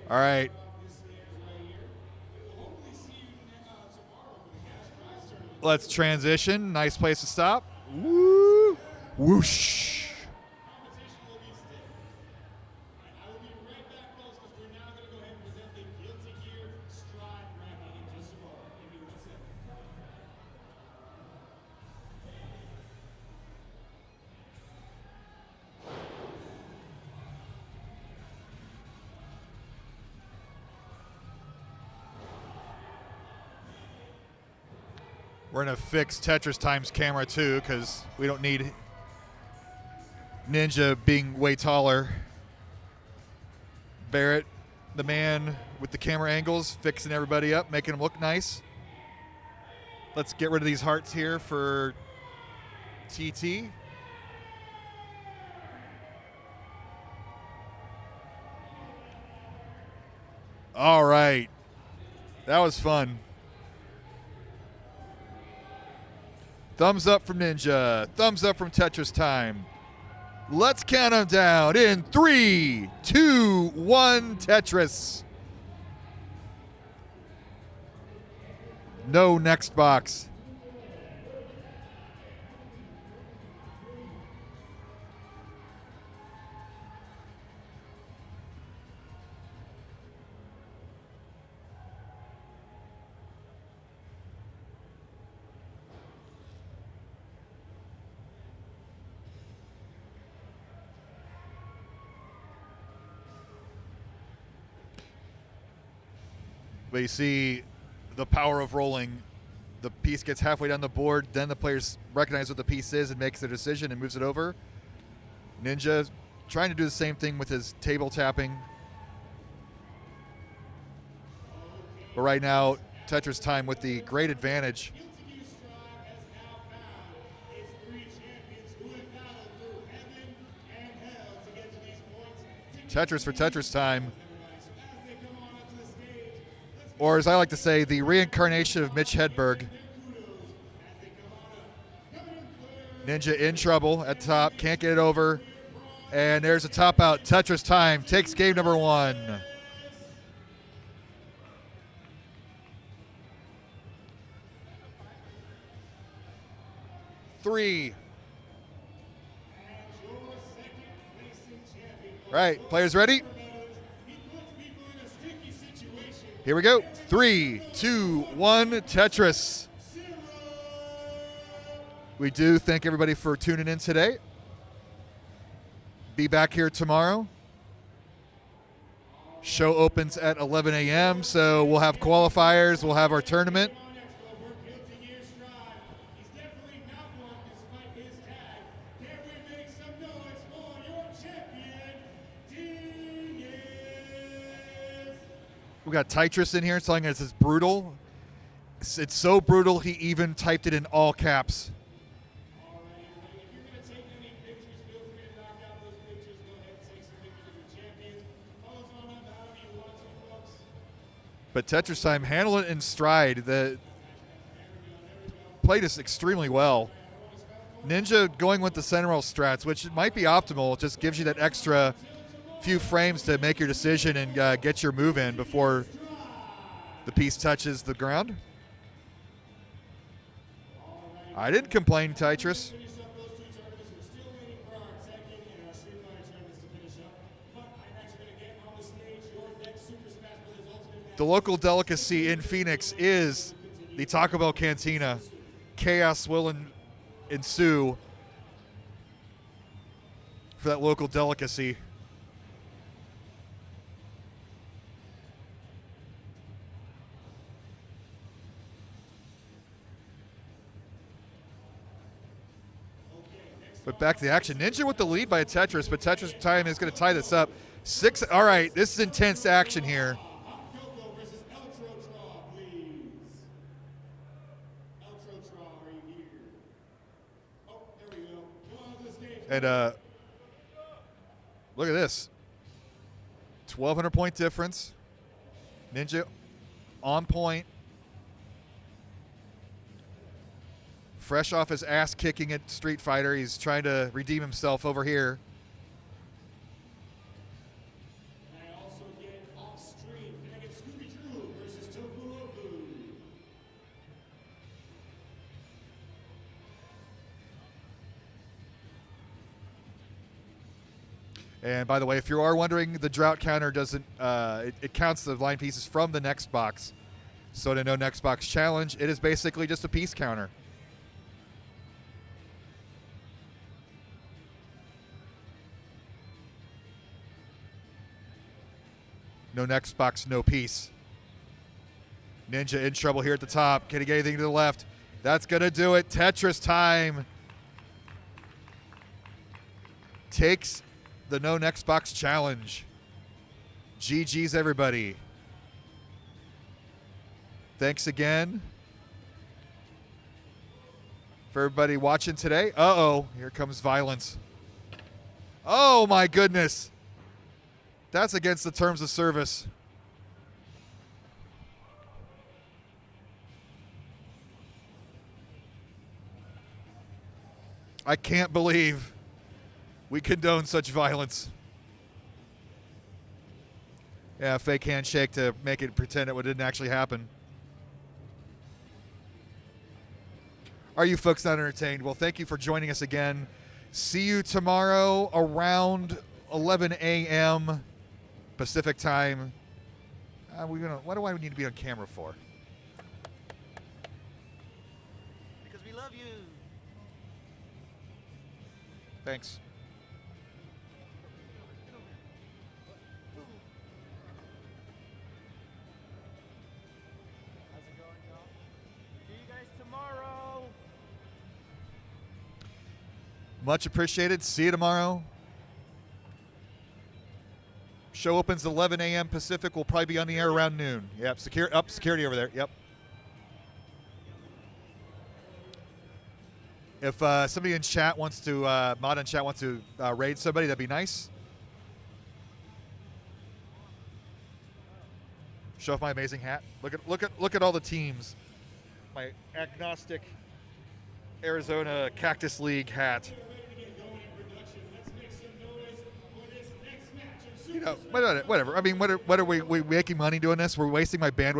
All right. Let's transition. Nice place to stop. Woo! Whoosh. We're going to fix Tetris Time's camera too because we don't need Ninja being way taller. Barrett, the man with the camera angles, fixing everybody up, making them look nice. Let's get rid of these hearts here for TT. All right. That was fun. Thumbs up from Ninja. Thumbs up from Tetris Time. Let's count them down in 3, 2, 1, Tetris. No next box. But you see the power of rolling. The piece gets halfway down the board, then the players recognize what the piece is and makes their decision and moves it over. Ninja trying to do the same thing with his table tapping. But right now, Tetris Time with the great advantage. Tetris for Tetris Time. Or as I like to say, the reincarnation of Mitch Hedberg. Ninja in trouble at top, can't get it over. And there's a top out. Tetris Time takes game number 1. Three. Right, players ready? Here we go. 3, 2, 1, Tetris. We do thank everybody for tuning in today. Be back here tomorrow. Show opens at 11 a.m., so we'll have qualifiers, we'll have our tournament. We got Tetris in here telling us it's brutal. It's so brutal, he even typed it in all caps. But Tetris Time handled it in stride. Played us extremely well. Ninja going with the center roll strats, which might be optimal. It just gives you that extra few frames to make your decision and get your move in before the piece touches the ground. I didn't complain, Tetris. The local delicacy in Phoenix is the Taco Bell Cantina. Chaos will ensue for that local delicacy. But back to the action. Ninja with the lead by a Tetris, but Tetris Time is going to tie this up. 6. All right, this is intense action here. And look at this. 1,200 point difference. Ninja on point. Fresh off his ass kicking at Street Fighter. He's trying to redeem himself over here. And by the way, if you are wondering, the drought counter doesn't, it counts the line pieces from the next box. So to no next box challenge, it is basically just a piece counter. No next box, no piece. Ninja in trouble here at the top. Can he get anything to the left? That's going to do it. Tetris time. Takes the No Next Box Challenge. GG's, everybody. Thanks again for everybody watching today. Uh-oh, here comes violence. Oh, my goodness. That's against the terms of service. I can't believe we condone such violence. Yeah, fake handshake to make it pretend it didn't actually happen. Are you folks not entertained? Well, thank you for joining us again. See you tomorrow around 11 a.m. Pacific time. What do I need to be on camera for? Because we love you. Thanks. How's it going, y'all? See you guys tomorrow. Much appreciated. See you tomorrow. Show opens 11 a.m. Pacific. We'll probably be on the air around noon. Yep. Security over there. Yep. If somebody in chat wants to, mod in chat wants to raid somebody, that'd be nice. Show off my amazing hat. Look at all the teams. My agnostic Arizona Cactus League hat. You know, whatever. I mean, what are we making money doing this? We're wasting my bandwidth.